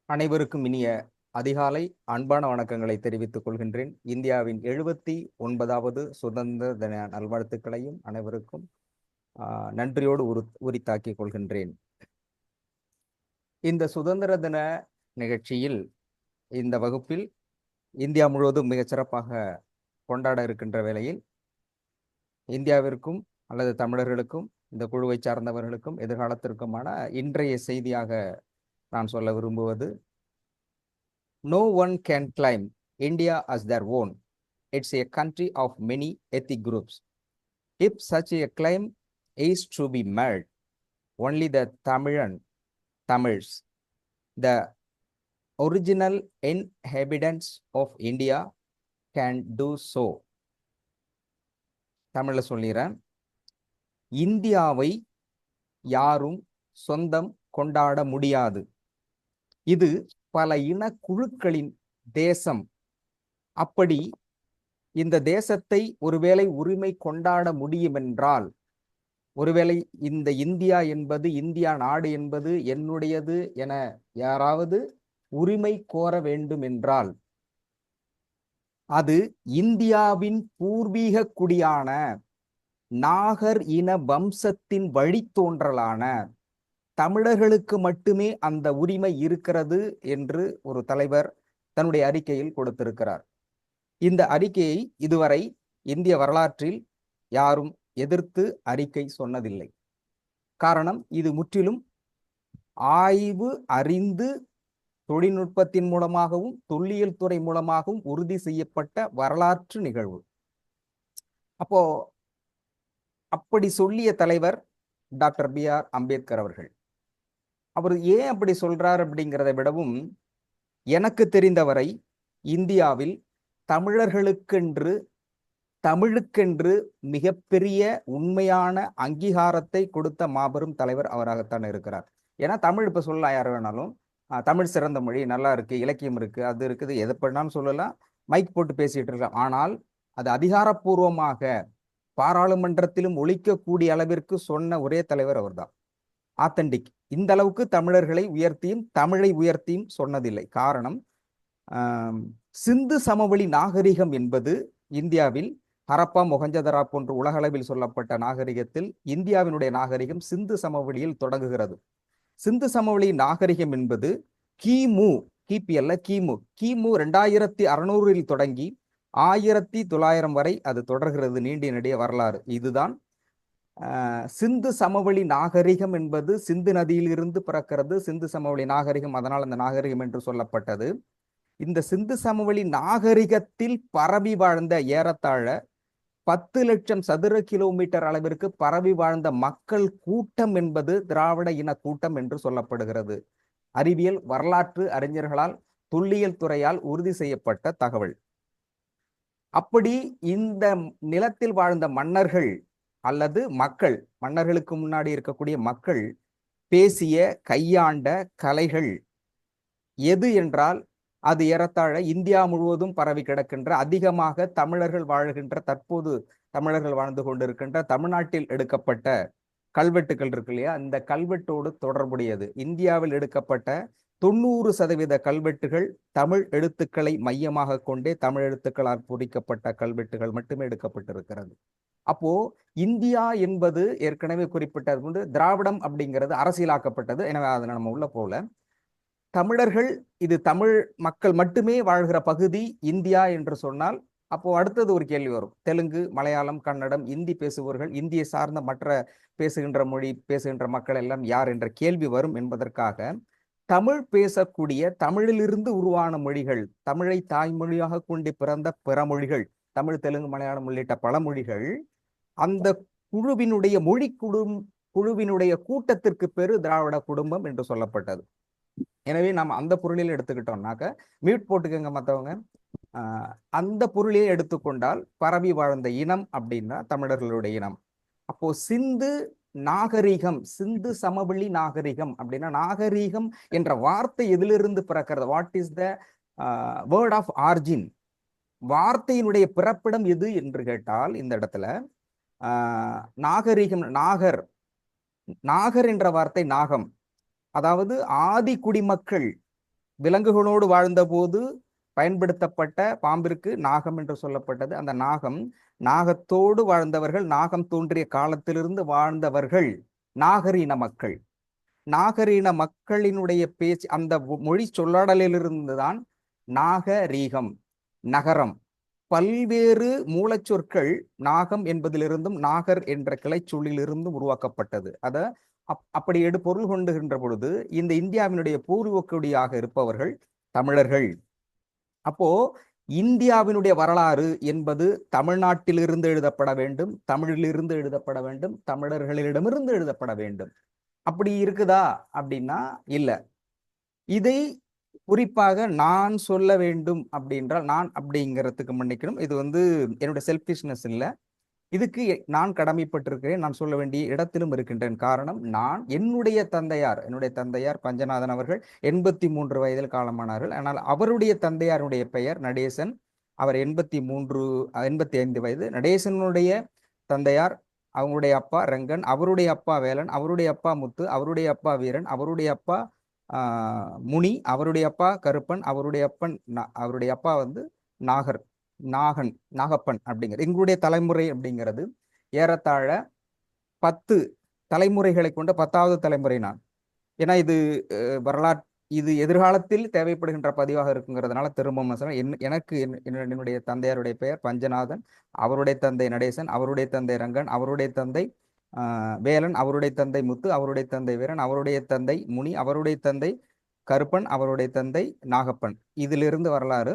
அனைவருக்கும் இனிய அதிகாலை அன்பான வணக்கங்களை தெரிவித்துக் கொள்கின்றேன். இந்தியாவின் 79வது சுதந்திர தின நல்வாழ்த்துக்களையும் அனைவருக்கும் நன்றியோடு உரித்தாக்கிக் கொள்கின்றேன். இந்த சுதந்திர தின நிகழ்ச்சியில் இந்த வகுப்பில் இந்தியா முழுவதும் மிகச் சிறப்பாக கொண்டாட இருக்கின்ற வேளையில் இந்தியாவிற்கும் அல்லது தமிழர்களுக்கும் இந்த குழுவை சார்ந்தவர்களுக்கும் எதிர்காலத்திற்குமான இன்றைய செய்தியாக நான் சொல்ல விரும்புவது, no one can claim India as their own. It's a country of many ethnic groups. If such a claim is to be made, only the Tamils, the original inhabitants of India, can do so. தமிழ்ல சொல்லிறேன். இந்தியாவை யாரும் சொந்தம் கொண்டாட முடியாது. இது பல இன குழுக்களின் தேசம். அப்படி இந்த தேசத்தை ஒருவேளை உரிமை கொண்டாட முடியும் என்றால், ஒருவேளை இந்த இந்தியா என்பது, இந்தியா நாடு என்பது என்னுடையது என யாராவது உரிமை கோர வேண்டும் என்றால், அது இந்தியாவின் பூர்வீக குடியான நாகர் இன வம்சத்தின் வழித்தோன்றலான தமிழர்களுக்கு மட்டுமே அந்த உரிமை இருக்கிறது என்று ஒரு தலைவர் தன்னுடைய அறிக்கையில் கொடுத்திருக்கிறார். இந்த அறிக்கையை இதுவரை இந்திய வரலாற்றில் யாரும் எதிர்த்து அறிக்கை சொன்னதில்லை. காரணம், இது முற்றிலும் ஆய்வு அறிந்து தொழில்நுட்பத்தின் மூலமாகவும் தொல்லியல் துறை மூலமாகவும் உறுதி செய்யப்பட்ட வரலாற்று நிகழ்வு. அப்படி சொல்லிய தலைவர் டாக்டர் B.R. அம்பேத்கர் அவர்கள். அவர் ஏன் அப்படி சொல்றார் அப்படிங்கிறதை விடவும், எனக்கு தெரிந்தவரை இந்தியாவில் தமிழுக்கென்று மிகப்பெரிய உண்மையான அங்கீகாரத்தை கொடுத்த மாபெரும் தலைவர் அவராகத்தான் இருக்கிறார். ஏன்னா தமிழ் இப்ப சொல்லலாம், யார் வேணாலும் தமிழ் சிறந்த மொழி, நல்லா இருக்கு, இலக்கியம் இருக்கு, அது இருக்குது, எதை பண்ணாலும் சொல்லலாம், மைக் போட்டு பேசிட்டு இருக்கலாம். ஆனால் அது அதிகாரப்பூர்வமாக பாராளுமன்றத்திலும் ஒழிக்கக்கூடிய அளவிற்கு சொன்ன ஒரே தலைவர் அவர்தான். ஆத்தன்டிக். இந்த அளவுக்கு தமிழர்களை உயர்த்தியும் தமிழை உயர்த்தியும் சொன்னதில்லை. காரணம், சிந்து சமவெளி நாகரிகம் என்பது இந்தியாவில் ஹரப்பா, மொஹஞ்சதரா போன்று உலகளவில் சொல்லப்பட்ட நாகரிகத்தில் இந்தியாவினுடைய நாகரிகம் சிந்து சமவெளியில் தொடங்குகிறது. சிந்து சமவெளி நாகரிகம் என்பது கிமு 2600 தொடங்கி 1900 வரை அது தொடர்கிறது. நீண்ட நெடிய வரலாறு. இதுதான் சிந்து சமவெளி நாகரிகம் என்பது சிந்து நதியிலிருந்து பிறக்கிறது. சிந்து சமவெளி நாகரிகம், அதனால் அந்த நாகரிகம் என்று சொல்லப்பட்டது. இந்த சிந்து சமவெளி நாகரிகத்தில் பரவி வாழ்ந்த ஏறத்தாழ 10 லட்சம் சதுர கிலோமீட்டர் அளவிற்கு பரவி வாழ்ந்த மக்கள் கூட்டம் என்பது திராவிட இன கூட்டம் என்று சொல்லப்படுகிறது. அறிவியல் வரலாற்று அறிஞர்களால், தொல்லியல் துறையால் உறுதி செய்யப்பட்ட தகவல். அப்படி இந்த நிலத்தில் வாழ்ந்த மன்னர்கள் அல்லது மக்கள், மன்னர்களுக்கு முன்னாடி இருக்கக்கூடிய மக்கள் பேசிய கையாண்ட கலைகள் எது என்றால், அது ஏறத்தாழ இந்தியா முழுவதும் பரவி கிடக்கின்ற, அதிகமாக தமிழர்கள் வாழ்கின்ற, தற்போது தமிழர்கள் வாழ்ந்து கொண்டிருக்கின்ற தமிழ்நாட்டில் எடுக்கப்பட்ட கல்வெட்டுகள் இருக்கு இல்லையா, இந்த கல்வெட்டோடு தொடர்புடையது. இந்தியாவில் எடுக்கப்பட்ட 90% கல்வெட்டுகள் தமிழ் எழுத்துக்களை மையமாக கொண்டே, தமிழ் எழுத்துக்களால் பொறிக்கப்பட்ட கல்வெட்டுகள் மட்டுமே எடுக்கப்பட்டிருக்கிறது. அப்போ இந்தியா என்பது ஏற்கனவே குறிப்பிட்டது கொண்டு திராவிடம் அப்படிங்கிறது அரசியலாக்கப்பட்டது. எனவே அதை நம்ம உள்ள போல, தமிழர்கள், இது தமிழ் மக்கள் மட்டுமே வாழ்கிற பகுதி இந்தியா என்று சொன்னால், அப்போ அடுத்தது ஒரு கேள்வி வரும். தெலுங்கு, மலையாளம், கன்னடம், இந்தி பேசுபவர்கள், இந்தியை சார்ந்த மற்ற பேசுகின்ற மக்கள் எல்லாம் யார் என்ற கேள்வி வரும் என்பதற்காக, தமிழ் பேசக்கூடிய, தமிழிலிருந்து உருவான மொழிகள், தமிழை தாய்மொழியாக கொண்டு பிறந்த பிற மொழிகள், தமிழ், தெலுங்கு, மலையாளம் உள்ளிட்ட பல மொழிகள், அந்த குழுவினுடைய குழுவினுடைய கூட்டத்திற்கு பேரு திராவிட குடும்பம் என்று சொல்லப்பட்டது. எனவே நாம் அந்த பொருளில் எடுத்துக்கிட்டோம்னாக்க, மியூட் போட்டுக்கங்க மற்றவங்க, அந்த பொருளையே எடுத்துக்கொண்டால் பரவி வாழ்ந்த இனம் அப்படின்னா தமிழர்களுடைய இனம். அப்போ சிந்து நாகரிகம், சிந்து சமவெளி நாகரிகம் அப்படின்னா, நாகரிகம் என்ற வார்த்தை எதிலிருந்து பிறக்கிறது? What is the word of origin? வார்த்தையினுடைய பிறப்பிடம் எது என்று கேட்டால், இந்த இடத்துல நாகரிகம், நாகர் என்ற வார்த்தை நாகம், அதாவது ஆதி குடிமக்கள், விலங்குகளோடு வாழ்ந்தபோது பயன்படுத்தப்பட்ட பாம்பிற்கு நாகம் என்று சொல்லப்பட்டது. அந்த நாகம், நாகத்தோடு வாழ்ந்தவர்கள், நாகம் தோன்றிய காலத்திலிருந்து வாழ்ந்தவர்கள் நாகரீன மக்கள். நாகரீன மக்களினுடைய பேச்சு, அந்த மொழி சொல்லாடலிலிருந்து தான் நாகரீகம், நகரம், பல்வேறு மூலச்சொற்கள் நாகம் என்பதிலிருந்தும் நாகர் என்ற கிளைச்சொல்லிலிருந்தும் உருவாக்கப்பட்டது. அப்படி பொருள் கொண்டுகின்ற பொழுது இந்த இந்தியாவினுடைய பூர்வக்குடியாக இருப்பவர்கள் தமிழர்கள். அப்போ இந்தியாவினுடைய வரலாறு என்பது தமிழ்நாட்டிலிருந்து எழுதப்பட வேண்டும், தமிழிலிருந்து எழுதப்பட வேண்டும், தமிழர்களிடமிருந்து எழுதப்பட வேண்டும். அப்படி இருக்குதா அப்படின்னா இல்ல. இதை குறிப்பாக நான் சொல்ல வேண்டும் அப்படின்றால், நான் அப்படிங்கிறதுக்கு மன்னிக்கணும், இது என்னுடைய செல்ஃபிஷ்னஸ் இல்லை, இதுக்கு நான் கடமைப்பட்டிருக்கிறேன், நான் சொல்ல வேண்டிய இடத்திலும் இருக்கின்றேன். காரணம், நான் என்னுடைய தந்தையார் பஞ்சநாதன் அவர்கள் 83 வயதில் காலமானார்கள். ஆனால் அவருடைய தந்தையாருடைய பெயர் நடேசன். அவர் 85 வயது. நடேசனுடைய தந்தையார், அவங்களுடைய அப்பா ரங்கன், அவருடைய அப்பா வேலன், அவருடைய அப்பா முத்து, அவருடைய அப்பா வீரன், அவருடைய அப்பா முனி, அவருடைய அப்பா கருப்பன், அவருடைய அப்பா நாகப்பன் அப்படிங்கிறது. எங்களுடைய தலைமுறை அப்படிங்கிறது ஏறத்தாழ 10 தலைமுறைகளை கொண்ட 10வது தலைமுறை நான். ஏன்னா இது எதிர்காலத்தில் தேவைப்படுகின்ற பதிவாக இருக்குங்கிறதுனால திரும்ப எனக்கு என்னுடைய தந்தையாருடைய பெயர் பஞ்சநாதன், அவருடைய தந்தை நடேசன், அவருடைய தந்தை ரங்கன், அவருடைய தந்தை வேலன், அவருடைய தந்தை முத்து, அவருடைய தந்தை வீரன், அவருடைய தந்தை முனி, அவருடைய தந்தை கருப்பன், அவருடைய தந்தை நாகப்பன். இதிலிருந்து வரலாறு.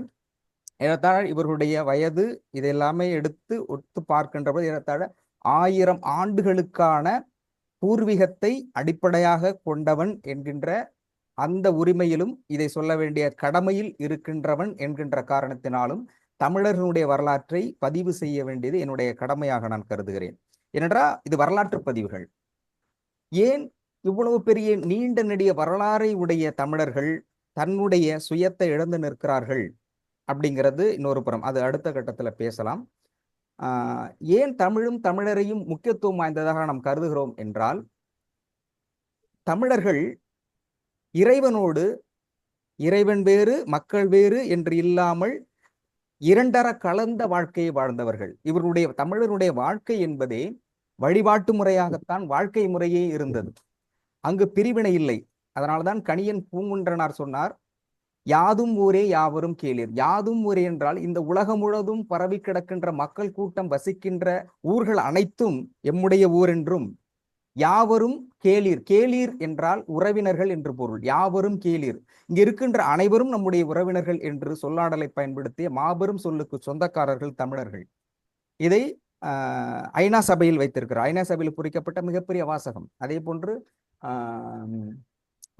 ஏறத்தாழ இவர்களுடைய வயது இதெல்லாமே எடுத்து ஒத்து பார்க்கின்ற போது ஏறத்தாழ 1000 ஆண்டுகளுக்கான பூர்வீகத்தை அடிப்படையாக கொண்டவன் என்கின்ற அந்த உரிமையிலும் இதை சொல்ல வேண்டிய கடமையில் இருக்கின்றவன் என்கின்ற காரணத்தினாலும் தமிழர்களுடைய வரலாற்றை பதிவு செய்ய வேண்டியது என்னுடைய கடமையாக நான் கருதுகிறேன். ஏனென்றால் இது வரலாற்று பதிவுகள். ஏன் இவ்வளவு பெரிய நீண்ட நெடிய வரலாறை உடைய தமிழர்கள் தன்னுடைய சுயத்தை இழந்து நிற்கிறார்கள் அப்படிங்கிறது இன்னொரு புறம், அது அடுத்த கட்டத்தில் பேசலாம். ஏன் தமிழும் தமிழரையும் முக்கியத்துவம் வாய்ந்ததாக நாம் கருதுகிறோம் என்றால், தமிழர்கள் இறைவனோடு இறைவன் வேறு மக்கள் வேறு என்று இல்லாமல் இரண்டர கலந்த வாழ்க்கையை வாழ்ந்தவர்கள். இவர்களுடைய தமிழருடைய வாழ்க்கை என்பதே வழிபாட்டு முறையாகத்தான் வாழ்க்கை முறையே இருந்தது. அங்கு பிரிவினை இல்லை. அதனால்தான் கணியன் பூங்குன்றனார் சொன்னார், யாதும் ஊரே யாவரும் கேளீர். யாதும் ஊரே என்றால் இந்த உலகம் முழுவதும் பரவி கிடக்கின்ற மக்கள் கூட்டம் வசிக்கின்ற ஊர்கள் அனைத்தும் எம்முடைய ஊர் என்றும், யாவரும் கேளீர், கேளீர் என்றால் உறவினர்கள் என்று பொருள். யாவரும் கேளீர், இங்க இருக்கின்ற அனைவரும் நம்முடைய உறவினர்கள் என்று சொல்லாடலை பயன்படுத்திய மாபெரும் சொல்லுக்கு சொந்தக்காரர்கள் தமிழர்கள். இதை ஐநா சபையில் வைத்திருக்கிறார். ஐநா சபையில் குறிக்கப்பட்ட மிகப்பெரிய வாசகம். அதே போன்று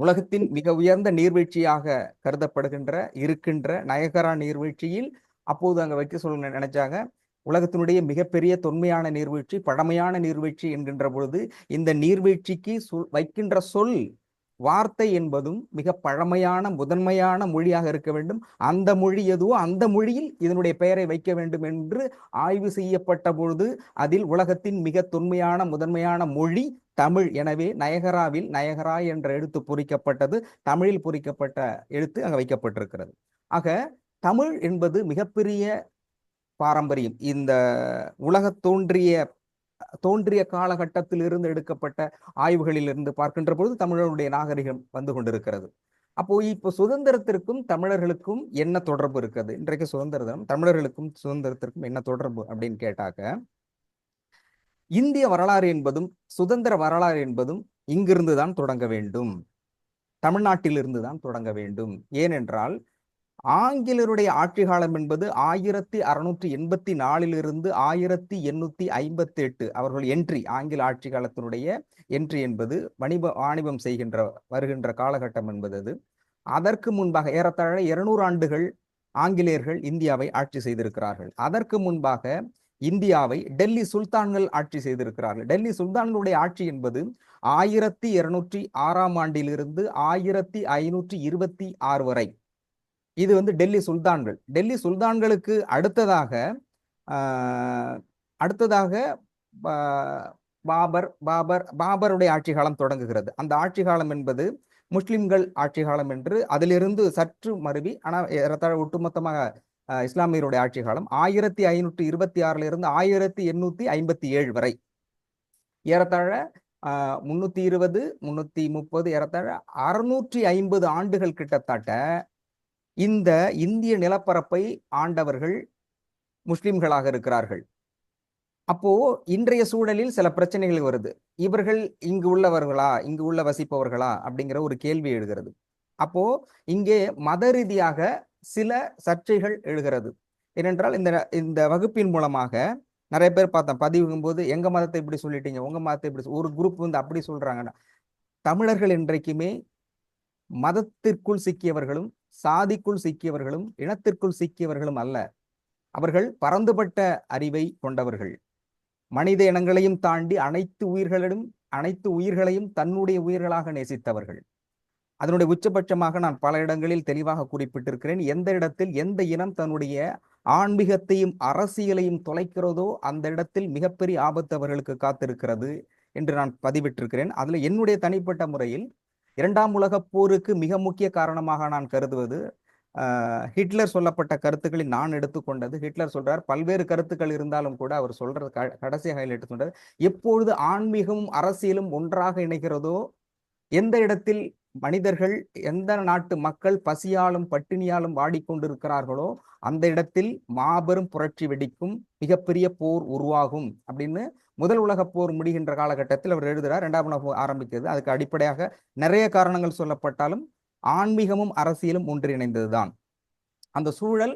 உலகத்தின் மிக உயர்ந்த நீர்வீழ்ச்சியாக கருதப்படுகின்ற இருக்கின்ற நயகரா நீர்வீழ்ச்சியில் அப்போது அங்க வைக்க சொல்ல நினைச்சாங்க. உலகத்தினுடைய மிகப்பெரிய தொன்மையான நீர்வீழ்ச்சி, பழமையான நீர்வீழ்ச்சி என்கின்ற பொழுது இந்த நீர்வீழ்ச்சிக்கு வைக்கின்ற சொல் வார்த்தை என்பதும் மிக பழமையான முதன்மையான மொழியாக இருக்க வேண்டும். அந்த மொழி எதுவோ அந்த மொழியில் இதனுடைய பெயரை வைக்க வேண்டும் என்று ஆய்வு செய்யப்பட்ட பொழுது அதில் உலகத்தின் மிக தொன்மையான முதன்மையான மொழி தமிழ். எனவே நயகராவில் நயகரா என்ற எழுத்து பொறிக்கப்பட்டது, தமிழில் பொறிக்கப்பட்ட எழுத்து அங்க வைக்கப்பட்டிருக்கிறது. ஆக தமிழ் என்பது மிகப்பெரிய பாரம்பரியம். இந்த உலக தோன்றிய காலகட்டத்தில் இருந்து எடுக்கப்பட்ட ஆய்வுகளில் இருந்து பார்க்கின்ற பொழுது தமிழருடைய நாகரிகம் வந்து கொண்டிருக்கிறது. அப்போ இப்போ சுதந்திரத்திற்கும் தமிழர்களுக்கும் என்ன தொடர்பு இருக்குது? இன்றைக்கு சுதந்திர தினம், தமிழர்களுக்கும் சுதந்திரத்திற்கும் என்ன தொடர்பு அப்படின்னு கேட்டாக்க, இந்திய வரலாறு என்பதும் சுதந்திர வரலாறு என்பதும் இங்கிருந்து தான் தொடங்க வேண்டும், தமிழ்நாட்டிலிருந்து தான் தொடங்க வேண்டும். ஏனென்றால் ஆங்கிலருடைய ஆட்சி காலம் என்பது 1684 1858 அவர்கள் என்ட்ரி, ஆங்கில ஆட்சி காலத்தினுடைய என்ட்ரி என்பது வாணிபம் வருகின்ற காலகட்டம் என்பது. அதற்கு முன்பாக ஏறத்தாழ 200 ஆண்டுகள் ஆங்கிலேயர்கள் இந்தியாவை ஆட்சி செய்திருக்கிறார்கள். அதற்கு முன்பாக இந்தியாவை டெல்லி சுல்தான்கள் ஆட்சி செய்திருக்கிறார்கள். டெல்லி சுல்தான்களுடைய ஆட்சி என்பது 1206 ஆண்டிலிருந்து 1526 வரை. இது டெல்லி சுல்தான்கள். டெல்லி சுல்தான்களுக்கு அடுத்ததாக பாபருடைய ஆட்சி காலம் தொடங்குகிறது. அந்த ஆட்சி காலம் என்பது முஸ்லிம்கள் ஆட்சி காலம் என்று அதிலிருந்து சற்று மருவி, ஆனால் ஏறத்தாழ ஒட்டுமொத்தமாக இஸ்லாமியருடைய ஆட்சி காலம் 1526 இருந்து 1857 வரை, ஏறத்தாழ 320 330 ஏறத்தாழ 650 ஆண்டுகள் கிட்டத்தட்ட இந்த இந்திய நிலப்பரப்பை ஆண்டவர்கள் முஸ்லிம்களாக இருக்கிறார்கள். அப்போ இன்றைய சூழலில் சில பிரச்சனைகள் வருது. இவர்கள் இங்கு உள்ளவர்களா, இங்கு உள்ள வசிப்பவர்களா அப்படிங்கிற ஒரு கேள்வி எழுகிறது. அப்போ இங்கே மத ரீதியாக சில சர்ச்சைகள் எழுகிறது. ஏனென்றால் இந்த இந்த வகுப்பின் மூலமாக நிறைய பேர் பார்த்தோம், பதிவுக்கும் போது எங்க மதத்தை இப்படி சொல்லிட்டீங்க, உங்க மதத்தை இப்படி ஒரு குரூப் வந்து அப்படி சொல்றாங்கன்னா, தமிழர்கள் இன்றைக்குமே மதத்திற்குள் சிக்கியவர்களும், சாதிக்குள் சிக்கியவர்களும், இனத்திற்குள் சிக்கியவர்களும் அல்ல. அவர்கள் பரந்துபட்ட அறிவை கொண்டவர்கள். மனித இனங்களையும் தாண்டி அனைத்து உயிர்களையும் தன்னுடைய உயிர்களாக நேசித்தவர்கள். அதனுடைய உச்சபட்சமாக நான் பல இடங்களில் தெளிவாக குறிப்பிட்டிருக்கிறேன். எந்த இடத்தில் எந்த இனம் தன்னுடைய ஆன்மீகத்தையும் அரசியலையும் தொலைக்கிறதோ அந்த இடத்தில் மிகப்பெரிய ஆபத்து அவர்களுக்கு காத்திருக்கிறது என்று நான் பதிவிட்டிருக்கிறேன். அதுல என்னுடைய தனிப்பட்ட முறையில் 2ஆம் உலகப் போருக்கு மிக முக்கிய காரணமாக நான் கருதுவது ஹிட்லர் சொல்லப்பட்ட கருத்துக்களை நான் எடுத்துக்கொண்டது. ஹிட்லர் சொல்றார், பல்வேறு கருத்துக்கள் இருந்தாலும் கூட அவர் சொல்றது கடைசியாக ஹைலைட் சொல்றார், எப்பொழுது ஆன்மீகமும் அரசியலும் ஒன்றாக இணைகிறதோ, எந்த இடத்தில் மனிதர்கள், எந்த நாட்டு மக்கள் பசியாலும் பட்டினியாலும் வாடிக்கொண்டிருக்கிறார்களோ அந்த இடத்தில் மாபெரும் புரட்சி வெடிக்கும், மிகப்பெரிய போர் உருவாகும் அப்படின்னு முதல் உலக போர் முடிகின்ற காலகட்டத்தில் அவர் எழுதுகிறார். 2ஆம் உலக போர் ஆரம்பிக்கிறது. அதுக்கு அடிப்படையாக நிறைய காரணங்கள் சொல்லப்பட்டாலும் ஆன்மீகமும் அரசியலும் ஒன்றிணைந்ததுதான். அந்த சூழல்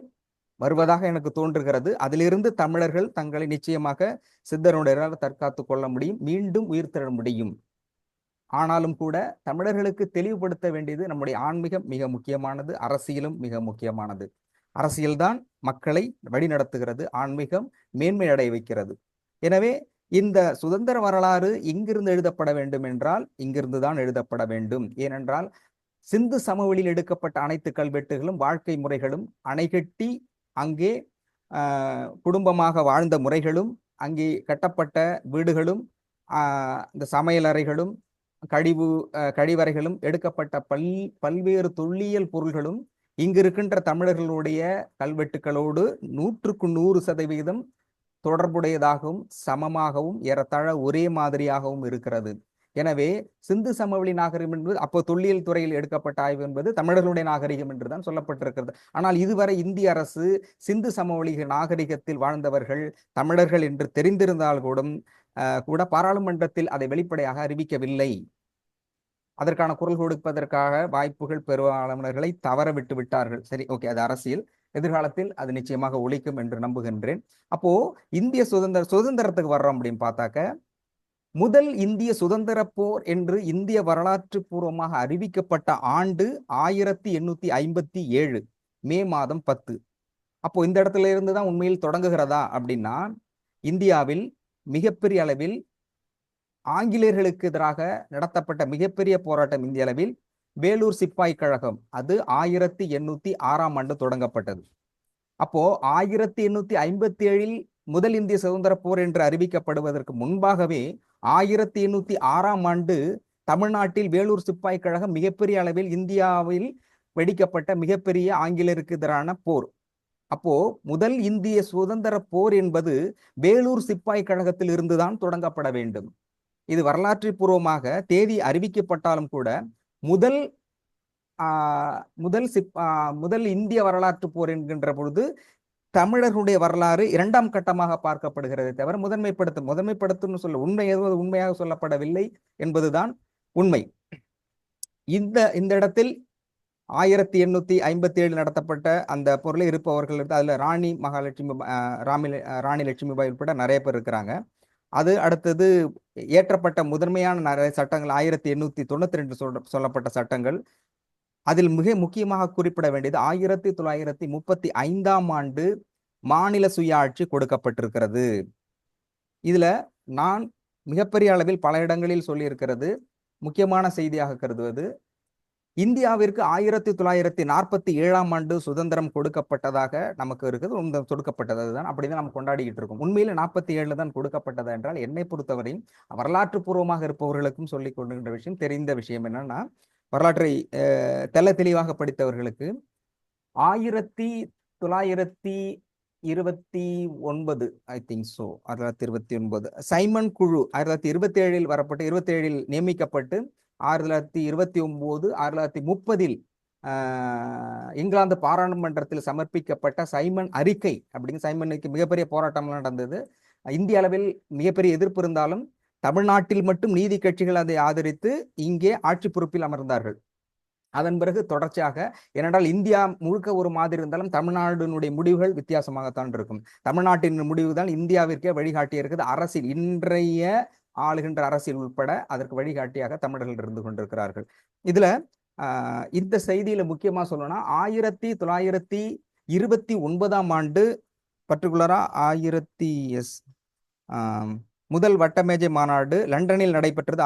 வருவதாக எனக்கு தோன்றுகிறது. அதிலிருந்து தமிழர்கள் தங்களை நிச்சயமாக சித்தருடைய தற்காத்து கொள்ள முடியும், மீண்டும் உயிர் தர முடியும். ஆனாலும் கூட தமிழர்களுக்கு தெளிவுபடுத்த வேண்டியது, நம்முடைய ஆன்மீகம் மிக முக்கியமானது, அரசியலும் மிக முக்கியமானது. அரசியல்தான் மக்களை வழிநடத்துகிறது, ஆன்மீகம் மேன்மை அடைய வைக்கிறது. எனவே இந்த சுதந்திர வரலாறு எங்கிருந்து எழுதப்பட வேண்டும் என்றால் இங்கிருந்து தான் எழுதப்பட வேண்டும். ஏனென்றால் சிந்து சமவெளியில் எடுக்கப்பட்ட அனைத்து கல்வெட்டுகளும் வாழ்க்கை முறைகளும், அணைகட்டி அங்கே குடும்பமாக வாழ்ந்த முறைகளும், அங்கே கட்டப்பட்ட வீடுகளும், இந்த சமையல் அறைகளும், கழிவறைகளும், எடுக்கப்பட்ட பல்வேறு தொல்லியல் பொருள்களும் இங்கு இருக்கின்ற தமிழர்களுடைய கல்வெட்டுகளோடு 100% தொடர்புடையதாகவும் சமமாகவும் ஏறத்தாழ ஒரே மாதிரியாகவும் இருக்கிறது. எனவே சிந்து சமவெளி நாகரிகம் என்பது அப்போ தொல்லியல் துறையில் எடுக்கப்பட்ட ஆய்வு என்பது தமிழர்களுடைய நாகரிகம் என்றுதான் சொல்லப்பட்டிருக்கிறது. ஆனால் இதுவரை இந்திய அரசு சிந்து சமவெளி நாகரிகத்தில் வாழ்ந்தவர்கள் தமிழர்கள் என்று தெரிந்திருந்தால் கூட பாராளுமன்றத்தில் அதை வெளிப்படையாக அறிவிக்கவில்லை. அதற்கான குரல் கொடுப்பதற்காக வாய்ப்புகள் பெரும்பாலானவர்களை தவற விட்டு விட்டார்கள். சரி, ஓகே, அது அரசியல். எதிர்காலத்தில் அது நிச்சயமாக ஒழிக்கும் என்று நம்புகின்றேன். அப்போ இந்திய சுதந்திரத்துக்கு வர்றோம் அப்படின்னு பார்த்தாக்க, முதல் இந்திய சுதந்திர போர் என்று இந்திய வரலாற்று பூர்வமாக அறிவிக்கப்பட்ட ஆண்டு 1857 மே மாதம் 10. அப்போ இந்த இடத்துல இருந்து தான் உண்மையில் தொடங்குகிறதா அப்படின்னா, இந்தியாவில் மிகப்பெரிய அளவில் ஆங்கிலேயர்களுக்கு எதிராக நடத்தப்பட்ட மிகப்பெரிய போராட்டம் இந்திய அளவில் வேலூர் சிப்பாய் கழகம், அது 1806ஆம் ஆண்டு தொடங்கப்பட்டது. அப்போ 1857 முதல் இந்திய சுதந்திர போர் என்று அறிவிக்கப்படுவதற்கு முன்பாகவே 1806ஆம் ஆண்டு தமிழ்நாட்டில் வேலூர் சிப்பாய் கழகம் மிகப்பெரிய அளவில் இந்தியாவில் வெடிக்கப்பட்ட மிகப்பெரிய ஆங்கிலேயருக்கு எதிரான போர். அப்போ முதல் இந்திய சுதந்திர போர் என்பது வேலூர் சிப்பாய் கழகத்தில் இருந்துதான் தொடங்கப்பட வேண்டும். இது வரலாற்று பூர்வமாக தேதி அறிவிக்கப்பட்டாலும் கூட முதல் இந்திய வரலாற்று போர் என்கின்ற பொழுது தமிழர்களுடைய வரலாறு 2ஆம் கட்டமாக பார்க்கப்படுகிறதே தவிர முதன்மைப்படுத்தும் சொல்ல உண்மையாக சொல்லப்படவில்லை என்பதுதான் உண்மை. இந்த இடத்தில் 1857 நடத்தப்பட்ட அந்த பொருளை இருப்பவர்கள், அதுல ராணி லட்சுமிபாய் உட்பட நிறைய பேர் இருக்கிறாங்க. அது அடுத்தது ஏற்றப்பட்ட முதன்மையான நிறைய சட்டங்கள் 1892 சொல்லப்பட்ட சட்டங்கள். அதில் மிக முக்கியமாக குறிப்பிட வேண்டியது 1935ஆம் ஆண்டு மாநில சுயாட்சி கொடுக்கப்பட்டிருக்கிறது. இதுல நான் மிகப்பெரிய அளவில் பல இடங்களில் சொல்லியிருக்கிறது, முக்கியமான செய்தியாக கருதுவது, இந்தியாவிற்கு 1947ஆம் ஆண்டு சுதந்திரம் கொடுக்கப்பட்டதாக நமக்கு இருக்குது. கொடுக்கப்பட்டது தான், அப்படிதான் நம்ம கொண்டாடிக்கிட்டு இருக்கோம். உண்மையில 47 தான் கொடுக்கப்பட்டதா என்றால், என்னை பொறுத்தவரையும் வரலாற்று பூர்வமாக இருப்பவர்களுக்கும் சொல்லிக் கொள்கின்ற விஷயம், தெரிந்த விஷயம் என்னன்னா, வரலாற்றை தெள்ள தெளிவாக படித்தவர்களுக்கு 1929 ஐ திங்க் ஸோ 1929 சைமன் குழு 1927 வரப்பட்டு 27 நியமிக்கப்பட்டு 1929 1930 இங்கிலாந்து பாராளுமன்றத்தில் சமர்ப்பிக்கப்பட்ட சைமன் அறிக்கை அப்படிங்கிற சைமனுக்கு மிகப்பெரிய போராட்டம் நடந்தது. இந்திய அளவில் மிகப்பெரிய எதிர்ப்பு இருந்தாலும் தமிழ்நாட்டில் மட்டும் நீதி கட்சிகள் அதை ஆதரித்து இங்கே ஆட்சி பொறுப்பில் அமர்ந்தார்கள். அதன் பிறகு தொடர்ச்சியாக, ஏனென்றால் இந்தியா முழுக்க ஒரு மாதிரி இருந்தாலும் தமிழ்நாட்டினுடைய முடிவுகள் வித்தியாசமாகத்தான் இருக்கும். தமிழ்நாட்டின் முடிவு தான் இந்தியாவிற்கே வழிகாட்டி இருக்குது. அரசியல் இன்றைய ஆளுகின்ற அரசியல் உட்பட அதற்கு வழிகாட்டியாக தமிழர்கள் இருந்து கொண்டிருக்கிறார்கள். இதுல இந்த செய்தியில முக்கியமா சொல்லணும்னா 1929ஆம் ஆண்டு பர்டிகுலரா முதல் வட்டமேஜை மாநாடு லண்டனில் நடைபெற்றது.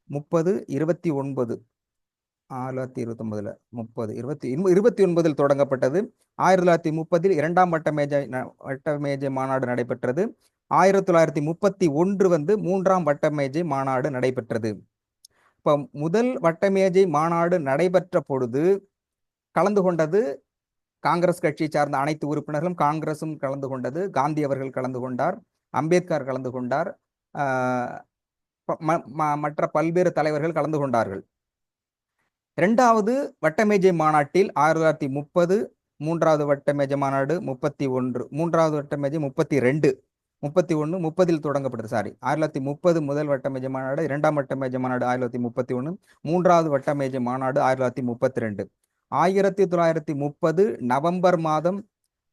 1929 1929 தொடங்கப்பட்டது. 1930 இரண்டாம் வட்டமேஜை மாநாடு நடைபெற்றது. 1931 மூன்றாம் வட்டமேஜை மாநாடு நடைபெற்றது. இப்ப முதல் வட்டமேஜை மாநாடு நடைபெற்ற பொழுது கலந்து கொண்டது காங்கிரஸ் கட்சியை சார்ந்த அனைத்து உறுப்பினர்களும். காங்கிரசும் கலந்து கொண்டது, காந்தி அவர்கள் கலந்து கொண்டார், அம்பேத்கர் கலந்து கொண்டார், மற்ற பல்வேறு தலைவர்கள் கலந்து கொண்டார்கள். இரண்டாவது வட்டமேஜை மாநாட்டில் 1930 மூன்றாவது வட்டமேஜை மாநாடு 31, மூன்றாவது வட்டமேஜை 32, 31, 30 தொடங்கப்பட்டது. 1930 முதல் வட்டமேஜை மாநாடு, இரண்டாம் வட்டமேஜை மாநாடு 1931, மூன்றாவது வட்டமேஜை மாநாடு 1932. 1930 நவம்பர் மாதம்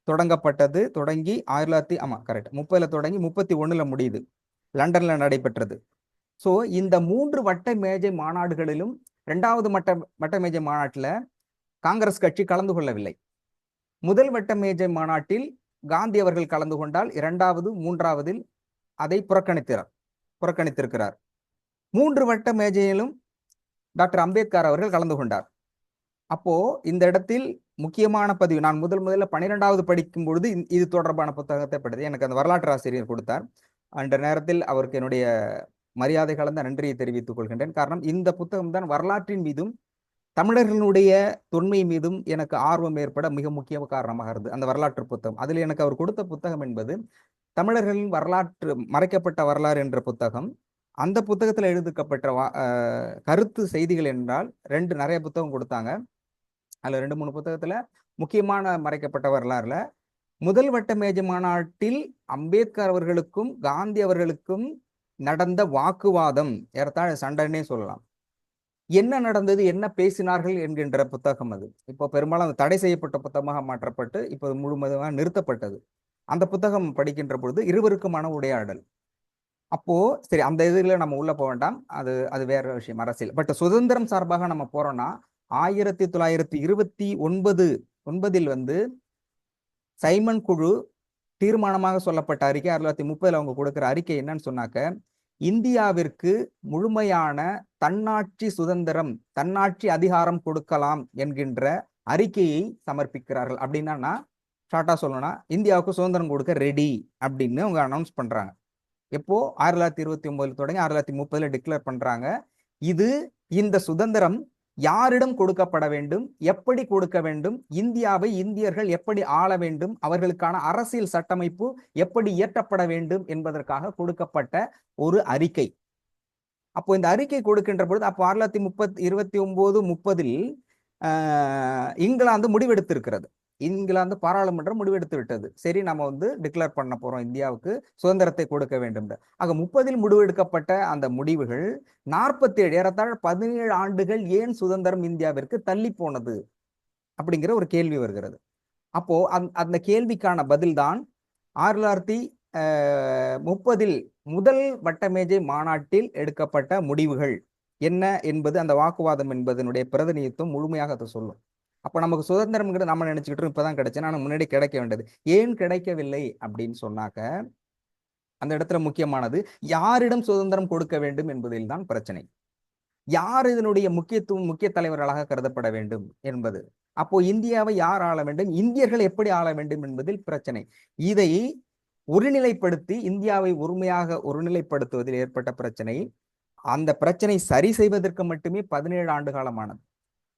தொடங்கப்பட்டது. தொடங்கி 30 தொடங்கி 31 முடியுது, லண்டன்ல நடைபெற்றது. ஸோ இந்த 3 வட்ட மேஜை மாநாடுகளிலும் இரண்டாவது வட்ட மேஜை மாநாட்டில் காங்கிரஸ் கட்சி கலந்து கொள்ளவில்லை. முதல் வட்ட மேஜை மாநாட்டில் காந்தி அவர்கள் கலந்து கொண்டால், இரண்டாவது மூன்றாவதில் அதை புறக்கணித்திருக்கிறார். 3 வட்ட மேஜையிலும் டாக்டர் அம்பேத்கர் அவர்கள் கலந்து கொண்டார். அப்போ இந்த இடத்தில் முக்கியமான பதிவு, நான் முதல்ல 12வது படிக்கும் பொழுது இது தொடர்பான புத்தகத்தை படித்தேன். எனக்கு அந்த வரலாற்று ஆசிரியர் கொடுத்தார். அந்த நேரத்தில் அவருக்கு என்னுடைய மரியாதை கலந்த நன்றியை தெரிவித்துக் கொள்கின்றேன். காரணம், இந்த புத்தகம் தான் வரலாற்றின் மீதும் தமிழர்களுடைய தொன்மை மீதும் எனக்கு ஆர்வம் ஏற்பட மிக முக்கிய காரணமாக இருந்தது அந்த வரலாற்று புத்தகம். அதில் எனக்கு அவர் கொடுத்த புத்தகம் என்பது தமிழர்களின் மறைக்கப்பட்ட வரலாறு என்ற புத்தகம். அந்த புத்தகத்தில் எழுதப்பட்ட கருத்து செய்திகள் என்றால் நிறைய புத்தகம் கொடுத்தாங்க. அதுல 2-3 புத்தகத்துல முக்கியமான மறைக்கப்பட்ட வரலாறுல முதல் வட்ட மேஜை மாநாட்டில் அம்பேத்கர் அவர்களுக்கும் காந்தி அவர்களுக்கும் நடந்த வாக்குவாதம், ஏறத்தாழ சண்டைன்னே சொல்லலாம். என்ன நடந்தது, என்ன பேசினார்கள் என்கின்ற புத்தகம் அது. இப்போ பெரும்பாலும் தடை செய்யப்பட்ட புத்தகமாக மாற்றப்பட்டு இப்போது முழுவதுமாக நிறுத்தப்பட்டது. அந்த புத்தகம் படிக்கின்ற பொழுது இருவருக்குமான உரையாடல். அப்போ சரி, அந்த இதுல நம்ம உள்ள போக வேண்டாம், அது வேற விஷயம், அரசியல். பட் சுதந்திரம் சார்பாக நம்ம போறோம்னா 1929 சைமன் குழு தீர்மானமாக சொல்லப்பட்ட அறிக்கை 1930 அவங்க கொடுக்கிற அறிக்கை என்னன்னு சொன்னாக்க, இந்தியாவிற்கு முழுமையான தன்னாட்சி சுதந்திரம், தன்னாட்சி அதிகாரம் கொடுக்கலாம் என்கின்ற அறிக்கையை சமர்ப்பிக்கிறார்கள். அப்படின்னா ஷார்ட்டா சொல்லணும்னா, இந்தியாவுக்கு சுதந்திரம் கொடுக்க ரெடி அப்படின்னு அவங்க அனௌன்ஸ் பண்றாங்க. எப்போ 1929 தொடங்கி 1930 டிக்ளேர் பண்றாங்க. இந்த சுதந்திரம் யாரிடம் கொடுக்கப்பட வேண்டும், எப்படி கொடுக்க வேண்டும், இந்தியாவை இந்தியர்கள் எப்படி ஆள வேண்டும், அவர்களுக்கான அரசியல் சட்டமைப்பு எப்படி இயற்றப்பட வேண்டும் என்பதற்காக கொடுக்கப்பட்ட ஒரு அறிக்கை. அப்போ இந்த அறிக்கை கொடுக்கின்ற பொழுது அப்போ 1929-30 இங்கிலாந்து முடிவெடுத்திருக்கிறது. இங்கிலாந்து பாராளுமன்றம் முடிவெடுத்து விட்டது. சரி, நம்ம டிக்ளேர் பண்ண போறோம், இந்தியாவுக்கு சுதந்திரத்தை கொடுக்க வேண்டும். ஆக 30 முடிவெடுக்கப்பட்ட அந்த முடிவுகள் 47 ஏறத்தாழ 17 ஆண்டுகள் ஏன் சுதந்திரம் இந்தியாவிற்கு தள்ளி போனது அப்படிங்கிற ஒரு கேள்வி வருகிறது. அப்போ அந்த கேள்விக்கான பதில் தான் 1930 முதல் வட்டமேஜை மாநாட்டில் எடுக்கப்பட்ட முடிவுகள் என்ன என்பது, அந்த வாக்குவாதம் என்பதனுடைய பிரதிநிதித்துவம் முழுமையாக அதை சொல்லும். அப்ப நமக்கு சுதந்திரம்ங்கிறது நம்ம நினைச்சுக்கிட்டு இப்பதான் கிடைச்சேன், ஆனா முன்னாடி கிடைக்க வேண்டியது. ஏன் கிடைக்கவில்லை அப்படின்னு சொன்னாக்க, அந்த இடத்துல முக்கியமானது யாரிடம் சுதந்திரம் கொடுக்க வேண்டும் என்பதில் தான் பிரச்சனை. யார் இதனுடைய முக்கிய தலைவர்களாக கருதப்பட வேண்டும் என்பது. அப்போ இந்தியாவை யார் ஆள வேண்டும், இந்தியர்கள் எப்படி ஆள வேண்டும் என்பதில் பிரச்சனை. இதை ஒருநிலைப்படுத்தி இந்தியாவை ஒருமையாக ஒருநிலைப்படுத்துவதில் ஏற்பட்ட பிரச்சனை அந்த பிரச்சனை சரி செய்வதற்கு மட்டுமே 17 ஆண்டு காலமானது.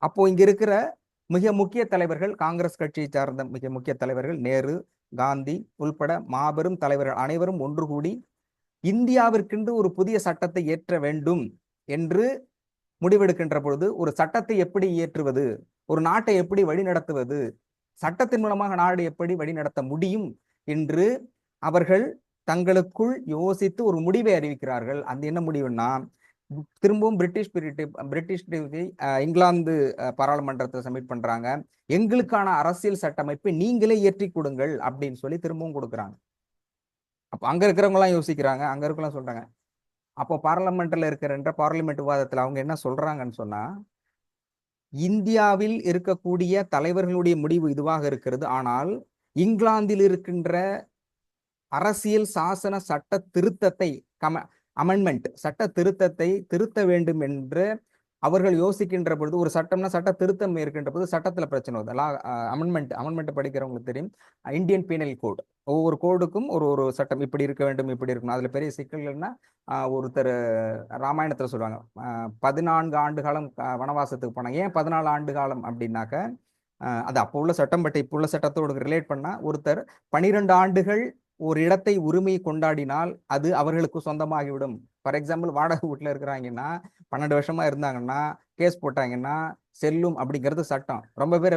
அப்போ இங்க இருக்கிற மிக முக்கிய தலைவர்கள், காங்கிரஸ் கட்சியை சார்ந்த மிக முக்கிய தலைவர்கள் நேரு, காந்தி உள்பட மாபெரும் தலைவர்கள் அனைவரும் ஒன்று கூடி இந்தியாவிற்கென்று ஒரு புதிய சட்டத்தை இயற்ற வேண்டும் என்று முடிவெடுக்கின்ற பொழுது, ஒரு சட்டத்தை எப்படி இயற்றுவது, ஒரு நாட்டை எப்படி வழிநடத்துவது, சட்டத்தின் மூலமாக நாடு எப்படி வழிநடத்த முடியும் என்று அவர்கள் தங்களுக்குள் யோசித்து ஒரு முடிவை அறிவிக்கிறார்கள். அந்த என்ன முடிவுன்னா, திரும்பவும் பிரிட்டிஷ் இங்கிலாந்து பாராளுமன்றத்தில் சப்மிட் பண்றாங்க. எங்களுக்கான அரசியல் சட்டமைப்பை நீங்களே இயற்றி கொடுங்கள் அப்படின்னு சொல்லி திரும்பவும் கொடுக்குறாங்க. அப்ப அங்க இருக்கிறவங்க எல்லாம் யோசிக்கிறாங்க, அங்க இருக்கலாம் சொல்றாங்க. அப்போ பார்லிமெண்ட்ல இருக்கிற பார்லிமெண்ட் விவாதத்துல அவங்க என்ன சொல்றாங்கன்னு சொன்னா, இந்தியாவில் இருக்கக்கூடிய தலைவர்களுடைய முடிவு இதுவாக இருக்கிறது. ஆனால் இங்கிலாந்தில் இருக்கின்ற அரசியல் சாசன சட்ட திருத்தத்தை அமெண்ட்மெண்ட் சட்ட திருத்தத்தை திருத்த வேண்டும் என்று அவர்கள் யோசிக்கின்ற பொழுது, ஒரு சட்டம்னா சட்ட திருத்தம் இருக்கின்ற போது சட்டத்துல பிரச்சனை வருது. அமெண்ட்மெண்ட் படிக்கிறவங்களுக்கு தெரியும். இந்தியன் பீனல் கோட், ஒவ்வொரு கோடுக்கும் ஒரு ஒரு சட்டம் இப்படி இருக்க வேண்டும், இப்படி இருக்கணும். அதுல பெரிய சிக்கல்கள்னா ஒருத்தர் ராமாயணத்துல சொல்லுவாங்க, 14 ஆண்டு காலம் வனவாசத்துக்கு போனாங்க. ஏன் 14 ஆண்டு காலம் அப்படின்னாக்க, அது அப்போ உள்ள சட்டம், பட் இப்போ உள்ள சட்டத்தோடு ரிலேட் பண்ணா, ஒருத்தர் 12 ஆண்டுகள் ஒரு இடத்தை உரிமை கொண்டாடினால் அது அவர்களுக்கு சொந்தமாகிவிடும். ஃபார் எக்ஸாம்பிள், வாடகை வீட்டுல இருக்கிறாங்கன்னா 12 வருஷமா இருந்தாங்கன்னா கேஸ் போட்டாங்கன்னா செல்லும் அப்படிங்கிறது சட்டம். ரொம்ப பேர்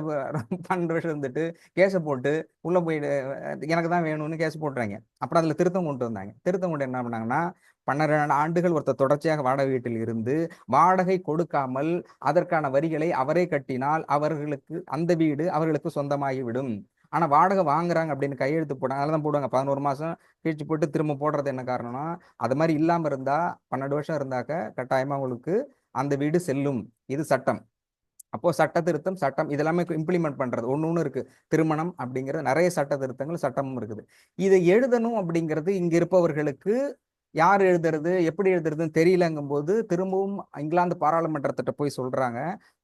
12 வருஷம் இருந்துட்டு கேஸை போட்டு உள்ள போயிட்டு எனக்கு தான் வேணும்னு கேஸ் போட்டுறாங்க. அப்புறம் அதுல திருத்தம் கொண்டு வந்தாங்க. திருத்தம் கொண்டு என்ன பண்ணாங்கன்னா, 12 ஆண்டுகள் ஒருத்தர் தொடர்ச்சியாக வாடகை வீட்டில் இருந்து வாடகை கொடுக்காமல் அதற்கான வரிகளை அவரே கட்டினால் அவர்களுக்கு அந்த வீடு அவர்களுக்கு சொந்தமாகிவிடும். ஆனா வாடகை வாங்குறாங்க அப்படின்னு கையெழுத்து போடாங்க, அதெல்லாம் போடுவாங்க. 11 மாசம் கழிச்சு போட்டு திரும்ப போடுறது என்ன காரணம்னா, அது மாதிரி இல்லாம இருந்தா 12 வருஷம் இருந்தாக்க கட்டாயமா உங்களுக்கு அந்த வீடு செல்லும். இது சட்டம். அப்போ சட்ட திருத்தம், சட்டம் இதெல்லாமே இம்ப்ளிமெண்ட் பண்றது ஒண்ணு இருக்கு. திருமணம் அப்படிங்கிற நிறைய சட்ட திருத்தங்கள், சட்டமும் இருக்குது. இதை எழுதணும் அப்படிங்கிறது இங்க இருப்பவர்களுக்கு யார் எழுதுறது, எப்படி எழுதுறதுன்னு தெரியலங்கும் போது திரும்பவும் இங்கிலாந்து பாராளுமன்றத்திட்ட போய் சொல்றாங்க.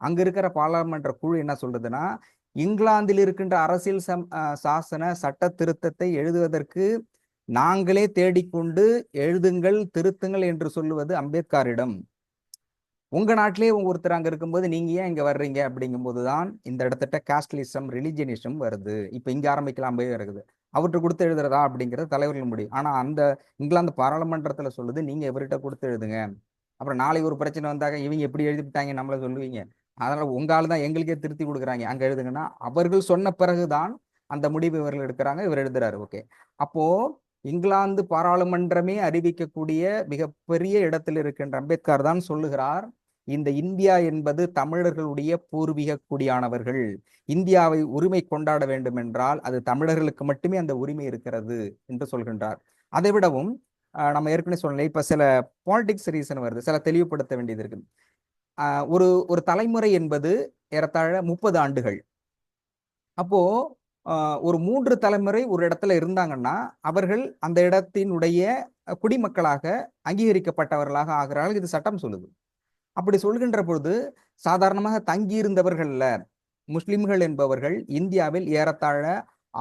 அங்க இருக்கிற பாராளுமன்ற குழு என்ன சொல்றதுன்னா, இங்கிலாந்தில் இருக்கின்ற அரசியல் சாசன சட்ட திருத்தத்தை எழுதுவதற்கு நாங்களே தேடிக்கொண்டு எழுதுங்கள், திருத்துங்கள் என்று சொல்லுவது அம்பேத்கரிடம். உங்க நாட்டிலே ஒருத்தர் அங்க இருக்கும்போது நீங்க ஏன் இங்க வர்றீங்க அப்படிங்கும் போதுதான் இந்த இடத்திட்ட காஸ்ட்லிசம், ரிலிஜியனிசம் வருது. இப்ப இங்க ஆரம்பிக்கலாம் போய் இருக்குது. அவர்கிட்ட கொடுத்து எழுதுறதா அப்படிங்கிறது தலைவர்கள் முடியும். ஆனா அந்த இங்கிலாந்து பாராளுமன்றத்துல சொல்லுது, நீங்க இவர்கிட்ட கொடுத்து எழுதுங்க. அப்புறம் நாளைக்கு ஒரு பிரச்சனை வந்தாங்க, இவங்க எப்படி எழுதிவிட்டாங்க நம்மள சொல்லுவீங்க. அதனால உங்க ஆள் தான் எங்களுக்கே திருத்தி கொடுக்குறாங்க, அங்க எழுதுங்கன்னா அவர்கள் சொன்ன பிறகுதான் அந்த முடிவு இவர்கள் எடுக்கிறாங்க. இவர் எழுதுறாரு. ஓகே. அப்போ இங்கிலாந்து பாராளுமன்றமே அறிவிக்கக்கூடிய மிகப்பெரிய இடத்தில் இருக்கின்ற அம்பேத்கர் தான் சொல்லுகிறார், இந்த இந்தியா என்பது தமிழர்களுடைய பூர்வீக குடியானவர்கள். இந்தியாவை உரிமை கொண்டாட வேண்டும் என்றால் அது தமிழர்களுக்கு மட்டுமே அந்த உரிமை இருக்கிறது என்று சொல்கின்றார். அதை விடவும் நம்ம ஏற்கனவே சொல்லலை, இப்ப சில பாலிடிக்ஸ் ரீசன் வருது, சில தெளிவுபடுத்த வேண்டியது இருக்கு. ஒரு ஒரு தலைமுறை என்பது ஏறத்தாழ 30 ஆண்டுகள். அப்போ ஒரு 3 தலைமுறை ஒரு இடத்துல இருந்தாங்கன்னா அவர்கள் அந்த இடத்தினுடைய குடிமக்களாக அங்கீகரிக்கப்பட்டவர்களாக ஆகிறார்கள். இது சட்டம் சொல்லுது. அப்படி சொல்கின்ற பொழுது சாதாரணமாக தங்கியிருந்தவர்கள்ல முஸ்லிம்கள் என்பவர்கள் இந்தியாவில் ஏறத்தாழ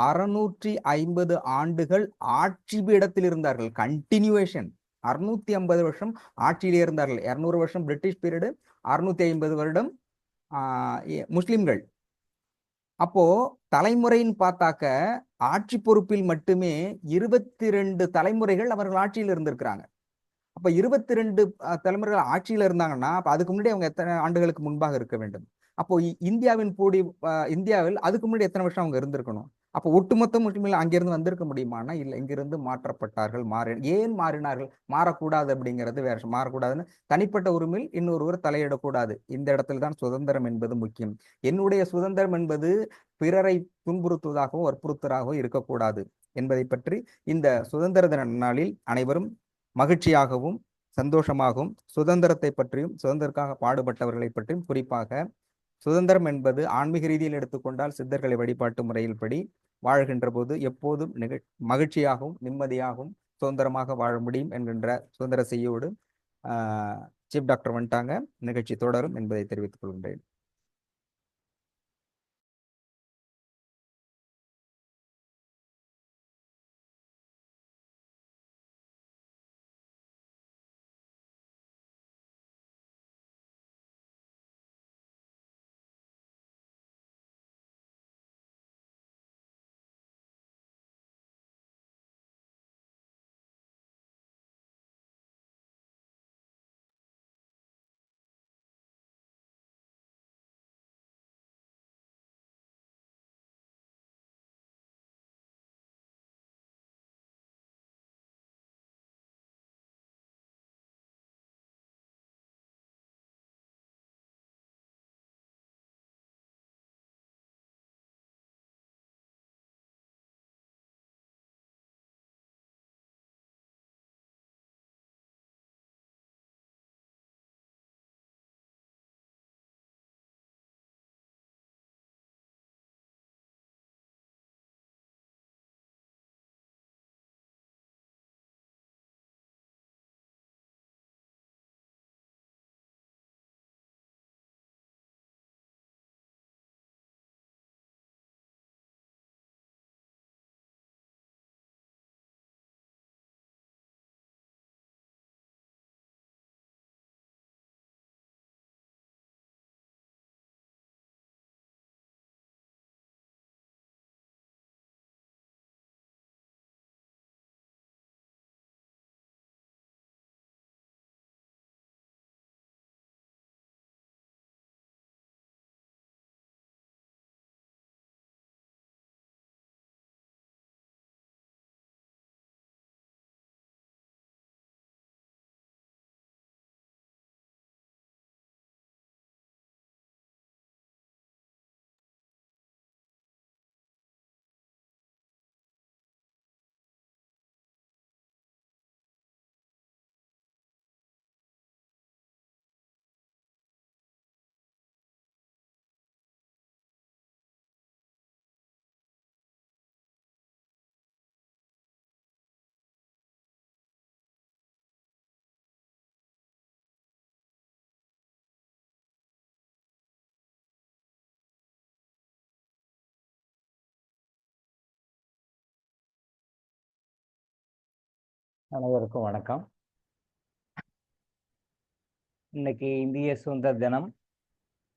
650 ஆண்டுகள் ஆட்சி பீடத்தில் இருந்தார்கள். கண்டினியூவேஷன் 650 வருஷம் ஆட்சியிலே இருந்தார்கள். 200 வருஷம் பிரிட்டிஷ் பீரியடு, 650 வருடம் முஸ்லிம்கள். அப்போ தலைமுறைன்னு பார்த்தாக்க ஆட்சி பொறுப்பில் மட்டுமே 22 தலைமுறைகள் அவர்கள் ஆட்சியில் இருந்திருக்கிறாங்க. அப்ப 22 தலைமுறைகள் ஆட்சியில இருந்தாங்கன்னா அப்ப அதுக்கு முன்னாடி அவங்க எத்தனை ஆண்டுகளுக்கு முன்பாக இருக்க வேண்டும்? அப்போ இந்தியாவில் அதுக்கு முன்னாடி எத்தனை வருஷம் அவங்க இருந்திருக்கணும்? அப்போ ஒட்டுமொத்த முஸ்லிம்கள் அங்கிருந்து வந்திருக்க முடியுமானா இல்ல, இங்கிருந்து மாற்றப்பட்டார்கள். ஏன் மாறினார்கள்? மாறக்கூடாது அப்படிங்கிறது வேற. மாறக்கூடாதுன்னு தனிப்பட்ட உரிமையில் இன்னொருவர் தலையிடக்கூடாது. இந்த இடத்துல தான் சுதந்திரம் என்பது முக்கியம். என்னுடைய சுதந்திரம் என்பது பிறரை துன்புறுத்துவதாகவும் வற்புறுத்துவதாகவும் இருக்கக்கூடாது என்பதை பற்றி இந்த சுதந்திர தின நாளில் அனைவரும் மகிழ்ச்சியாகவும் சந்தோஷமாகவும் சுதந்திரத்தை பற்றியும் சுதந்திரக்காக பாடுபட்டவர்களை பற்றியும், குறிப்பாக சுதந்திரம் என்பது ஆன்மீக ரீதியில் எடுத்துக்கொண்டால் சித்தர்களை வழிபாட்டு முறையில் படி வாழ்கின்ற போது எப்போதும் மகிழ்ச்சியாகவும் நிம்மதியாகவும் சுதந்திரமாக வாழ முடியும் என்கின்ற சுதந்திர செய்தியோடு சீஃப் டாக்டர் வந்துட்டாங்க. நிகழ்ச்சி தொடரும் என்பதை தெரிவித்துக் கொள்கின்றேன். அனைவருக்கும் வணக்கம். இன்னைக்கு இந்திய சுதந்திர தினம்,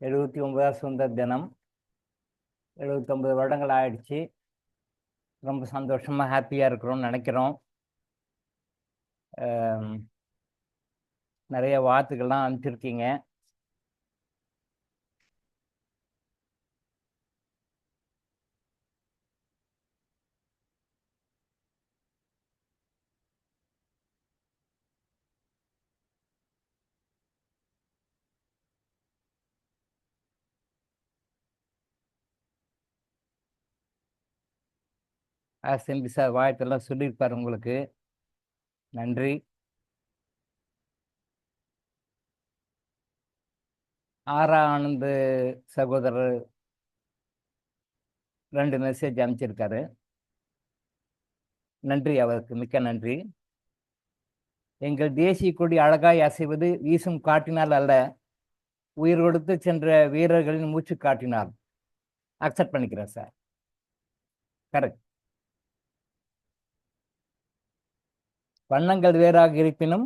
79வது சுதந்திர தினம். 79 வருடங்கள் ஆயிடுச்சு. ரொம்ப சந்தோஷமா ஹாப்பியா இருக்கிறோம்னு நினைக்கிறோம். நிறைய வாழ்த்துக்கள்லாம் அனுப்பிச்சிருக்கீங்க. எம்பி சார் வாழ்த்தெல்லாம் சொல்லியிருப்பார் உங்களுக்கு. நன்றி. ஆரா ஆனந்த் சகோதரர் 2 மெசேஜ் அனுப்பிச்சிருக்காரு. நன்றி, அவருக்கு மிக்க நன்றி. எங்கள் தேசிய கொடி அழகாய் அசைவது வீசும் காட்டினால் அல்ல, உயிர் கொடுத்து சென்ற வீரர்களின் மூச்சு காட்டினால். அக்செப்ட் பண்ணிக்கிறேன் சார். கரெக்ட். வண்ணங்கள் வேறாக இருப்பினும்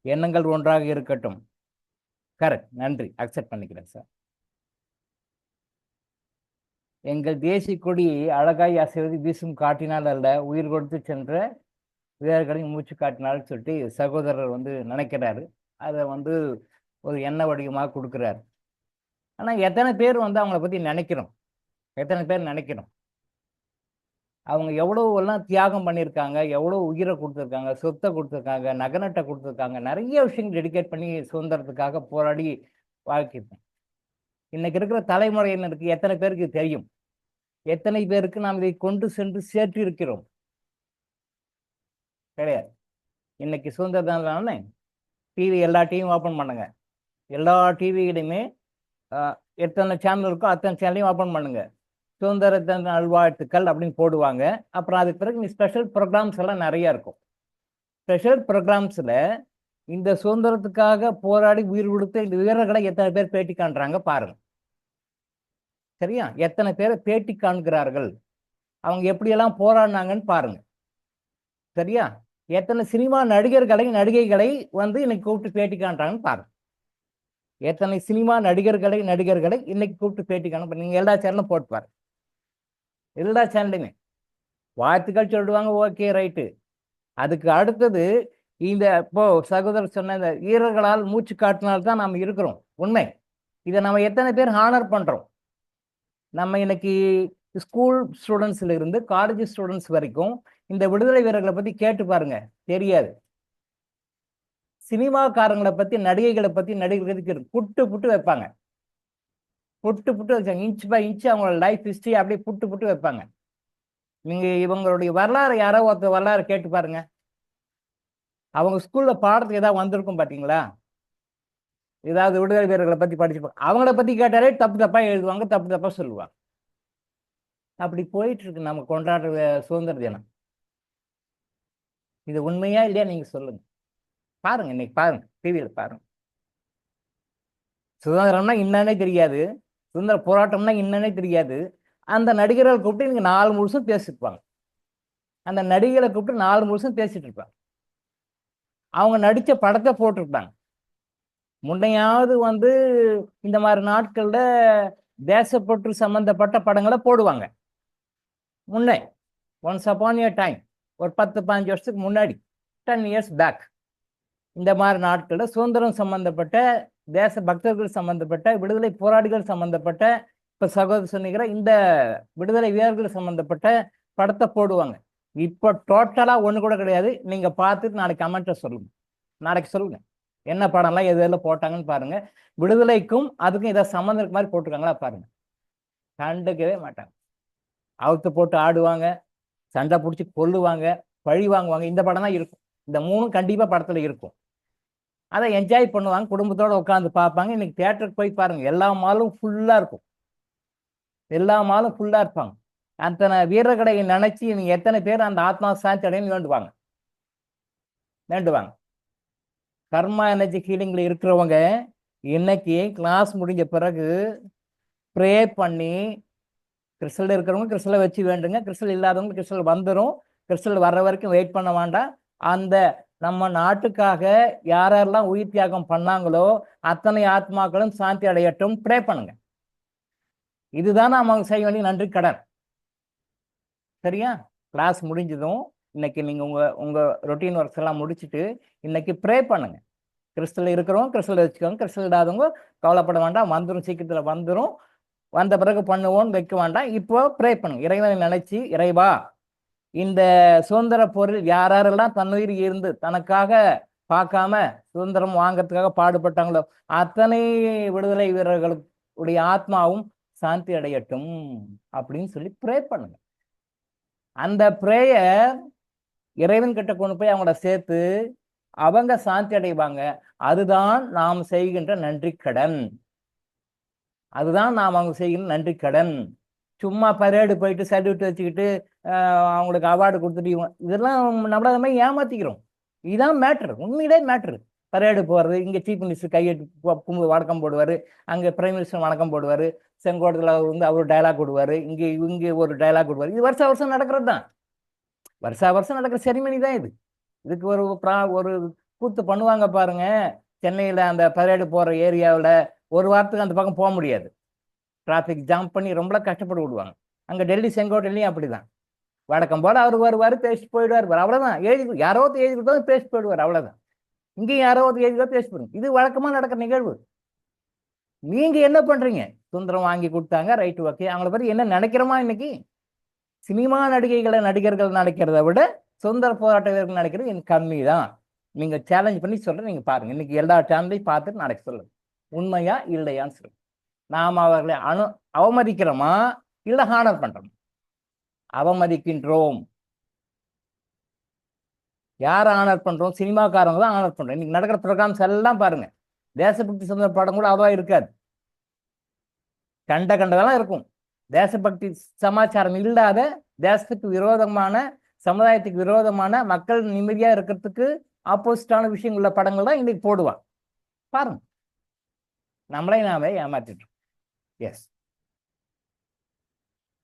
எண்ணங்கள் ஒன்றாக இருக்கட்டும். கரெக்ட். நன்றி, அக்செப்ட் பண்ணிக்கிறேன் சார். எங்கள் தேசிய கொடி அழகாய் அசைவது வீசும் காட்டினால் அல்ல, உயிர் கொடுத்து சென்ற வீரர்களின் மூச்சு காட்டினால்னு சொல்லிட்டு சகோதரர் நினைக்கிறாரு. அதை ஒரு எண்ண வடிவமாக கொடுக்குறாரு. ஆனால் எத்தனை பேர் அவங்கள பற்றி நினைக்கிறோம்? எத்தனை பேர் நினைக்கிறோம்? அவங்க எவ்வளோவெல்லாம் தியாகம் பண்ணியிருக்காங்க, எவ்வளோ உயிரை கொடுத்துருக்காங்க, சொத்தை கொடுத்துருக்காங்க, நகநட்டை கொடுத்துருக்காங்க, நிறைய விஷயங்கள் டெடிகேட் பண்ணி சுதந்திரத்துக்காக போராடி வாழ்க்கைப்போம். இன்னைக்கு இருக்கிற தலைமுறையினருக்கு எத்தனை பேருக்கு தெரியும்? எத்தனை பேருக்கு நாம் இதை கொண்டு சென்று சேர்த்து இருக்கிறோம்? கிடையாது. இன்னைக்கு சுதந்திரத்தானே டிவி, எல்லா டிவியும் ஓப்பன் பண்ணுங்க. எல்லா டிவியிலையுமே எத்தனை சேனல் இருக்கோ அத்தனை சேனலையும் ஓப்பன் பண்ணுங்க. சுதந்திர நல்வாழ்த்துக்கள் அப்படின்னு போடுவாங்க. அப்புறம் அதுக்கு பிறகு ஸ்பெஷல் ப்ரோக்ராம்ஸ் எல்லாம் நிறைய இருக்கும். ஸ்பெஷல் ப்ரோக்ராம்ஸில் இந்த சுதந்திரத்துக்காக போராடி உயிர் கொடுத்த இந்த வீரர்களை எத்தனை பேர் பேட்டி காண்றாங்க பாருங்க. சரியா? எத்தனை பேரை பேட்டி காண்கிறார்கள், அவங்க எப்படியெல்லாம் போராடினாங்கன்னு பாருங்க. சரியா? எத்தனை சினிமா நடிகர்களை நடிகைகளை இன்னைக்கு கூப்பிட்டு பேட்டி காண்றாங்கன்னு பாருங்க. எத்தனை சினிமா நடிகர்களை இன்னைக்கு கூப்பிட்டு பேட்டி காண நீங்க எல்லா சேனலும் போட்டு பாருங்க. எல்லா சேனலுமே வாழ்த்துக்கள் சொல்லுவாங்க. Okay, right. அதுக்கு அடுத்தது இந்த இப்போ சகோதரர் சொன்ன இந்த வீரர்களால் மூச்சு காட்டினால்தான் நாம் இருக்கிறோம். உண்மை. இதை நம்ம எத்தனை பேர் ஹானர் பண்றோம்? நம்ம இன்னைக்கு ஸ்கூல் ஸ்டூடெண்ட்ஸ்ல இருந்து காலேஜ் ஸ்டூடெண்ட்ஸ் வரைக்கும் இந்த விடுதலை வீரர்களை பத்தி கேட்டு பாருங்க, தெரியாது. சினிமாக்காரங்களை பத்தி, நடிகைகளை பத்தி, நடிகர்களுக்கு புட்டு புட்டு வைப்பாங்க. புட்டு புட்டு வச்சாங்க. இன்ச் பை இன்ச் அவங்களோட லைஃப் ஹிஸ்டரி அப்படியே புட்டு புட்டு வைப்பாங்க. நீங்க இவங்களுடைய வரலாறு, யாரோ ஒருத்தர் வரலாறு கேட்டு பாருங்க. அவங்க ஸ்கூல்ல பாடத்துக்கு ஏதாவது வந்திருக்கும் பாத்தீங்களா? ஏதாவது விடுதலை வீரர்களை பத்தி படிச்சு அவங்கள பத்தி கேட்டாலே தப்பு தப்பா எழுதுவாங்க, தப்பு தப்பா சொல்லுவாங்க. அப்படி போயிட்டு இருக்கு நம்ம கொண்டாடுற சுதந்திர தினம். இது உண்மையா இல்லையா நீங்க சொல்லுங்க. பாருங்க, இன்னைக்கு பாருங்க, டிவியில பாருங்க. சுதந்திரம்னா என்னன்னே தெரியாது, சுதந்திர போராட்டம்னா என்னன்னே தெரியாது. அந்த நடிகர்களை கூப்பிட்டு நீங்க 4 முழுசும் பேசிருப்பாங்க. அந்த நடிகளை கூப்பிட்டு 4 முழுசும் பேசிட்டு இருப்பாங்க. அவங்க நடிச்ச படத்தை போட்டிருப்பாங்க. முன்னையாவது இந்த மாதிரி நாட்கள்ல தேசப்பற்று சம்பந்தப்பட்ட படங்களை போடுவாங்க. முன்னே ஒன்ஸ் அப்பான் ஏ டைம், ஒரு 10-15 வருஷத்துக்கு முன்னாடி, 10 இயர்ஸ் பேக், இந்த மாதிரி நாட்களில் சுதந்திரம் சம்பந்தப்பட்ட, தேச பக்தர்கள் சம்பந்தப்பட்ட, விடுதலை போராளிகள் சம்பந்தப்பட்ட, இப்போ சகோதரர் சொன்னிக்கிற இந்த விடுதலை வீரர்கள் சம்பந்தப்பட்ட படத்தை போடுவாங்க. இப்போ டோட்டலாக ஒன்று கூட கிடையாது. நீங்கள் பார்த்துட்டு நாளைக்கு கமெண்ட்டை சொல்லுங்க. நாளைக்கு சொல்லுங்க என்ன படம்லாம் எது எதில் போட்டாங்கன்னு பாருங்க. விடுதலைக்கும் அதுக்கும் ஏதாவது சம்மந்தம் இருக்க மாதிரி போட்டிருக்காங்களா பாருங்க. கண்டுக்கவே மாட்டாங்க. அவுத்து போட்டு ஆடுவாங்க, சண்டை பிடிச்சி கொல்லுவாங்க, பழி வாங்குவாங்க. இந்த படம் தான் இருக்கும். இந்த 3 கண்டிப்பா படத்துல இருக்கும். அதை என்ஜாய் பண்ணுவாங்க, குடும்பத்தோட உட்காந்து பார்ப்பாங்க. இன்னைக்கு தியேட்டருக்கு போய் பாருங்க, எல்லா மாலும் ஃபுல்லா இருக்கும். எல்லா மாலும் ஃபுல்லா இருப்பாங்க. அத்தனை வீரர்களை நினைச்சு நீங்க எத்தனை பேர் அந்த ஆத்மா சாந்தி அடையன்னு வேண்டுவாங்க. கர்மா எனர்ஜி ஹீலிங்ல இருக்கிறவங்க இன்னைக்கு கிளாஸ் முடிஞ்ச பிறகு ப்ரே பண்ணி, கிறிஸ்டல் இருக்கிறவங்க கிறிஸ்டலை வச்சு வேண்டுங்க, கிறிஸ்டல் இல்லாதவங்க கிறிஸ்டல் வந்துடும். கிறிஸ்டல் வர்ற வரைக்கும் வெயிட் பண்ண வேண்டாம். அந்த நம்ம நாட்டுக்காக யாரெல்லாம் உயிர் தியாகம் பண்ணாங்களோ அத்தனை ஆத்மாக்களும் சாந்தி அடையட்டும், ப்ரே பண்ணுங்க. இதுதான் நாம அவங்க செய்ய வேண்டிய நன்றி கடன். சரியா? கிளாஸ் முடிஞ்சதும் இன்னைக்கு நீங்க உங்க உங்க ரொட்டீன் ஒர்க்ஸ் எல்லாம் முடிச்சுட்டு இன்னைக்கு ப்ரே பண்ணுங்க. கிறிஸ்தல் இருக்கிறவங்க கிறிஸ்தல் வச்சுக்கோங்க, கிறிஸ்தல் இல்லாதவங்க கவலைப்பட வேண்டாம், வந்துடும், சீக்கிரத்துல வந்துடும். வந்த பிறகு பண்ணுவோன்னு வைக்க வேண்டாம். இப்போ ப்ரே பண்ணுங்க. இறைவனை நினைச்சு, இறைவா இந்த சுதந்திர போரில் யாரெல்லாம் தன்னுயிர் இருந்து தனக்காக பார்க்காம சுதந்திரம் வாங்கறதுக்காக பாடுபட்டாங்களோ அத்தனை விடுதலை வீரர்களுடைய ஆத்மாவும் சாந்தி அடையட்டும் அப்படின்னு சொல்லி ப்ரே பண்ணுங்க. அந்த ப்ரேயர் இறைவன் கிட்ட கொண்டு போய் அவங்கள சேர்த்து அவங்க சாந்தி அடைவாங்க. அதுதான் நாம் செய்கின்ற நன்றி கடன். அதுதான் நாம் அவங்க செய்கின்ற நன்றி கடன். சும்மா பரேடு போயிட்டு சர்டிஃபிகேட் வச்சுக்கிட்டு அவங்களுக்கு அவார்டு கொடுத்துட்டு இதெல்லாம் நம்மள அந்த மாதிரி ஏமாத்திக்கிறோம். இதுதான் மேட்ரு, உண்மையிலே மேட்ரு. பரேடு போகிறது, இங்கே சீஃப் மினிஸ்டர் கையெட்டு வணக்கம் போடுவார், அங்கே பிரைம் மினிஸ்டர் வணக்கம் போடுவார், செங்கோட்டத்தில் வந்து அவர் டைலாக் விடுவார், இங்கே ஒரு டைலாக் விடுவார். இது வருஷம் வருஷம் நடக்கிறது தான், வருஷம் நடக்கிற செரிமனி தான் இது. இதுக்கு ஒரு கூத்து பண்ணுவாங்க பாருங்க. சென்னையில் அந்த பரேடு போகிற ஏரியாவில் ஒரு வாரத்துக்கு அந்த பக்கம் போக முடியாது, டிராஃபிக் ஜாம் பண்ணி ரொம்ப கஷ்டப்பட்டு விடுவாங்க. அங்கே டெல்லி செங்கோட்டையிலையும் அப்படிதான். வழக்கம் போல் அவர் வருவார், பேசிட்டு போயிடுவார், அவ்வளோதான். யாரோ எழுதி கொடுத்தா பேசிட்டு போயிடுவார், அவ்வளோதான். இங்கேயும் யாரோ எழுதி கொடுத்தா பேசிட்டு போடுங்க. இது வழக்கமாக நடக்கிற நிகழ்வு. நீங்க என்ன பண்றீங்க? சுதந்திரம் வாங்கி கொடுத்தாங்க, ரைட்டு, ஓகே. அவங்கள பற்றி என்ன நினைக்கிறோமா? இன்னைக்கு சினிமா நடிகர்கள் நினைக்கிறத விட சுதந்திர போராட்ட வீரர்கள் நினைக்கிறது எனக்கு கம்மி தான். நீங்க சேலஞ்ச் பண்ணி சொல்ற, நீங்க பாருங்க. இன்னைக்கு எல்லா சேனலையும் பார்த்துட்டு நாளைக்கு சொல்லுங்க, உண்மையா இல்லையான்னு சொல்லுங்க. நாம் அவர்களை அவமதிக்கிறோமா இல்லை ஹானர் பண்றோம்? அவமதிக்கின்றோம். யாரை ஆனர் பண்றோம்? சினிமாக்காரங்க தான் ஆனர் பண்றோம். இன்னைக்கு நடக்கிற ப்ரோக்ராம்ஸ் எல்லாம் பாருங்க, தேசபக்தி சுதந்திர படம் கூட அவ்வளோ இருக்காது, கண்டதெல்லாம் இருக்கும். தேசபக்தி சமாச்சாரம் இல்லாத, தேசத்துக்கு விரோதமான, சமுதாயத்துக்கு விரோதமான, மக்கள் நிம்மதியா இருக்கிறதுக்கு ஆப்போசிட்டான விஷயம் உள்ள படங்கள் தான் இன்னைக்கு போடுவான். பாருங்க, நம்மளே நாமே ஏமாத்திட்டோம். எஸ்,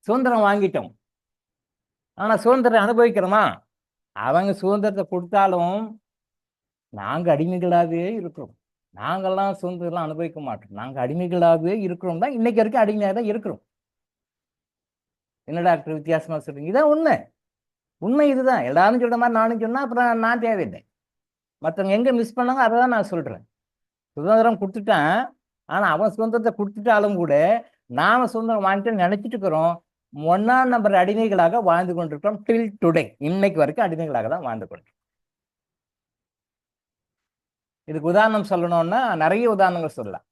சுதந்திரம் வாங்கிட்டோம், ஆனா சுதந்திரம் அனுபவிக்கிறோமா? அவங்க சுதந்திரத்தை கொடுத்தாலும் நாங்க அடிமைகளாகவே இருக்கிறோம். நாங்கள்லாம் சுதந்திரம் அனுபவிக்க மாட்டோம், நாங்க அடிமைகளாகவே இருக்கிறோம் தான். இன்னைக்கு வரைக்கும் அடிமையாக தான் இருக்கிறோம். என்ன டாக்டர் வித்தியாசமா சொல்றீங்க? இதான் உண்மை. உண்மை இதுதான். எல்லாரும் சொல்ற மாதிரி நானும் சொன்னா அப்புறம் நான் தேவையில்லை. மற்றவங்க எங்க மிஸ் பண்ணாங்க அதை தான் நான் சொல்றேன். சுதந்திரம் கொடுத்துட்டான், ஆனா அவன் சுதந்திரத்தை கொடுத்துட்டாலும் கூட நாம சுதந்திரம் வாங்கிட்டு நினைச்சிட்டு இருக்கிறோம். 1ஆம் நம்பர் அடிமைகளாக வாழ்ந்து கொண்டிருக்கிறோம். டில் டுடே, இன்னைக்கு வரைக்கும் அடிமைகளாக தான் வாழ்ந்து கொண்டிருக்கோம். இதுக்கு உதாரணம் சொல்லணும்னா நிறைய உதாரணங்கள் சொல்லலாம்,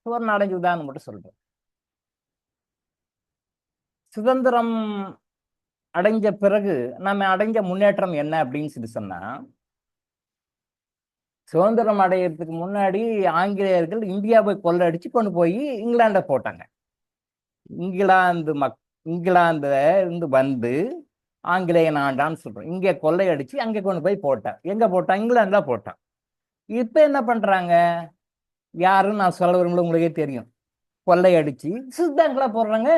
ஒரு 4-5 உதாரணம் மட்டும் சொல்றேன். சுதந்திரம் அடைஞ்ச பிறகு நம்ம அடைஞ்ச முன்னேற்றம் என்ன அப்படின்னு சொல்லி சொன்னா, சுதந்திரம் அடையிறதுக்கு முன்னாடி ஆங்கிலேயர்கள் இந்தியாவை கொள்ளடிச்சு கொண்டு போய் இங்கிலாண்டை போட்டாங்க. இங்கிலாந்துல இருந்து வந்து ஆங்கிலேயன் ஆண்டான்னு சொல்றோம். இங்கே கொள்ளையடிச்சு அங்கே கொண்டு போய் போட்டான். எங்க போட்டான்? இங்கிலாந்துல போட்டான். இப்ப என்ன பண்றாங்க? யாருன்னு நான் சொல்ல விரும்பல, உங்களுக்கே தெரியும். கொள்ளையடிச்சு சித்தாங்களா போடுறாங்க.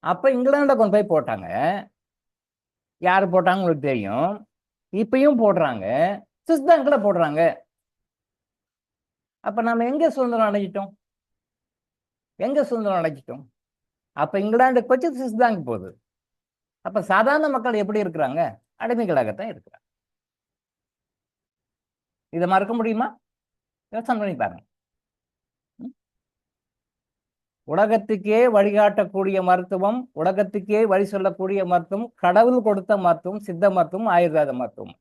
அப்ப இங்கிலாந்துல கொண்டு போய் போட்டாங்க. யாரு போட்டாங்க உங்களுக்கு தெரியும். இப்பயும் போடுறாங்க, சுவிஸ் பேங்க்ல போடுறாங்க. அப்ப நம்ம எங்க சுதந்திரம் அடைஞ்சிட்டோம்? அப்ப இங்கிலாந்துக்கு வச்சு சுவிஸ் பேங்க் போகுது. அப்ப சாதாரண மக்கள் எப்படி இருக்கிறாங்க? அடிமைகளாகத்தான் இருக்கிறாங்க. இதை மறக்க முடியுமா? யோசனை பண்ணி பாருங்க. உலகத்துக்கே வழிகாட்டக்கூடிய மருத்துவம், உலகத்துக்கே வழி சொல்லக்கூடிய மருத்துவம், கடவுள் கொடுத்த மருத்துவம், சித்த மருத்துவம், ஆயுர்வேத மருத்துவம்.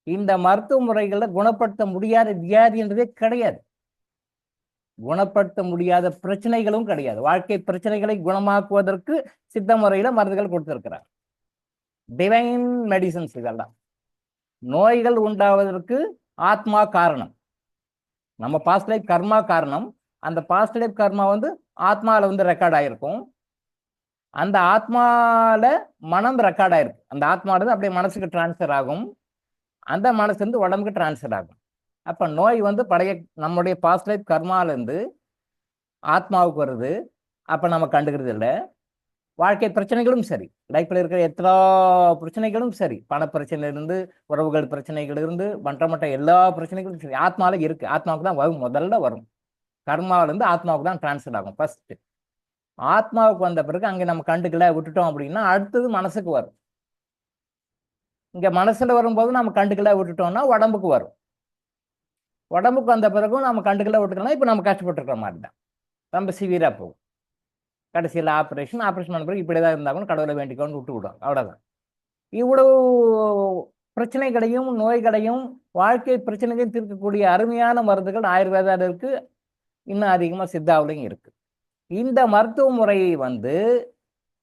இந்த மருத்துவ முறைகளை குணப்படுத்த முடியாத வியாதி என்றதே கிடையாது, குணப்படுத்த முடியாத பிரச்சனைகளும் கிடையாது. வாழ்க்கை பிரச்சனைகளை குணமாக்குவதற்கு சித்த முறையில மருந்துகள் கொடுத்திருக்கிறார். டிவைன் மெடிசன்ஸ் இதெல்லாம். நோய்கள் உண்டாவதற்கு ஆத்மா காரணம், நம்ம பாஸ்ட் லைஃப் கர்மா காரணம். அந்த பாஸ்ட் லைஃப் கர்மா வந்து ஆத்மாவில் வந்து ரெக்கார்ட் ஆகிருக்கும். அந்த ஆத்மாவில் மனம் ரெக்கார்ட் ஆயிருக்கு. அந்த ஆத்மாவில் அப்படியே மனசுக்கு டிரான்ஸ்ஃபர் ஆகும், அந்த மனசு வந்து உடம்புக்கு டிரான்ஸ்ஃபர் ஆகும். அப்போ நோய் வந்து பழைய நம்முடைய பாஸ்ட் லைஃப் கர்மாலேருந்து ஆத்மாவுக்கு வருது. அப்போ நம்ம கண்டுக்கிறது இல்லை. வாழ்க்கை பிரச்சனைகளும் சரி, லைஃப்ல இருக்கிற எத்தனை பிரச்சனைகளும் சரி, பண பிரச்சனையிலிருந்து, உறவுகள் பிரச்சனைகளிலிருந்து, மற்ற எல்லா பிரச்சனைகளும் சரி, ஆத்மால இருக்கு. ஆத்மாவுக்கு தான் வரும், முதல்ல வரும். கர்மாவிலேருந்து ஆத்மாவுக்கு தான் டிரான்ஸ்ஃபர் ஆகும் ஃபர்ஸ்ட். ஆத்மாவுக்கு வந்த பிறகு அங்கே நம்ம கண்டுக்கல விட்டுட்டோம் அப்படின்னா அடுத்தது மனசுக்கு வரும். இங்க மனசுல வரும்போது நம்ம கண்டுக்கல விட்டுட்டோம்னா உடம்புக்கு வரும். உடம்புக்கு வந்த பிறகும் நம்ம கண்டுக்கல விட்டுக்கலாம். இப்போ நம்ம கஷ்டப்பட்டு இருக்கிற மாதிரி தான், ரொம்ப சிவியரா போகும். கடைசியில் ஆப்ரேஷன் பண்ண பிறகு இப்படி தான் இருந்தாலும் கடவுளை வேண்டிக்கொண்டு விட்டு விடும், அவ்வளோதான். இவ்வளவு பிரச்சனைகளையும் நோய்களையும் வாழ்க்கை பிரச்சனைகளையும் தீர்க்கக்கூடிய அருமையான மருந்துகள் ஆயுர்வேதாவில் இருக்கு, இன்னும் அதிகமாக சித்தாவிலையும் இருக்கு. இந்த மருத்துவ முறையை வந்து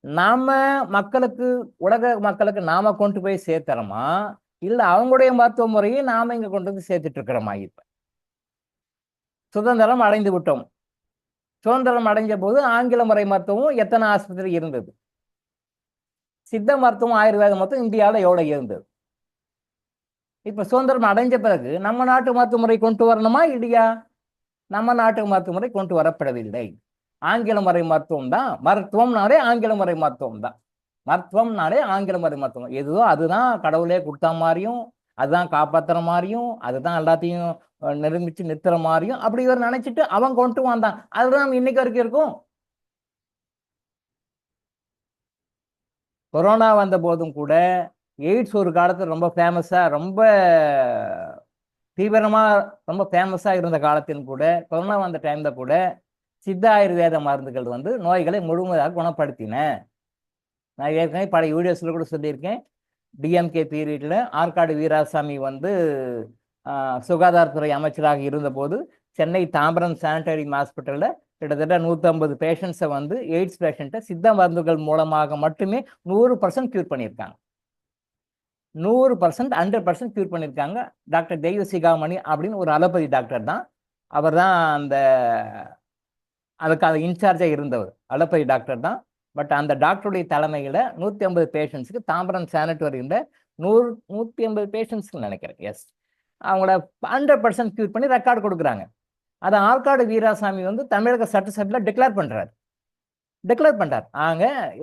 நாம மக்களுக்கு, உலக மக்களுக்கு நாம கொண்டு போய் சேர்த்துறோமா, இல்லை அவங்களுடைய மருத்துவ முறையை நாம இங்க கொண்டு வந்து சேர்த்துட்டு இருக்கிறோமா? இப்ப சுதந்திரம் அடைந்து விட்டோம். சுதந்திரம் அடைஞ்ச போது ஆங்கில முறை மருத்துவம் எத்தனை ஆஸ்பத்திரி இருந்தது? சித்த மருத்துவம் ஆயுர்வேத மருத்துவம் இந்தியாவில் எவ்வளவு இருந்தது? இப்ப சுதந்திரம் அடைஞ்ச பிறகு நம்ம நாட்டு மருத்துவ முறை கொண்டு வரணுமா இல்லையா? நம்ம நாட்டு மருத்துவ முறை கொண்டு வரப்படவில்லை. ஆங்கில முறை மருத்துவம் தான். மருத்துவம்னாலே ஆங்கில முறை மருத்துவம் தான். மருத்துவம்னாலே ஆங்கில முறை மருத்துவம். எதுவோ அதுதான் கடவுளே கொடுத்த மாதிரியும், அதுதான் காப்பாத்துற மாதிரியும், அதுதான் எல்லாத்தையும் நிரூபிச்சு நிறுத்துற மாதிரியும் அப்படி இவர் நினைச்சிட்டு அவன் கொண்டு வந்தான். அதுதான் நம்ம இன்னைக்கு வரைக்கும் இருக்கும். கொரோனா வந்த போதும் கூட எய்ட்ஸ் ஒரு காலத்தில் ரொம்ப ஃபேமஸா, ரொம்ப தீவிரமா, ரொம்ப ஃபேமஸா இருந்த காலத்திலும் கூட, கொரோனா வந்த டைம்ல கூட சித்த ஆயுர்வேத மருந்துகள் வந்து நோய்களை முழுமையாக குணப்படுத்தின. நான் ஏற்கனவே பழைய வீடியோஸ்ல கூட சொல்லியிருக்கேன். டிஎம்கே பீரியட்ல ஆற்காடு வீராசாமி வந்து சுகாதாரத்துறை அமைச்சராக இருந்தபோது சென்னை தாம்பரம் சானிட்டரி ஹாஸ்பிட்டல்ல கிட்டத்தட்ட 150 பேஷண்ட்ஸை வந்து எய்ட்ஸ் பேஷண்ட்டை சித்த மருந்துகள் மூலமாக மட்டுமே 100% கியூர் பண்ணியிருக்காங்க. 100%, 100% கியூர் பண்ணியிருக்காங்க. டாக்டர் தெய்வ சிகாமணி அப்படின்னு ஒரு அலோபதி டாக்டர் தான். அவர் தான் அதுக்காக இன்சார்ஜாக இருந்தவர், அலோபதி டாக்டர் தான். பட் அந்த டாக்டருடைய தலைமையில் 150 பேஷண்ட்ஸுக்கு தாம்பரம் சானிட்டோரியம்ல 150 பேஷண்ட்ஸ்க்கு நினைக்கிறேன், எஸ், அவங்கள 100% கியூர் பண்ணி ரெக்கார்டு கொடுக்குறாங்க. அதை ஆற்காடு வீராசாமி வந்து தமிழக சட்டசபையில் டிக்ளேர் பண்ணுறார்.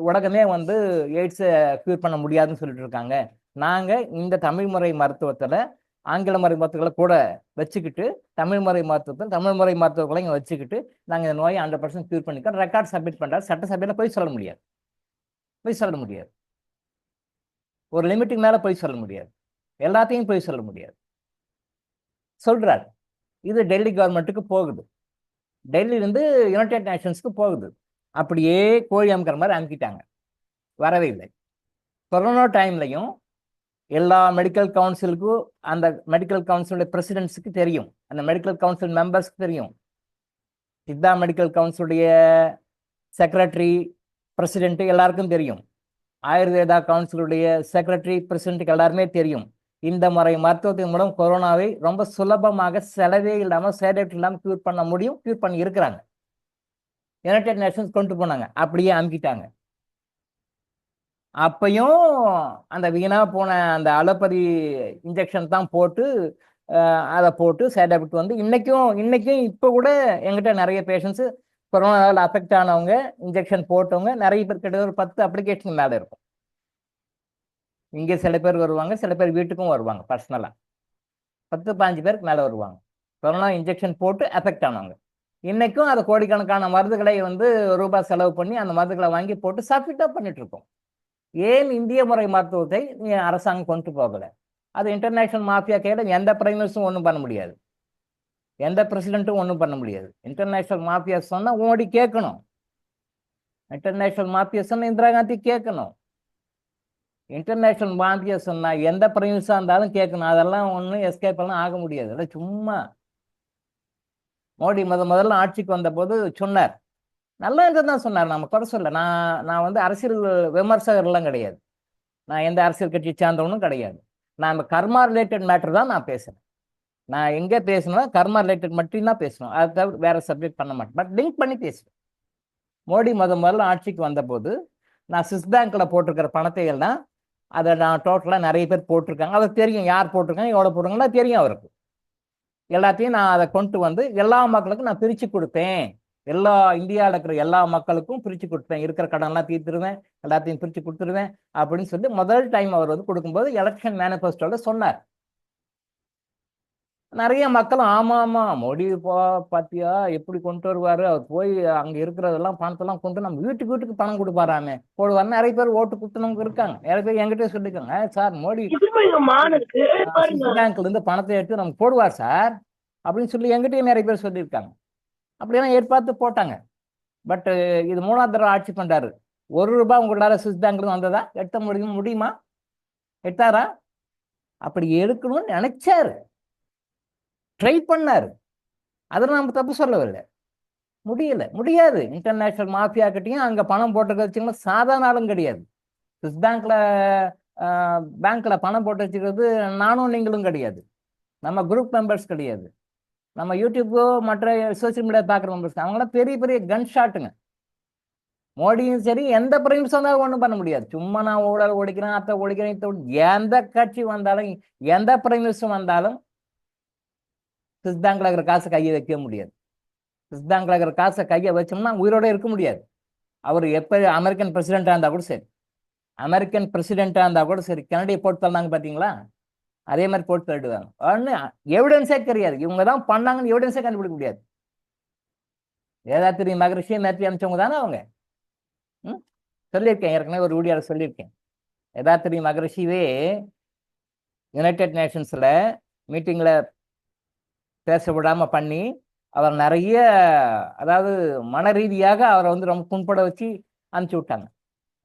உலகமே வந்து எய்ட்ஸை கியூர் பண்ண முடியாதுன்னு சொல்லிட்டு இருக்காங்க. நாங்கள் இந்த தமிழ் முறை மருத்துவத்தில் ஆங்கில முறை மருத்துவங்களை கூட வச்சுக்கிட்டு தமிழ் முறை மருத்துவங்களையும் வச்சுக்கிட்டு நாங்கள் இந்த நோயை 100% கியூர் பண்ணிக்கிறோம் ரெக்கார்ட் சப்மிட் பண்ணுறாரு. சட்டசபையில் போய் சொல்ல முடியாது. ஒரு லிமிட்டுக்கு மேலே போய் சொல்ல முடியாது. எல்லாத்தையும் போய் சொல்ல முடியாது. சொல்றாரு. இது டெல்லி கவர்மெண்ட்டுக்கு போகுது, டெல்லியிலேருந்து யுனைடெட் நேஷன்ஸ்க்கு போகுது. அப்படியே கோழி அமுக்கிற மாதிரி அமுக்கிட்டாங்க, வரவே இல்லை. கொரோனா டைம்லையும் எல்லா மெடிக்கல் கவுன்சிலுக்கும், அந்த மெடிக்கல் கவுன்சிலுடைய பிரசிடென்ட்ஸுக்கு தெரியும், அந்த மெடிக்கல் கவுன்சில் மெம்பர்ஸ்க்கு தெரியும், சித்தா மெடிக்கல் கவுன்சிலுடைய செக்ரட்டரி பிரசிடென்ட் எல்லாருக்கும் தெரியும், ஆயுர்வேதா கவுன்சிலுடைய செக்ரட்டரி பிரசிடென்ட்டுக்கு எல்லாருமே தெரியும். இந்த முறை மருத்துவத்தின் மூலம் கொரோனாவை ரொம்ப சுலபமாக செலவே இல்லாமல், சைட் எஃபெக்ட் இல்லாமல் கியூர் பண்ண முடியும். கியூர் பண்ணி இருக்கிறாங்க. யுனைடெட் நேஷன்ஸ் கொண்டு போனாங்க, அப்படியே அமுக்கிட்டாங்க. அப்பையும் அந்த வீணா போன அந்த அலோபதி இன்ஜெக்ஷன் தான் போட்டு அதை போட்டு சைட் எஃபெக்ட் வந்து இன்னைக்கும் இப்போ கூட எங்கிட்ட நிறைய பேஷண்ட்ஸு கொரோனாவில் அஃபெக்ட் ஆனவங்க, இன்ஜெக்ஷன் போட்டவங்க நிறைய பேர், கிட்ட ஒரு 10 அப்ளிகேஷன் மேலே இருக்கும். இங்கே சில பேர் வருவாங்க, சில பேர் வீட்டுக்கும் வருவாங்க. பர்சனலாக 10-15 பேருக்கு மேலே வருவாங்க, கொரோனா இன்ஜெக்ஷன் போட்டு அஃபெக்ட் ஆனவங்க. இன்னைக்கும் அது கோடிக்கணக்கான மருந்துகளை வந்து ரூபாய் செலவு பண்ணி அந்த மருந்துகளை வாங்கி போட்டு சாப்பிட்டா பண்ணிட்டு இருக்கோம். ஏன் இந்திய முறை மருத்துவத்தை அரசாங்கம் கொண்டு போகல? அது இன்டர்நேஷனல் மாஃபியா கையில் எந்த பிரைம் மினிஸ்டரும் ஒன்றும் பண்ண முடியாது, எந்த பிரசிடென்ட்டும் ஒன்றும் பண்ண முடியாது. இன்டர்நேஷனல் மாஃபியா சொன்னா மோடி கேட்கணும், இன்டர்நேஷனல் மாஃபியா சொன்னா இந்திரா காந்தி கேட்கணும், இன்டர்நேஷனல் மாஃபியா சொன்னா எந்த பிரைம் மினிஸ்டரா இருந்தாலும் கேட்கணும். அதெல்லாம் ஒன்றும் எஸ்கேப் எல்லாம் ஆக முடியாது. அதெல்லாம் சும்மா. மோடி முதல்ல ஆட்சிக்கு வந்த போது சொன்னார், நல்லா தான் சொன்னார், நம்ம குறை சொல்ல. நான் வந்து அரசியல் விமர்சகர்லாம் கிடையாது, நான் எந்த அரசியல் கட்சி சார்ந்தவனும் கிடையாது. நான் கர்மா ரிலேட்டட் மேட்டர் தான் நான் பேசுறேன். நான் எங்கே பேசணும், கர்மா ரிலேட்டட் மட்டும் தான் பேசணும், அதை தவிர வேற சப்ஜெக்ட் பண்ண மாட்டேன். பட் லிங்க் பண்ணி பேசுவேன். மோடி முதல்ல ஆட்சிக்கு வந்தபோது நான் ஸ்விஸ் பேங்க்ல போட்டிருக்கிற பணத்தை எல்லாம் அதை நான் டோட்டலாக நிறைய பேர் போட்டிருக்காங்க, அவருக்கு தெரியும் யார் போட்டிருக்காங்க எவ்வளோ போட்டிருக்காங்கன்னா தெரியும் அவருக்கு. எல்லாத்தையும் நான் அதை கொண்டு வந்து எல்லா மக்களுக்கும் நான் பிரித்து கொடுத்தேன். எல்லா இந்தியாவில் இருக்கிற எல்லா மக்களுக்கும் பிரித்து கொடுப்பேன், இருக்கிற கடன்லாம் தீர்த்துருவேன், எல்லாத்தையும் பிரித்து கொடுத்துருவேன் அப்படின்னு சொல்லி முதல் டைம் அவர் வந்து கொடுக்கும்போது எலெக்ஷன் மேனிஃபெஸ்டோவில் சொன்னார். நிறைய மக்களும் ஆமா ஆமா மோடி பாத்தியா எப்படி கொண்டு வருவாரு, அவர் போய் அங்க இருக்கிறதெல்லாம் பணத்தெல்லாம் கொண்டு நம்ம வீட்டுக்கு வீட்டுக்கு பணம் கொடுப்பாராமே போடுவார். நிறைய பேர் ஓட்டு கொடுத்தவங்க இருக்காங்க, நிறைய பேர் என்கிட்ட சொல்லியிருக்காங்க, சார் மோடி ஸ்விஸ் பேங்க்ல இருந்து பணத்தை எடுத்து நமக்கு போடுவார் சார் அப்படின்னு சொல்லி என்கிட்டயும் நிறைய பேர் சொல்லியிருக்காங்க. அப்படியெல்லாம் ஏற்பார்த்து போட்டாங்க. பட் இது 3ஆவது தடவை ஆட்சி பண்றாரு. ₹1 உங்களால ஸ்விஸ் பேங்க்ல இருந்து வந்ததா? எடுத்த முடியுமா? எடுத்தாரா? அப்படி எடுக்கணும்னு நினைச்சாரு, ட்ரை பண்ணாரு, அதில் நம்ம தப்பு சொல்லவில்லை. முடியாது. இன்டர்நேஷனல் மாஃபியா கிட்டையும் அங்கே பணம் போட்டு வச்சுக்கணும், சாதாரண ஆளும் கிடையாது. ஸ்விஸ் பேங்க்ல பணம் போட்டு வச்சுக்கிறது நானும் நீங்களும் கிடையாது, நம்ம குரூப் மெம்பர்ஸ் கிடையாது, நம்ம யூடியூப்போ மற்ற சோசியல் மீடியா பார்க்குற மெம்பர்ஸ், அவங்களாம் பெரிய பெரிய கன் ஷாட்டுங்க. மோடியும் சரி, எந்த பிரைம் மினிஸ்டர் வந்தாலும் ஒன்றும் பண்ண முடியாது. சும்மா நான் ஊழல் ஒழிக்கிறேன், அத்தை ஒழிக்கிறேன், எந்த கட்சி வந்தாலும் எந்த பிரைம் மினிஸ்டர் வந்தாலும் ஸ்விஸ் பேங்க்ல இருக்கிற காசை கையை வைக்க முடியாது. ஸ்விஸ் பேங்க்ல இருக்கிற காசை கையை வச்சோம்னா உயிரோட இருக்க முடியாது. அவர் எப்போ அமெரிக்கன் பிரசிடென்ட்டாக இருந்தால் கூட சரி, கனடியை போட்டு தள்ளாங்க பார்த்தீங்களா, அதே மாதிரி போட்டு தள்ளிடுவாங்க. ஒன்று எவிடன்ஸே கிடையாது, இவங்க தான் பண்ணாங்கன்னு எவிடன்ஸே கண்டுபிடிக்க முடியாது. வேதாத்திரி மகரிஷியை மிரட்டி அனுப்பிச்சவங்க தானே அவங்க. சொல்லியிருக்கேன், ஏற்கனவே ஒரு வீடியோவில் சொல்லியிருக்கேன். வேதாத்திரி மகரிஷியே யுனைடெட் நேஷன்ஸில் மீட்டிங்கில் பேச விடாமல் பண்ணி அவர் நிறைய, அதாவது மன ரீதியாக அவரை வந்து ரொம்ப புண்பட வச்சு அனுப்பிச்சி விட்டாங்க.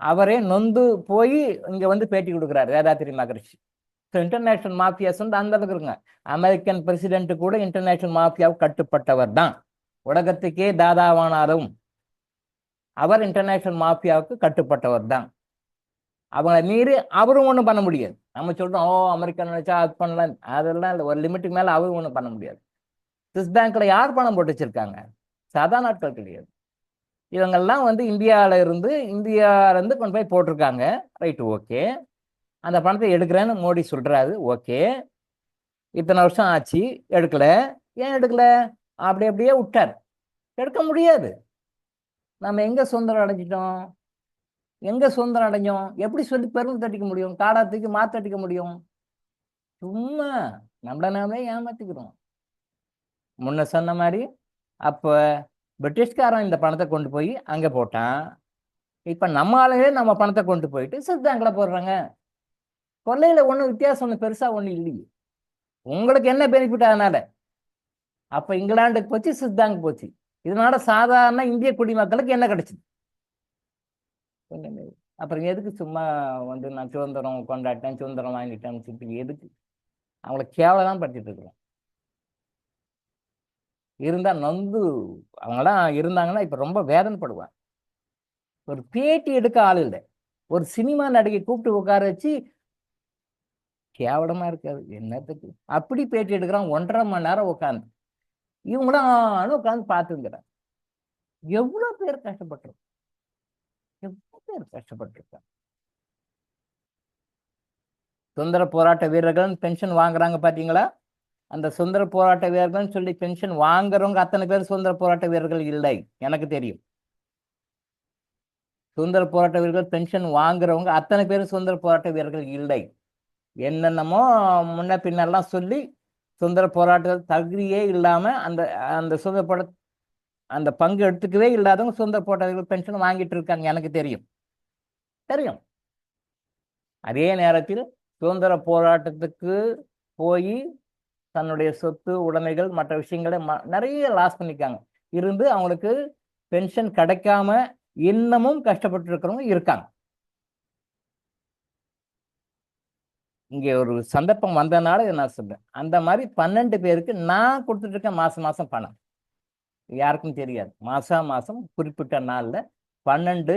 அவரே நொந்து போய் இங்கே வந்து பேட்டி கொடுக்குறாரு வேதாத்திரி மகரிஷி. ஸோ இன்டர்நேஷனல் மாஃபியாஸ் வந்து அந்த அளவுக்கு இருக்குங்க. அமெரிக்கன் பிரசிடென்ட் கூட இன்டர்நேஷனல் மாஃபியாவுக்கு கட்டுப்பட்டவர் தான். உலகத்துக்கே தாதாவானாலும் அவர் இன்டர்நேஷனல் மாஃபியாவுக்கு கட்டுப்பட்டவர் தான். அவங்கள மீறி அவரும் ஒன்றும் பண்ண முடியாது. நம்ம சொல்கிறோம், அமெரிக்கா நினைச்சா அது பண்ணலாம், அதெல்லாம் இல்லை. ஒரு லிமிட்டுக்கு மேலே அவரும் ஒன்றும் பண்ண முடியாது. ஸ்விஸ் பேங்க்ல யார் பணம் போட்டு வச்சிருக்காங்க? சாதாரண நாட்கள் கிடையாது. இவங்கெல்லாம் வந்து இந்தியாவிலேருந்து கொண்டு போய் போட்டிருக்காங்க. Right, okay. அந்த பணத்தை எடுக்கிறேன்னு மோடி சொல்றாரு, ஓகே. இத்தனை வருஷம் ஆச்சு, எடுக்கல. ஏன் எடுக்கல? அப்படியே விட்டார். எடுக்க முடியாது. நம்ம எங்க சுதந்திரம் அடைஞ்சோம்? எப்படி சொல்லி பெருமை தட்டிக்க முடியும்? காடாத்துக்கு மாத்தட்டிக்க முடியும்? சும்மா நம்மள நாமே ஏமாத்திக்கிறோம். முன்ன சொன்ன மாதிரி அப்போ பிரிட்டிஷ்காரன் இந்த பணத்தை கொண்டு போய் அங்கே போட்டான். இப்போ நம்ம ஆளுங்களே நம்ம பணத்தை கொண்டு போயிட்டு ஸ்விஸ் பேங்க்ல போடுறாங்க. கொள்ளையில் ஒன்றும் வித்தியாசம் ஒன்றும் பெருசாக ஒன்றும் இல்லையே. உங்களுக்கு என்ன பெனிஃபிட் அதனால? அப்போ இங்கிலாந்துக்கு போச்சு, ஸ்விஸ் பேங்க் போச்சு. இதனால சாதாரண இந்திய குடிமக்களுக்கு என்ன கிடைச்சிது? அப்புறம் எதுக்கு சும்மா வந்து நான் சுதந்திரம் கொண்டாட்டேன், சுதந்திரம் வாங்கிட்டேன்னு சொல்லிட்டு எதுக்கு அவங்கள கேவலம் தான் படுத்திட்டு இருக்கிறோம். இருந்தால் நொந்து அவங்களாம் இருந்தாங்கன்னா இப்போ ரொம்ப வேதனைப்படுவாங்க. ஒரு பேட்டி எடுக்க ஆள் இல்லை. ஒரு சினிமா நடிகை கூப்பிட்டு உட்கார வச்சு கேவலமா இருக்காது என்னத்துக்கு அப்படி பேட்டி எடுக்கிறான். 1.5 மணி நேரம் உட்காந்து இவங்களும் உட்காந்து பார்த்துங்கிறாங்க. எவ்வளோ பேர் கஷ்டப்பட்டிருக்காங்க. சுதந்திர போராட்ட வீரர்கள் பென்ஷன் வாங்குறாங்க பார்த்தீங்களா? அந்த சுதந்திர போராட்ட வீரர்கள் சொல்லி பென்ஷன் வாங்குறவங்க அத்தனை பேர் சுதந்திர போராட்ட வீரர்கள் இல்லை, எனக்கு தெரியும். சுதந்திர போராட்ட வீரர்கள் பென்ஷன் வாங்குறவங்க அத்தனை பேர் சுதந்திர போராட்ட வீரர்கள் இல்லை. என்னென்னமோ முன்ன பின்னெல்லாம் சொல்லி சுதந்திர போராட்ட தகுதியே இல்லாமல் அந்த சுதந்திர போராட்ட அந்த பங்கு எடுத்துக்கவே இல்லாதவங்க சுதந்திர போராட்ட வீரர்கள் பென்ஷன் வாங்கிட்டு இருக்காங்க, எனக்கு தெரியும். அதே நேரத்தில் சுதந்திர போராட்டத்துக்கு போய் தன்னுடைய சொத்து உடைமைகள் மற்ற விஷயங்களை நிறைய லாஸ் பண்ணிக்காங்க. இருந்து அவங்களுக்கு பென்ஷன் கிடைக்காம இன்னமும் கஷ்டப்பட்டு இருக்கிறவங்க இருக்காங்க. இங்கே ஒரு சந்தர்ப்பம் வந்தனால இதை நான் சொல்றேன். அந்த மாதிரி 12 பேருக்கு நான் கொடுத்துட்டு இருக்கேன் மாசம் பணம். யாருக்கும் தெரியாது. மாசம் குறிப்பிட்ட நாள்ல 12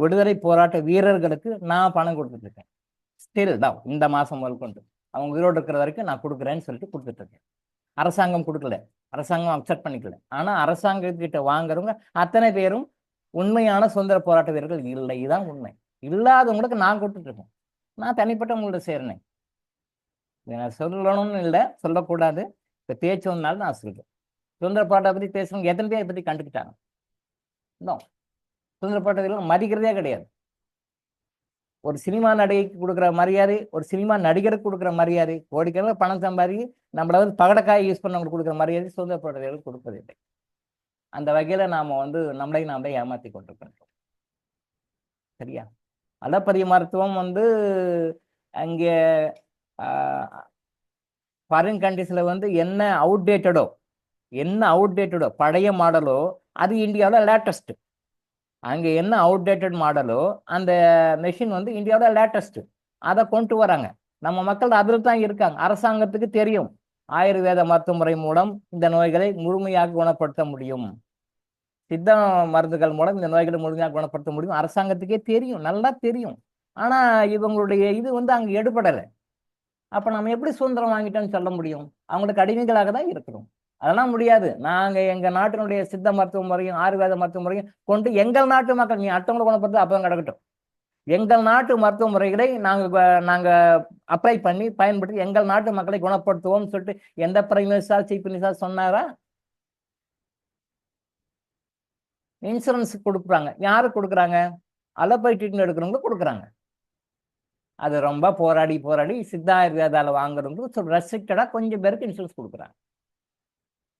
விடுதலை போராட்ட வீரர்களுக்கு நான் பணம் கொடுத்துட்டு இருக்கேன். ஸ்டில் தான் இந்த மாசம் முதல் கொண்டு அவங்க உயிரோடு இருக்கிற வரைக்கும் நான் கொடுக்குறேன்னு சொல்லிட்டு கொடுத்துட்டு இருக்கேன். அரசாங்கம் கொடுக்கல, அரசாங்கம் அக்செப்ட் பண்ணிக்கல. ஆனா அரசாங்கத்திட்ட வாங்குறவங்க அத்தனை பேரும் உண்மையான சுதந்திர போராட்ட வீரர்கள் இல்லை. இதுதான் உண்மை. இல்லாதவங்களுக்கு நான் கொடுத்துட்டு இருக்கேன். நான் தனிப்பட்ட உங்கள்ட்ட சேர்னேன். நான் சொல்லணும்னு இல்லை, சொல்லக்கூடாது. இப்போ பேச்சு வந்தாலும் நான் சொல்றேன். சுதந்திர போராட்டத்தை பத்தி பேசுறவங்க எத்தனை பேர் பத்தி கண்டுக்கிட்டாங்க? இன்னும் சுதந்திர போராட்டத்தில் மதிக்கிறதே கிடையாது. ஒரு சினிமா நடிகைக்கு கொடுக்குற மரியாதை, ஒரு சினிமா நடிகருக்கு கொடுக்குற மரியாதை, கோடிக்கணக்கில் பணம் சம்பாதிக்க நம்மள வந்து பகடக்காய் யூஸ் பண்ணவங்களுக்கு கொடுக்குற மரியாதை சுதந்திர போராட்டங்களுக்கு கொடுப்பதில்லை. அந்த வகையில நாம வந்து நாமளே ஏமாத்தி கொண்டிருக்கிறோம். சரியா? அலோபதி மருத்துவம் வந்து அங்கே ஃபாரின் கண்ட்ரீஸ்ல வந்து என்ன அவுடேட்டடோ பழைய மாடலோ அது இந்தியாவில் லேட்டஸ்ட். அங்கே என்ன அவுடேட்டட் மாடலோ அந்த மெஷின் வந்து இந்தியாவில் லேட்டஸ்ட். அதை கொண்டு வராங்க. நம்ம மக்கள் அதில் தான் இருக்காங்க. அரசாங்கத்துக்கு தெரியும் ஆயுர்வேத மருத்துவ முறை மூலம் இந்த நோய்களை முழுமையாக குணப்படுத்த முடியும், சித்த மருந்துகள் மூலம் இந்த நோய்களை முழுமையாக குணப்படுத்த முடியும், அரசாங்கத்துக்கே தெரியும், நல்லா தெரியும். ஆனா இவங்களுடைய இது வந்து அங்க எடுபடலை. அப்ப நம்ம எப்படி சுதந்திரம் வாங்கிட்டோம்னு சொல்ல முடியும்? அவங்களுக்கு அடிமைகளாக தான் இருக்கிறோம். அதெல்லாம் முடியாது. நாங்க எங்க நாட்டினுடைய சித்த மருத்துவ முறையும் ஆயுர்வேத மருத்துவ முறையும் கொண்டு எங்கள் நாட்டு மக்கள், நீ அடுத்தவங்களை குணப்படுத்த அப்பதான் கிடக்கட்டும், எங்கள் நாட்டு மருத்துவ முறைகளை நாங்க அப்ளை பண்ணி பயன்படுத்தி எங்கள் நாட்டு மக்களை குணப்படுத்துவோம் சொல்லிட்டு எந்த பிரைம் மினிஸ்டர் சீஃப் மினிஸ்டர் சொன்னாரா? இன்சூரன்ஸ் கொடுக்குறாங்க. யாரு கொடுக்குறாங்க? அலோபதி ட்ரீட்மெண்ட் எடுக்கிறவங்க கொடுக்குறாங்க. அது ரொம்ப போராடி சித்தா ஆயுர்வேதால வாங்குறவங்களுக்கு ரெஸ்ட்ரிக்டடா கொஞ்சம் பேருக்கு இன்சூரன்ஸ் கொடுக்குறாங்க.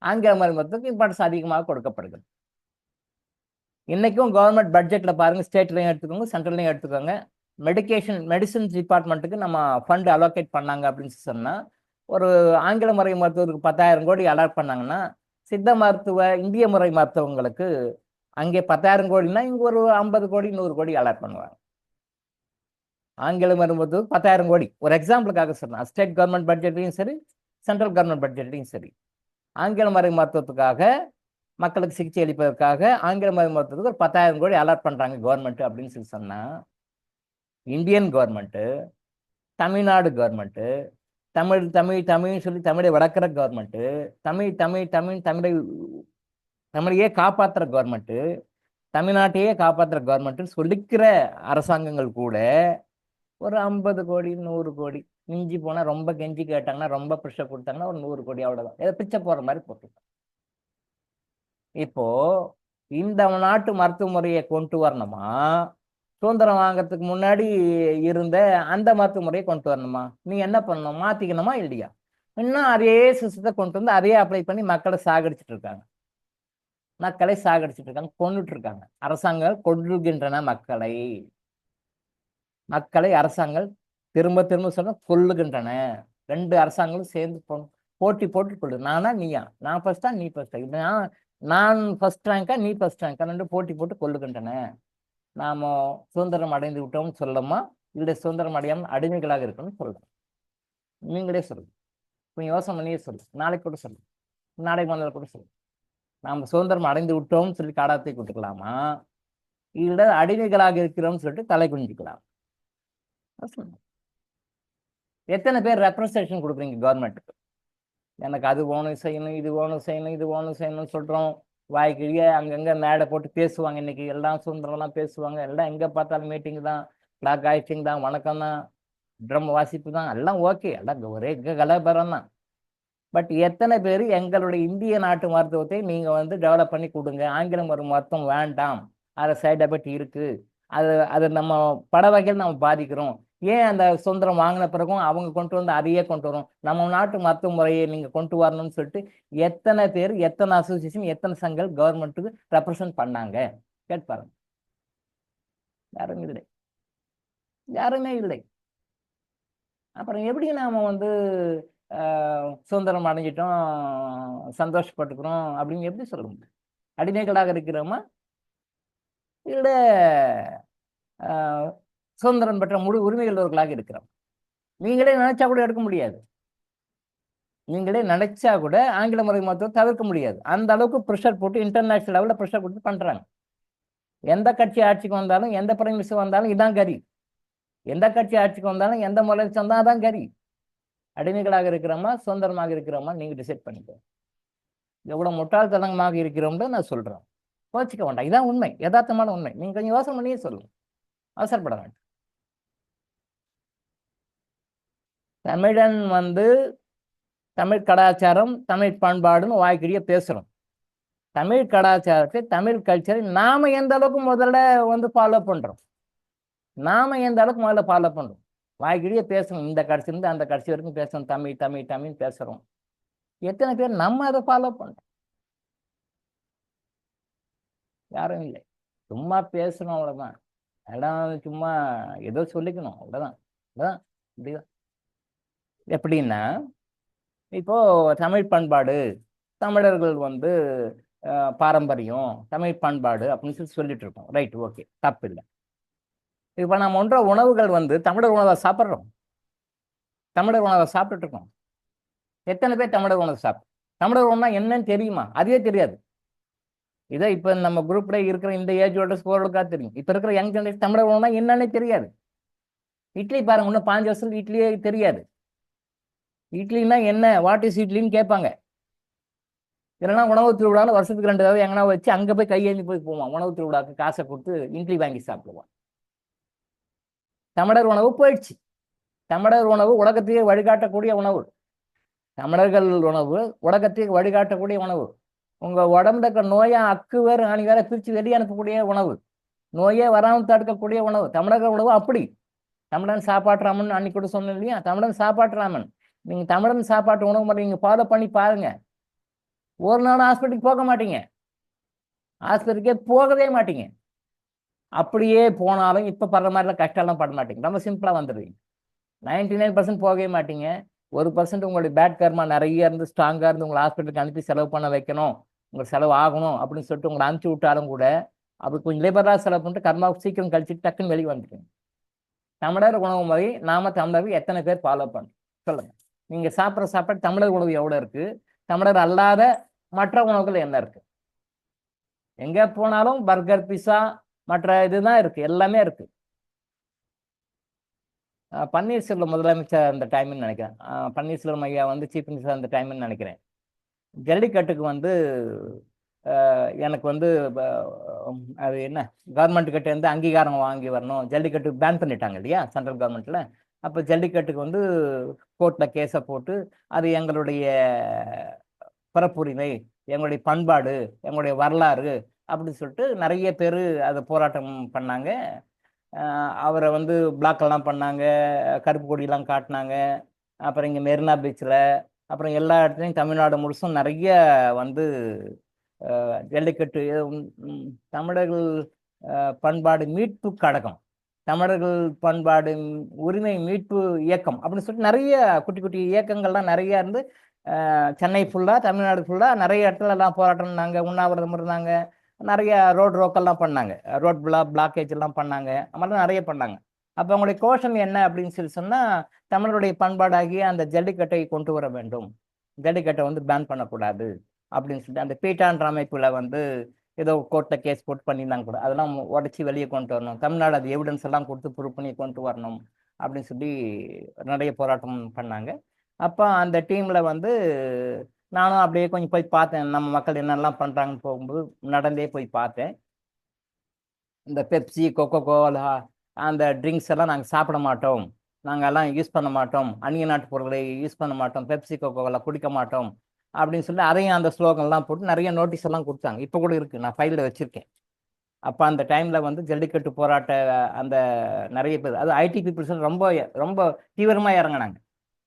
ஆங்கில மருத்துவத்துக்கு இம்பார்ட்டன்ஸ் அதிகமாக கொடுக்கப்படுகிறது. இன்னைக்கும் கவர்மெண்ட் பட்ஜெட்ல பாருங்க, ஸ்டேட்லையும் எடுத்துக்கோங்க, சென்ட்ரல்லையும் எடுத்துக்கோங்க, மெடிசின் டிபார்ட்மெண்ட்டுக்கு நம்ம ஃபண்ட் அலோகேட் பண்ணாங்க அப்படின்னு சொன்னா, ஒரு ஆங்கில முறை மருத்துவருக்கு 10,000 கோடி அலாட் பண்ணாங்கன்னா, சித்த மருத்துவ இந்திய முறை மருத்துவங்களுக்கு அங்கே 10,000 கோடினா இங்க ஒரு 50 கோடி 100 கோடி அலாட் பண்ணுவாங்க. ஆங்கில மருத்துவத்துக்கு 10,000 கோடி ஒரு எக்ஸாம்பிளுக்காக சொன்னேன். ஸ்டேட் கவர்மெண்ட் பட்ஜெட்லையும் சரி, சென்ட்ரல் கவர்மெண்ட் பட்ஜெட்லையும் சரி, ஆங்கில மறை மருத்துவத்துக்காக மக்களுக்கு சிகிச்சை அளிப்பதற்காக ஆங்கில மறை மருத்துவத்துக்கு ஒரு 10,000 கோடி அலாட் பண்றாங்க கவர்மெண்ட் அப்படின்னு சொல்லி சொன்னா, Indian government, Tamil Nadu government, Tamil Tamil தமிழ்னு சொல்லி தமிழை வளர்க்குற கவர்மெண்ட், தமிழையே காப்பாற்றுற கவர்மெண்ட், தமிழ்நாட்டையே காப்பாற்றுற கவர்மெண்ட் சொல்லிக்கிற அரசாங்கங்கள் கூட ஒரு 50 கோடி 100 கோடி மிஞ்சி போனா, ரொம்ப கெஞ்சி கேட்டாங்கன்னா, ரொம்ப ப்ரெஷர் கொடுத்தாங்கன்னா ஒரு 100 கோடி அவ்வளவுதான். ஏதோ பிச்சை போற மாதிரி போட்டுருக்காங்க. இப்போ இந்த நாட்டு மருத்துவ முறையை கொண்டு வரணுமா, சுதந்திரம் வாங்கறதுக்கு முன்னாடி இருந்த அந்த மருத்துவ முறையை கொண்டு வரணுமா? நீ என்ன பண்ணணும்? மாத்திக்கணுமா இல்லையா? இன்னும் அதே சிஸ்டத்தை கொண்டு வந்து அதையே அப்ளை பண்ணி மக்களை சாகடிச்சிட்டு இருக்காங்க. கொண்டுட்டு இருக்காங்க. அரசாங்கம் கொள்ளுகின்றன மக்களை அரசாங்கம் திரும்ப திரும்ப சொன்ன கொல்லுகின்றன. 2 அரசாங்கங்களும் சேர்ந்து போட்டி போட்டு கொள்ளு. நானா நீயா? நான் ஃபர்ஸ்டா நீ ஃபர்ஸ்டா? நான் ஃபர்ஸ்ட் ரேங்கா நீ ஃபர்ஸ்ட் ரேங்கா? 2 போட்டி போட்டு கொள்ளுகின்றன. நாம சுதந்திரம் அடைந்து விட்டோம்னு சொல்லமா, இல்லை சுதந்திரம் அடையாமல் அடிமைகளாக இருக்கணும்னு சொல்லலாம். நீங்களே சொல்லுங்க, கொஞ்சம் யோசனை பண்ணியே சொல்லுங்க. நாளைக்கு கூட சொல்லுங்க, நாளைக்கு மறுநாள் கூட சொல்லுங்க. நாம சுதந்திரம் அடைந்து விட்டோம்னு சொல்லி காடாத்தை கொடுத்துக்கலாமா, இல்லை அடிமைகளாக இருக்கிறோம்னு சொல்லிட்டு தலை குஞ்சிக்கலாம்? எத்தனை பேர் ரெப்ரசன்டேஷன் கொடுக்குறீங்க கவர்மெண்ட்டுக்கு? எனக்கு அது ஓணும் செய்யணும், இது ஓணும் செய்யணும், இது ஓணும் செய்யணும்னு சொல்றோம். வாய்க்கிழிய அங்கங்க மேடை போட்டு பேசுவாங்க. இன்னைக்கு எல்லாம் சுதந்திரம்லாம் பேசுவாங்க. எல்லாம் எங்க பார்த்தாலும் மீட்டிங் தான், பிளாக் ஆயிட்டிங் தான், வணக்கம் தான், ட்ரம் வாசிப்பு தான், எல்லாம் ஓகே, எல்லாம் ஒரே கலபரம் தான். பட் எத்தனை பேர் எங்களுடைய இந்திய நாட்டு மருத்துவத்தை நீங்க வந்து டெவலப் பண்ணி கொடுங்க, ஆங்கில மருத்துவம் வேண்டாம், அதில் சைட் எஃபெக்ட் இருக்கு, அது நம்ம பட வகையில் நம்ம பாதிக்கிறோம், ஏன் அந்த சுதந்திரம் வாங்கின பிறகும் அவங்க கொண்டு வந்து அதையே கொண்டு வரும், நம்ம நாட்டு மருத்துவ முறையை நீங்க கொண்டு வரணும்னு சொல்லிட்டு எத்தனை பேர், எத்தனை அசோசியேஷன், எத்தனை சங்கங்கள் கவர்மெண்ட்டுக்கு ரெப்ரசன்ட் பண்ணாங்க கேட்பாருங்க? யாருமே இல்லை. அப்புறம் எப்படி நாம வந்து சுதந்திரம் அடைஞ்சிட்டோம், சந்தோஷப்பட்டுக்கிறோம் அப்படின்னு எப்படி சொல்ல முடியும்? அடிமைகளாக இருக்கிறோமா, இல்ல சுதந்திரம் பெற்ற முழு உரிமைகளவர்களாக இருக்கிறோம்? நீங்களே நினைச்சா கூட எடுக்க முடியாது. நீங்களே நினைச்சா கூட ஆங்கில முறை மருத்துவம் தவிர்க்க முடியாது. அந்த அளவுக்கு ப்ரெஷர் போட்டு இன்டர்நேஷனல் லெவலில் ப்ரெஷர் கொடுத்து பண்றாங்க. எந்த கட்சி ஆட்சிக்கு வந்தாலும், எந்த பிரைம் மினிஸ்டர் வந்தாலும் இதான் கரி. எந்த கட்சி ஆட்சிக்கு வந்தாலும், எந்த முதலமைச்சர் வந்தாலும் அதான் கரி. அடிமைகளாக இருக்கிறோமா, சுதந்திரமாக இருக்கிறோமா, நீங்க டிசைட் பண்ணிக்கோ. எவ்வளவு முட்டாள்தனமாக இருக்கிறோம்னு நான் சொல்றேன். கோச்சிக்க வேண்டாம், இதான் உண்மை, யதார்த்தமான உண்மை. நீங்க கொஞ்சம் யோசனை பண்ணியே சொல்லுங்க, அவசரப்பட வேண்டாம். தமிழன் வந்து தமிழ் கலாச்சாரம், தமிழ் பண்பாடுன்னு வாய்க்கிழிய பேசுகிறோம். தமிழ் கலாச்சாரத்தை, தமிழ் கல்ச்சரை நாம எந்த அளவுக்கு முதல்ல வந்து ஃபாலோ பண்ணுறோம், நாம எந்த அளவுக்கு முதல்ல ஃபாலோ பண்ணுறோம். வாய்க்கிழிய பேசணும், இந்த கடைசிலேருந்து அந்த கடைசி வரைக்கும் பேசணும், தமிழ் தமிழ் தமிழ் பேசுகிறோம். எத்தனை பேர் நம்ம அதை ஃபாலோ பண்ணுறோம்? யாரும் இல்லை. சும்மா பேசணும், அவ்வளோதான். எல்லாம் சும்மா ஏதோ சொல்லிக்கணும், அவ்வளோதான். அவ்வளோதான். இப்படிதான். எப்படின்னா, இப்போ தமிழ் பண்பாடு, தமிழர்கள் வந்து பாரம்பரியம், தமிழ் பண்பாடு அப்படின்னு சொல்லி சொல்லிட்டு இருக்கோம். ரைட், ஓகே, தப்பு இல்லை. இப்போ நம்ம ஒன்ற உணவுகள் வந்து தமிழர் உணவை சாப்பிட்றோம், தமிழர் உணவை சாப்பிட்டுட்டு இருக்கோம். எத்தனை பேர் தமிழர் உணவு சாப்பிடும்? தமிழர் உணவுனா என்னன்னு தெரியுமா? அதுவே தெரியாது. இதை இப்போ நம்ம குரூப்ல இருக்கிற இந்த ஏஜோட ஸ்கோர்களுக்காக தெரியும். இப்போ இருக்கிற யங் ஜெனரேஷன் தமிழர் உணவுனா என்னன்னே தெரியாது. இட்லி பாருங்க, இன்னும் 5 வருஷத்துக்கு இட்லியே தெரியாது. இட்லின்னா என்ன, வாட் இஸ் இட்லின்னு கேட்பாங்க. இல்லைன்னா உணவு திருவிழாவில் வருஷத்துக்கு 2 தடவை எங்கன்னா வச்சு அங்கே போய் கையேந்தி போய் போவான். உணவு திருவிழாவுக்கு காசை கொடுத்து இட்லி வாங்கி சாப்பிடுவான். தமிழர் உணவு போயிடுச்சு. தமிழர் உணவு உலகத்தையே வழிகாட்டக்கூடிய உணவு. தமிழர்கள் உணவு உலகத்தையே வழிகாட்டக்கூடிய உணவு. உங்கள் உடம்புல இருக்கிற நோயை அக்கு வேறு அணி வேற பிரித்து வெளியே அனுப்பக்கூடிய உணவு, நோயே வராமல் தடுக்கக்கூடிய உணவு. தமிழர்கள் உணவு அப்படி. தமிழன் சாப்பாட்டு ராமன் அன்னைக்கு கூட சொன்னேன் இல்லையா, தமிழன் சாப்பாட்டு ராமன். நீங்கள் தமிழன் சாப்பாட்டு உணவு முறை நீங்கள் ஃபாலோ பண்ணி பாருங்க. ஒரு நாள் ஹாஸ்பிட்டலுக்கு போக மாட்டீங்க, ஹாஸ்பிட்டலுக்கே போகவே மாட்டீங்க. அப்படியே போனாலும் இப்போ படுற மாதிரிலாம் கஷ்டம்லாம் பட மாட்டீங்க, ரொம்ப சிம்பிளாக வந்துடுவீங்க. 99% போகவே மாட்டீங்க. 1% உங்களுடைய பேட் கர்மா நிறைய இருந்து ஸ்ட்ராங்காக இருந்து உங்களை ஹாஸ்பிட்டலுக்கு அனுப்பி செலவு பண்ண வைக்கணும், உங்களுக்கு செலவு ஆகணும் அப்படின்னு சொல்லிட்டு உங்களை அனுப்பிச்சி விட்டாலும் கூட அப்படி கொஞ்சம் லேபராக செலவு பண்ணிட்டு கர்மா சீக்கிரம் கழிச்சுட்டு டக்குன்னு வெளியே வந்துட்டீங்க. தமிழர் உணவு முறை நாம தமிழர்கள் எத்தனை பேர் ஃபாலோ பண்ணுறோம் சொல்லுங்க. நீங்கள் சாப்பிட்ற சாப்பாடு தமிழர் உணவு எவ்வளோ இருக்குது, தமிழர் அல்லாத மற்ற உணவுகள் என்ன இருக்கு? எங்கே போனாலும் பர்கர், பிஸா, மற்ற இதுதான் இருக்கு, எல்லாமே இருக்கு. பன்னீர்செல்வம் முதலமைச்சர் அந்த டைம்னு நினைக்கிறேன், பன்னீர்செல்வம் ஐயா வந்து சீஃப் மினிஸ்டர் அந்த டைம்னு நினைக்கிறேன். ஜல்லிக்கட்டுக்கு வந்து எனக்கு வந்து அது என்ன கவர்மெண்ட் கிட்ட இருந்து அங்கீகாரம் வாங்கி வரணும். ஜல்லிக்கட்டு பேன் பண்ணிட்டாங்க இல்லையா சென்ட்ரல் கவர்மெண்ட்ல. அப்போ ஜல்லிக்கட்டுக்கு வந்து கோர்ட்டில் கேஸை போட்டு அது எங்களுடைய பிறப்புரிமை, எங்களுடைய பண்பாடு, எங்களுடைய வரலாறு அப்படின்னு சொல்லிட்டு நிறைய பேர் அதை போராட்டம் பண்ணாங்க. அவரை வந்து பிளாக்கெல்லாம் பண்ணாங்க, கருப்பு கொடியெல்லாம் காட்டினாங்க. அப்புறம் இங்கே மெரினா பீச்சில், அப்புறம் எல்லா இடத்துலையும் தமிழ்நாடு முழுசும் நிறைய வந்து ஜல்லிக்கட்டு தமிழர்கள் பண்பாடு மீட்பு கழகம், தமிழர்கள் பண்பாடு உரிமை மீட்பு இயக்கம் அப்படின்னு சொல்லிட்டு நிறைய குட்டி குட்டி இயக்கங்கள்லாம் நிறையா இருந்து சென்னை ஃபுல்லாக, தமிழ்நாடு ஃபுல்லாக நிறைய இடத்துல எல்லாம் போராட்டம் பண்ணாங்க, உண்ணாவிரதம் இருந்தாங்க, நிறைய ரோட் ரோக்கெல்லாம் பண்ணாங்க, ரோட் பிளாக்கேஜ் எல்லாம் பண்ணாங்க, அது மாதிரிலாம் நிறைய பண்ணாங்க. அப்போ அவங்களுடைய கோஷம் என்ன அப்படின்னு சொல்லி சொன்னால், தமிழருடைய பண்பாடாகிய அந்த ஜல்லிக்கட்டை கொண்டு வர வேண்டும், ஜல்லிக்கட்டை வந்து பேன் பண்ணக்கூடாது அப்படின்னு சொல்லிட்டு அந்த பீட்டான்ற அமைப்பில் வந்து ஏதோ கோர்ட்டில் கேஸ் போட்டு பண்ணியிருந்தாங்க கூட, அதெல்லாம் உடச்சி வெளியே கொண்டு வரணும், தமிழ்நாடு அது எவிடன்ஸ் எல்லாம் கொடுத்து ப்ரூவ் பண்ணி கொண்டு வரணும் அப்படின்னு சொல்லி நிறைய போராட்டம் பண்ணாங்க. அப்போ அந்த டீமில் வந்து நானும் அப்படியே கொஞ்சம் போய் பார்த்தேன், நம்ம மக்கள் என்னெல்லாம் பண்ணுறாங்கன்னு போகும்போது நடந்தே போய் பார்த்தேன். இந்த பெப்சி, கொக்கோ கோலா அந்த ட்ரிங்க்ஸ் எல்லாம் நாங்கள் சாப்பிட மாட்டோம், நாங்கள் எல்லாம் யூஸ் பண்ண மாட்டோம், அந்நிய நாட்டு பொருட்களை யூஸ் பண்ண மாட்டோம், பெப்சி கொக்கோ கோலா குடிக்க மாட்டோம் அப்படின்னு சொல்லி அதையும் அந்த ஸ்லோகன்லாம் போட்டு நிறைய நோட்டீஸ் எல்லாம் கொடுத்தாங்க. இப்போ கூட இருக்குது, நான் ஃபைலில் வச்சுருக்கேன். அப்போ அந்த டைமில் வந்து ஜல்லிக்கட்டு போராட்ட அந்த நிறைய பேர், அது ஐடி பீப்புள்ஸ் ரொம்ப ரொம்ப தீவிரமாக இறங்கினாங்க.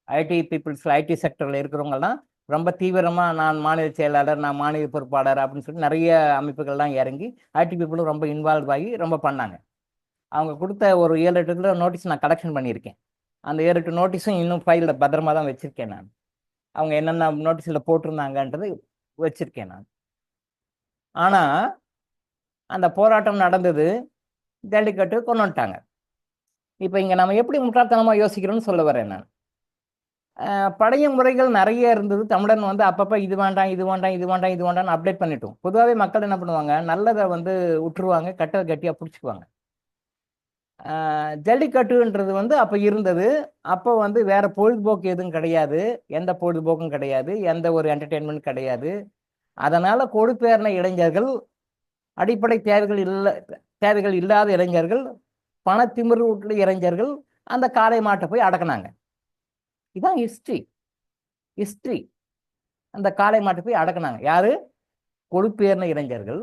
ஐடி பீப்புள்ஸ், ஐடி செக்டரில் இருக்கிறவங்கலாம் ரொம்ப தீவிரமாக, நான் மாநில செயலாளர், நான் மாநில பொறுப்பாளர் அப்படின்னு சொல்லிட்டு நிறைய அமைப்புகள்லாம் இறங்கி ஐடி பீப்புளும் ரொம்ப இன்வால்வ் ஆகி ரொம்ப பண்ணாங்க. அவங்க கொடுத்த ஒரு 7-8 நோட்டீஸ் நான் கலெக்ஷன் பண்ணியிருக்கேன். அந்த 7-8 நோட்டீஸும் இன்னும் ஃபைலில் பத்திரமா தான் வச்சுருக்கேன் நான். அவங்க என்னென்ன நோட்டீஸில் போட்டிருந்தாங்கன்றது வச்சுருக்கேன் நான். ஆனால் அந்த போராட்டம் நடந்தது, ஜல்லிக்கட்டு கொண்டு வந்துட்டாங்க. இப்போ இங்கே நம்ம எப்படி முட்டாள்தனமாக யோசிக்கிறோன்னு சொல்ல வரேன் நான். பழைய முறைகள் நிறைய இருந்தது, தமிழன் வந்து அப்பப்போ இது வேண்டாம் இது வேண்டாம் இது வேண்டாம் இது வேண்டாம்னு அப்டேட் பண்ணிட்டோம். பொதுவாகவே மக்கள் என்ன பண்ணுவாங்க, நல்லதை வந்து விட்டுருவாங்க, கட்டை கட்டியாக பிடிச்சிக்குவாங்க. ஜல்லிக்கட்டுன்றது வந்து அப்போ இருந்தது. அப்போ வந்து வேற பொழுதுபோக்கு எதுவும் கிடையாது, எந்த பொழுதுபோக்கும் கிடையாது, எந்த ஒரு என்டர்டெயின்மெண்ட் கிடையாது. அதனால் கொடுப்பேறின இளைஞர்கள், அடிப்படை தேவைகள் இல்லாத இளைஞர்கள், பணத்திமிரு உள்ள இளைஞர்கள் அந்த காளை மாட்டை போய் அடக்குனாங்க. இதுதான் ஹிஸ்ட்ரி. ஹிஸ்டரி. அந்த காளை மாட்டை போய் அடக்குனாங்க. யாரு? கொழுப்பேறின இளைஞர்கள்,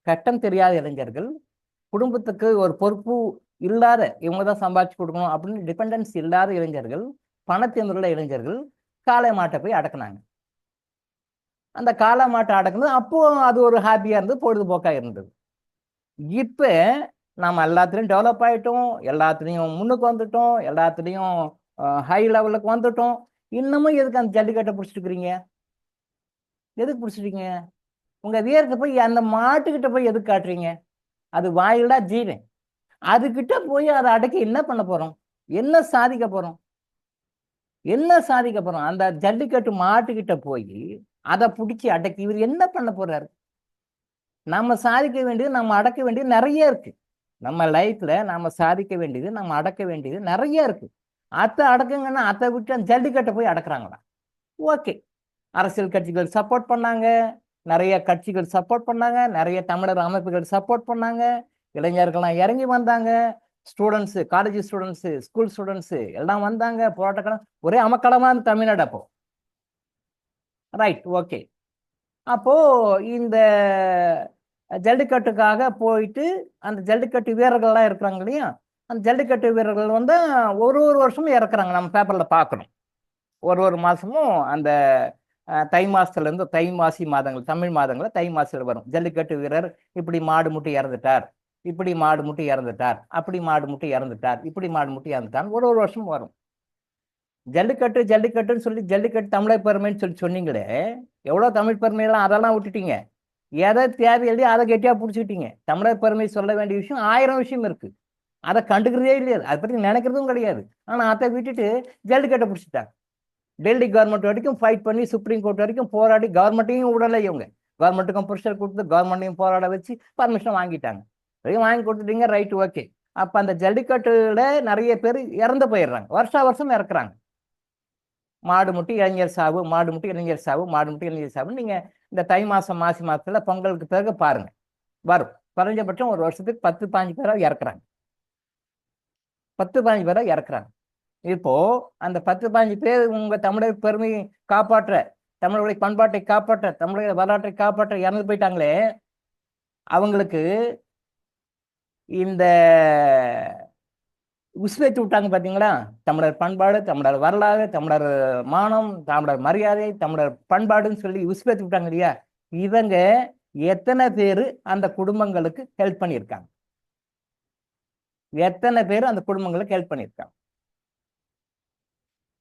கட்டம் தெரியாத இளைஞர்கள், குடும்பத்துக்கு ஒரு பொறுப்பு இல்லாத, இவங்க தான் சம்பாதிச்சு கொடுக்கணும் அப்படின்னு டிபெண்டன்ஸ் இல்லாத இளைஞர்கள், பணத்தினுள்ள இளைஞர்கள் காளை மாட்டை போய் அடக்குனாங்க. அந்த காளை மாட்டை அடக்குனது அப்போ அது ஒரு ஹாப்பியா இருந்தது, பொழுதுபோக்கா இருந்தது. இப்ப நம்ம எல்லாத்துலயும் டெவலப் ஆயிட்டோம், எல்லாத்துலயும் முன்னுக்கு வந்துட்டோம், எல்லாத்துலயும் ஹை லெவலுக்கு வந்துட்டோம். இன்னமும் எதுக்கு அந்த ஜல்லிக்கட்டை பிடிச்சிட்டு இருக்கிறீங்க? எதுக்கு பிடிச்சிட்டீங்க? உங்க வீரத்தை போய் அந்த மாட்டுக்கிட்ட போய் எதுக்கு காட்டுறீங்க? அது வாயிலா ஜீவன். அதுகிட்ட போய் அதை அடக்கி என்ன பண்ண போறோம்? என்ன சாதிக்க போறோம்? என்ன சாதிக்க போறோம்? அந்த ஜல்லிக்கட்டு மாட்டுக்கிட்ட போய் அதை பிடிச்சி அடக்கி இவர் என்ன பண்ண போறாரு? நம்ம சாதிக்க வேண்டியது, நம்ம அடக்க வேண்டியது நிறைய இருக்கு. நம்ம லைஃப்ல நாம சாதிக்க வேண்டியது, நம்ம அடக்க வேண்டியது நிறைய இருக்கு. அத்தை அடக்குங்கன்னா அதை விட்டு அந்த ஜல்லிக்கட்டை போய் அடக்குறாங்களா? ஓகே, அரசியல் கட்சிகள் சப்போர்ட் பண்ணாங்க, நிறைய கட்சிகள் சப்போர்ட் பண்ணாங்க, நிறைய தமிழர் அமைப்புகள் சப்போர்ட் பண்ணாங்க, இளைஞர்கள்லாம் இறங்கி வந்தாங்க, students, college students, school students எல்லாம் வந்தாங்க, போராட்டக்களம் ஒரே அமக்களமா இருந்த தமிழ்நாடு அப்போ. Right, okay. அப்போ இந்த ஜல்லிக்கட்டுக்காக போயிட்டு அந்த ஜல்லிக்கட்டு வீரர்கள்லாம் இருக்கிறாங்க இல்லையா, அந்த ஜல்லிக்கட்டு வீரர்கள் வந்து ஒரு வருஷமும் இறக்குறாங்க. நம்ம பேப்பர்ல பார்க்கணும். ஒரு மாசமும் அந்த தை மாசத்துல இருந்து, தை மாசி மாதங்கள், தமிழ் மாதங்கள்ல தை மாசத்துல வரும். ஜல்லிக்கட்டு வீரர் இப்படி மாடு முட்டி இறந்துட்டார், இப்படி மாடு முட்டி இறந்துட்டார், அப்படி மாடு முட்டி இறந்துட்டார், இப்படி மாடு முட்டி இறந்துட்டார், ஒரு வருஷம் வரும். ஜல்லிக்கட்டு ஜல்லிக்கட்டுன்னு சொல்லி ஜல்லிக்கட்டு தமிழர் பெருமைன்னு சொல்லி சொன்னீங்களே, எவ்வளோ தமிழ் பெருமையெல்லாம் அதெல்லாம் விட்டுட்டீங்க. எதை தேவையில்லை அதை கெட்டியா பிடிச்சிக்கிட்டீங்க. தமிழர் பெருமை சொல்ல வேண்டிய விஷயம் 1000 விஷயம் இருக்கு. அதை கண்டுக்கிறதே இல்லையா, அதை பற்றி நினைக்கிறதும் கிடையாது. ஆனால் அதை விட்டுட்டு ஜல்லிக்கட்டை பிடிச்சிட்டாங்க. டெல்லி கவர்மெண்ட் வரைக்கும் ஃபைட் பண்ணி, சுப்ரீம் கோர்ட் வரைக்கும் போராடி, கவர்மெண்ட்டையும் விடலை இவங்க. கவர்மெண்ட்டுக்கும் ப்ரெஷர் கொடுத்து கவர்மெண்ட்டையும் போராட வச்சு பர்மிஷன் வாங்கிட்டாங்க. வாங்கி கொடுத்துட்டீங்க, ரைட், ஓகே. அப்போ அந்த ஜல்லிக்கட்டுல நிறைய பேர் இறந்து போயிடுறாங்க, வருஷம் இறக்குறாங்க. மாடு முட்டி இளைஞர் சாவு, மாடு முட்டி இளைஞர் சாவு, மாடு முட்டி இளைஞர் சாவு. நீங்க இந்த தை மாசம் மாசி மாசத்துல பொங்கலுக்கு பிறகு பாருங்க, வரும். குறைஞ்சபட்சம் ஒரு வருஷத்துக்கு 10-15 பேராக இறக்குறாங்க, 10-15 பேராக இறக்குறாங்க. இப்போ அந்த 10-15 பேர் உங்க தமிழர் பெருமையை காப்பாற்ற, தமிழருடைய பண்பாட்டை காப்பாற்ற, தமிழக வரலாற்றை காப்பாற்ற இறந்து போயிட்டாங்களே, அவங்களுக்கு இந்த உஸ்வேத்தி விட்டாங்க பாத்தீங்களா? தமிழர் பண்பாடு, தமிழர் வரலாறு, தமிழர் மானம், தமிழர் மரியாதை, தமிழர் பண்பாடுன்னு சொல்லி உஸ்வேத்தி விட்டாங்க இல்லையா? இவங்க எத்தனை பேர் அந்த குடும்பங்களுக்கு ஹெல்ப் பண்ணியிருக்காங்க? எத்தனை பேர் அந்த குடும்பங்களுக்கு ஹெல்ப் பண்ணியிருக்காங்க?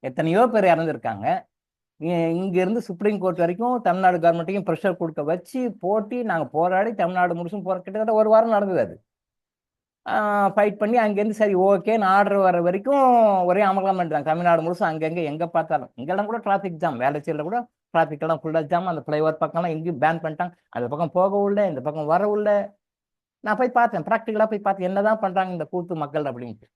எத்தனையோ பேர் இறந்துருக்காங்க. இங்க இருந்து சுப்ரீம் கோர்ட் வரைக்கும் தமிழ்நாடு கவர்மெண்ட்டையும் ப்ரெஷர் கொடுக்க வச்சு போட்டி நாங்கள் போராடி தமிழ்நாடு முழுசும் போற கிட்டத்தட்ட ஒரு வாரம் நடந்தது. அது ஃபைட் பண்ணி அங்கேருந்து சரி ஓகேன்னு ஆர்டர் வர வரைக்கும் ஒரே அமகலம் பண்ணிட்டாங்க தமிழ்நாடு முழுசும். அங்கங்கே எங்கே பார்த்தாலும், இங்கெல்லாம் கூட டிராஃபிக் ஜாம், வேலைச்சேரியில் கூட டிராஃபிக் எல்லாம் ஃபுல்லாக ஜாம். அந்த ஃப்ளைஓவர் பக்கம்லாம் எங்கேயும் பேன் பண்ணிட்டாங்க. அந்த பக்கம் போக உள்ள, இந்த பக்கம் வர உள்ள. நான் போய் பார்த்தேன், ப்ராக்டிக்கலாக போய் பார்த்தேன் என்னதான் பண்ணுறாங்க இந்த கூத்து மக்கள் அப்படின்ட்டு.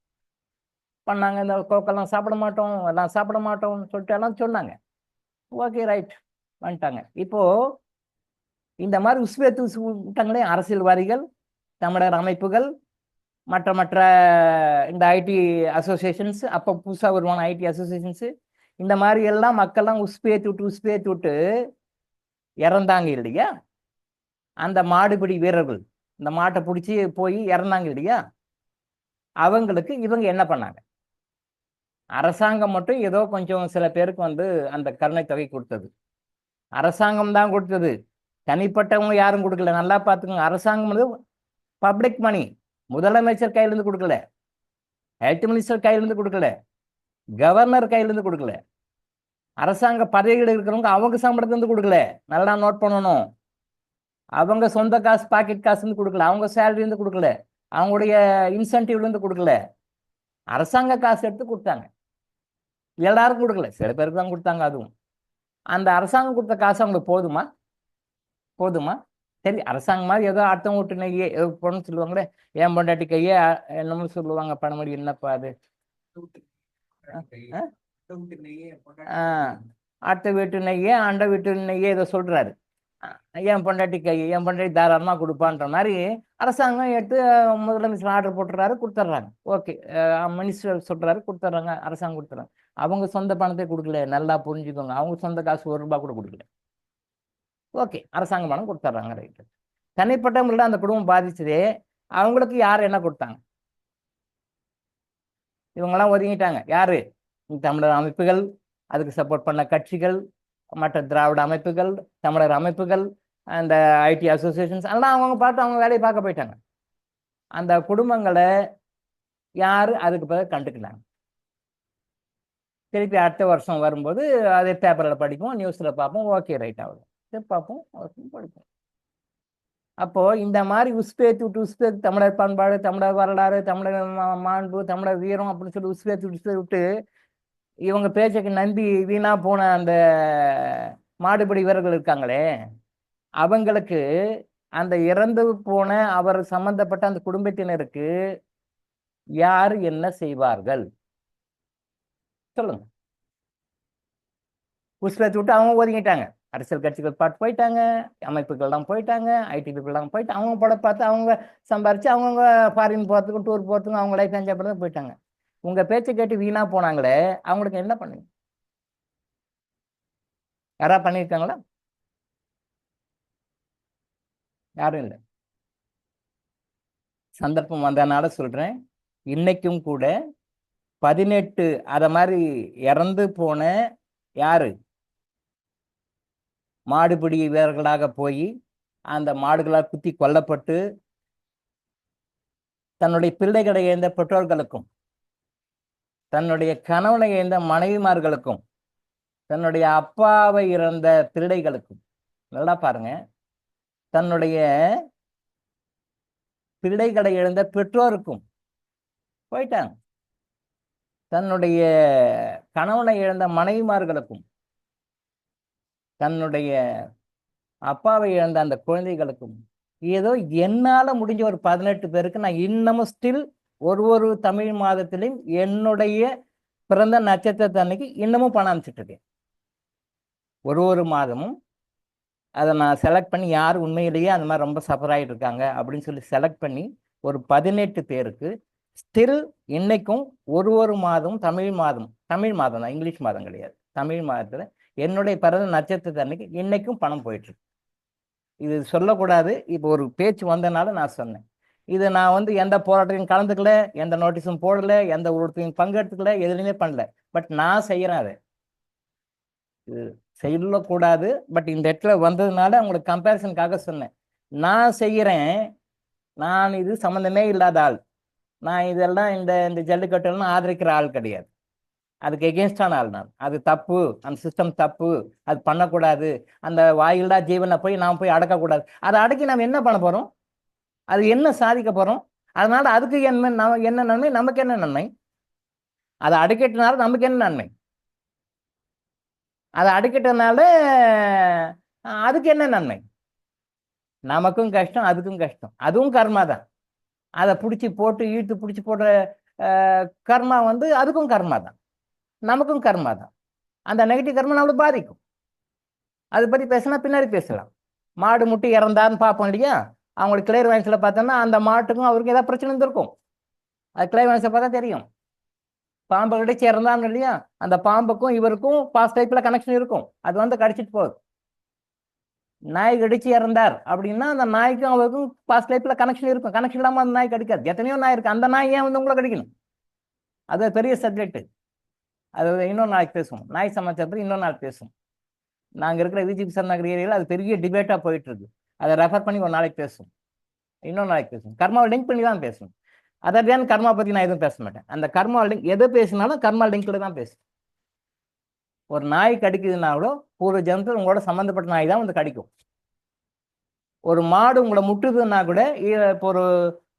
பண்ணாங்க, இந்த கோக்கெல்லாம் சாப்பிட மாட்டோம், எல்லாம் சாப்பிட மாட்டோம்னு சொல்லிட்டு எல்லாம் சொன்னாங்க. ஓகே, ரைட், வந்துட்டாங்க. இப்போ இந்த மாதிரி உஸ்வேத்து விட்டாங்களே அரசியல்வாதிகள், தமிழர் அமைப்புகள், மற்ற இந்த ஐடி அசோசியேஷன்ஸ், அப்போ புதுசாக வருவான ஐடி அசோசியேஷன்ஸு, இந்த மாதிரி எல்லாம் மக்கள்லாம் உஸ்பேத்தி விட்டு இறந்தாங்க இல்லையா? அந்த மாடுபிடி வீரர்கள் இந்த மாட்டை பிடிச்சி போய் இறந்தாங்க இல்லையா? அவங்களுக்கு இவங்க என்ன பண்ணாங்க? அரசாங்கம் மட்டும் ஏதோ கொஞ்சம் சில பேருக்கு வந்து அந்த கருணை தொகை கொடுத்தது. அரசாங்கம் தான் கொடுத்தது, தனிப்பட்டவங்க யாரும் கொடுக்கல. நல்லா பார்த்துக்கோங்க, அரசாங்கம் வந்து பப்ளிக் மணி. முதலமைச்சர் கையிலிருந்து கொடுக்கல, ஹெல்த் மினிஸ்டர் கையிலிருந்து கொடுக்கல, கவர்னர் கையிலிருந்து கொடுக்கல, அரசாங்க பதவிகள் இருக்கிறவங்க அவங்க சம்பளத்திலிருந்து கொடுக்கல. நல்லா நோட் பண்ணணும். அவங்க சொந்த காசு, பாக்கெட் காசு இருந்து கொடுக்கல, அவங்க சேலரி இருந்து கொடுக்கல, அவங்களுடைய இன்சென்டிவ்ல இருந்து கொடுக்கல. அரசாங்க காசு எடுத்து கொடுத்தாங்க. எல்லாரும் கொடுக்கல, சில பேருக்கு தான் கொடுத்தாங்க. அதுவும் அந்த அரசாங்கம் கொடுத்த காசு அவங்களுக்கு போதுமா? சரி, அரசாங்கம் மாதிரி ஏதோ அடுத்தவங்க விட்டு நெய்யே ஏதோ பொண்ணு சொல்லுவாங்களே, ஏன் பொண்டாட்டி கையே என்னமோ சொல்லுவாங்க பணமொழி, என்னப்பா அது? அடுத்த வீட்டு நெய்யே அண்ட வீட்டு நெய்யே ஏதோ சொல்றாரு. என் பொண்டாட்டி கையை, என் பொண்டாட்டி தாராளமா கொடுப்பான்ற மாதிரி அரசாங்கம் எடுத்து முதலமைச்சர் ஆர்டர் போட்டுறாரு, கொடுத்துட்றாங்க. ஓகே, மினிஸ்டர் சொல்றாரு, கொடுத்துட்றாங்க, அரசாங்கம் கொடுத்துட்றாங்க. அவங்க சொந்த பணத்தை கொடுக்கல, நல்லா புரிஞ்சுக்கோங்க. அவங்க சொந்த காசு ₹1 கூட கொடுக்கல. ஓகே, அரசாங்க பணம் கொடுத்துட்றாங்க, ரைட்டு. தனிப்பட்டவங்கள அந்த குடும்பம் பாதிச்சதே, அவங்களுக்கு யார் என்ன கொடுத்தாங்க? இவங்கெல்லாம் ஒதுங்கிட்டாங்க. யாரு? தமிழர் அமைப்புகள், அதுக்கு சப்போர்ட் பண்ண கட்சிகள், மற்ற திராவிட அமைப்புகள், தமிழர் அமைப்புகள், அந்த ஐடி அசோசியேஷன்ஸ் எல்லாம் அவங்க பார்த்து அவங்க வேலையை பார்க்க போயிட்டாங்க. அந்த குடும்பங்களை யாரு அதுக்கு பிறகு கண்டுக்கலாங்க. திருப்பி அடுத்த வருஷம் வரும்போது அதே பேப்பரில் படிப்போம், நியூஸில் பார்ப்போம், ஓகே ரைட் ஆகுது, சரி பார்ப்போம், படிப்போம். அப்போ இந்த மாதிரி உஸ்பேத்து தமிழர் பண்பாடு, தமிழர் வரலாறு, தமிழர் மாண்பு, தமிழர் வீரம் அப்படின்னு சொல்லி உஸ்பேத்து விட்டு இவங்க பேச்சைக்கு நம்பி வீணா போன அந்த மாடுபிடி வீரர்கள் இருக்காங்களே, அவங்களுக்கு அந்த இறந்து போன அவர் சம்பந்தப்பட்ட அந்த குடும்பத்தினருக்கு யார் என்ன செய்வார்கள் சொல்லுங்க. உஸ்பேத்து விட்டு அவங்க ஒதுங்கிட்டாங்க. அரசியல் கட்சிகள் பாட்டு போயிட்டாங்க, அமைப்புகள்லாம் போயிட்டாங்க, ஐடி பீப்புள்லாம் போயிட்டு அவங்க படம் பார்த்து அவங்க சம்பாரிச்சு அவங்கவுங்க ஃபாரின் போகிறதுக்கும் டூர் போகிறதுக்கும் அவங்க லைஃப் என்ஜாய் பண்ணி போயிட்டாங்க. உங்கள் பேச்சை கேட்டு வீணா போனாங்களே, அவங்களுக்கு என்ன பண்ணுங்க? யாராவது பண்ணியிருக்காங்களா? யாரும் இல்லை. சந்தர்ப்பம் வந்தனால சொல்கிறேன், இன்னைக்கும் கூட 18 அதை மாதிரி இறந்து போன யாரு மாடுபிடி வீரர்களாக போய் அந்த மாடுகளால் குத்தி கொல்லப்பட்டு தன்னுடைய பிள்ளைகளை இழந்த பெற்றோர்களுக்கும், தன்னுடைய கணவனை இழந்த மனைவிமார்களுக்கும், தன்னுடைய அப்பாவை இறந்த பிள்ளைகளுக்கும், நல்லா பாருங்க, தன்னுடைய பிள்ளைகளை இழந்த பெற்றோருக்கும் போயிட்டாங்க, தன்னுடைய கணவனை இழந்த மனைவிமார்களுக்கும், தன்னுடைய அப்பாவை இழந்த அந்த குழந்தைகளுக்கும், ஏதோ என்னால் முடிஞ்ச ஒரு 18 பேருக்கு நான் இன்னமும் ஸ்டில் ஒரு தமிழ் மாதத்திலையும் என்னுடைய பிறந்த நட்சத்திரத்தை அன்னைக்கு இன்னமும் பணம் அனுப்பிச்சிட்டு இருக்கேன். ஒரு மாதமும் அதை நான் செலக்ட் பண்ணி யார் உண்மையிலேயே அந்த மாதிரி ரொம்ப சஃபர் ஆகிட்டு இருக்காங்க அப்படின்னு சொல்லி செலக்ட் பண்ணி ஒரு 18 பேருக்கு ஸ்டில் இன்னைக்கும் ஒரு மாதம் தமிழ் மாதம் தான், இங்கிலீஷ் மாதம் கிடையாது, தமிழ் மாதத்தில் என்னுடைய பிறந்த நட்சத்திரத்தை அன்னைக்கு இன்னைக்கும் பணம் போயிட்டுருக்கு. இது சொல்லக்கூடாது, இப்போ ஒரு பேச்சு வந்தனால நான் சொன்னேன். இது நான் எந்த போராட்டத்தையும் கலந்துக்கல, எந்த நோட்டீஸும் போடல, எந்த ஒருத்தையும் பங்கெடுத்துக்கல, எதுலையுமே பண்ணல. பட் நான் செய்கிறேன். அதை இது செய்யக்கூடாது, பட் இந்த இடத்துல வந்ததுனால உங்களுக்கு கம்பேரிசனுக்காக சொன்னேன். நான் செய்கிறேன், நான் இது சம்மந்தமே இல்லாத ஆள், நான் இதெல்லாம் இந்த ஜல்லிக்கட்டெல்லாம் ஆதரிக்கிற ஆள் கிடையாது, அதுக்கு எகென்ஸ்டான ஆள் நான். அது தப்பு, அந்த சிஸ்டம் தப்பு, அது பண்ணக்கூடாது, அந்த வாயில்லா ஜீவனை நான் போய் அடக்கக்கூடாது. அதை அடக்கி நம்ம என்ன பண்ண போகிறோம்? அது என்ன சாதிக்க போகிறோம்? அதனால அதுக்கு என்ன நன்மை, நமக்கு என்ன நன்மை? அதை அடக்கிட்டனால நமக்கு என்ன நன்மை? அதை அடக்கிட்டனால அதுக்கு என்ன நன்மை? நமக்கும் கஷ்டம், அதுக்கும் கஷ்டம், அதுவும் கர்மா தான். அதை இழுத்து பிடிச்சி போடுற கர்மா அதுக்கும் கர்மா தான், நமக்கும் கர்மா தான். அந்த நெகட்டிவ் கர்மா நம்மளுக்கு பாதிக்கும். அதை பற்றி பேசினா பின்னாடி பேசலாம். மாடு முட்டி இறந்தான்னு பார்ப்போம் இல்லையா? அவங்களுக்கு கிளியர் வாய்ஸில் பார்த்தோன்னா அந்த மாட்டுக்கும் அவருக்கும் ஏதாவது பிரச்சனை இருந்திருக்கும், அது கிளியர் வாய்ஸை பார்த்தா தெரியும். பாம்பு கடிச்சு இறந்தாங்க இல்லையா? அந்த பாம்புக்கும் இவருக்கும் பாஸ்ட் டைப்பில் கனெக்ஷன் இருக்கும், அது கடிச்சிட்டு போகுது. நாய் கடிச்சு இறந்தார் அப்படின்னா அந்த நாய்க்கும் அவருக்கும் பாஸ்ட் லைஃப்ல கனெக்ஷன் இருக்கும். கனெக்ஷன் இல்லாமல் அந்த நாய் கடிக்காது. எத்தனையோ நாய் இருக்கு, அந்த நாய் ஏன் உங்களை கடிக்கணும்? அது பெரிய சப்ஜெக்ட், அது இன்னொரு நாளைக்கு பேசுவோம். நாய் சமாச்சாரத்தில் இன்னொரு நாள் பேசுவோம். நாங்கள் இருக்கிற விஜிபி சரணாகிரி ஏரியாவில் அது பெரிய டிபேட்டாக போயிட்டு இருக்கு. அதை ரெஃபர் பண்ணி ஒரு நாளைக்கு பேசுவோம், இன்னொரு நாளைக்கு பேசுவோம். கர்மாவை லிங்க் பண்ணி தான் பேசுவோம். அதற்கான கர்மா பற்றி நான் எதுவும் பேச மாட்டேன். அந்த கர்மா லிங்க் எதை பேசினாலும் கர்மா லிங்க்ல தான் பேசுவேன். ஒரு நாய் கடிக்குதுன்னா கூட பூர்வ ஜனத்தில் உங்களோட சம்மந்தப்பட்ட நாய் தான் கடிக்கும். ஒரு மாடு உங்களை முட்டுதுன்னா கூட, இப்போ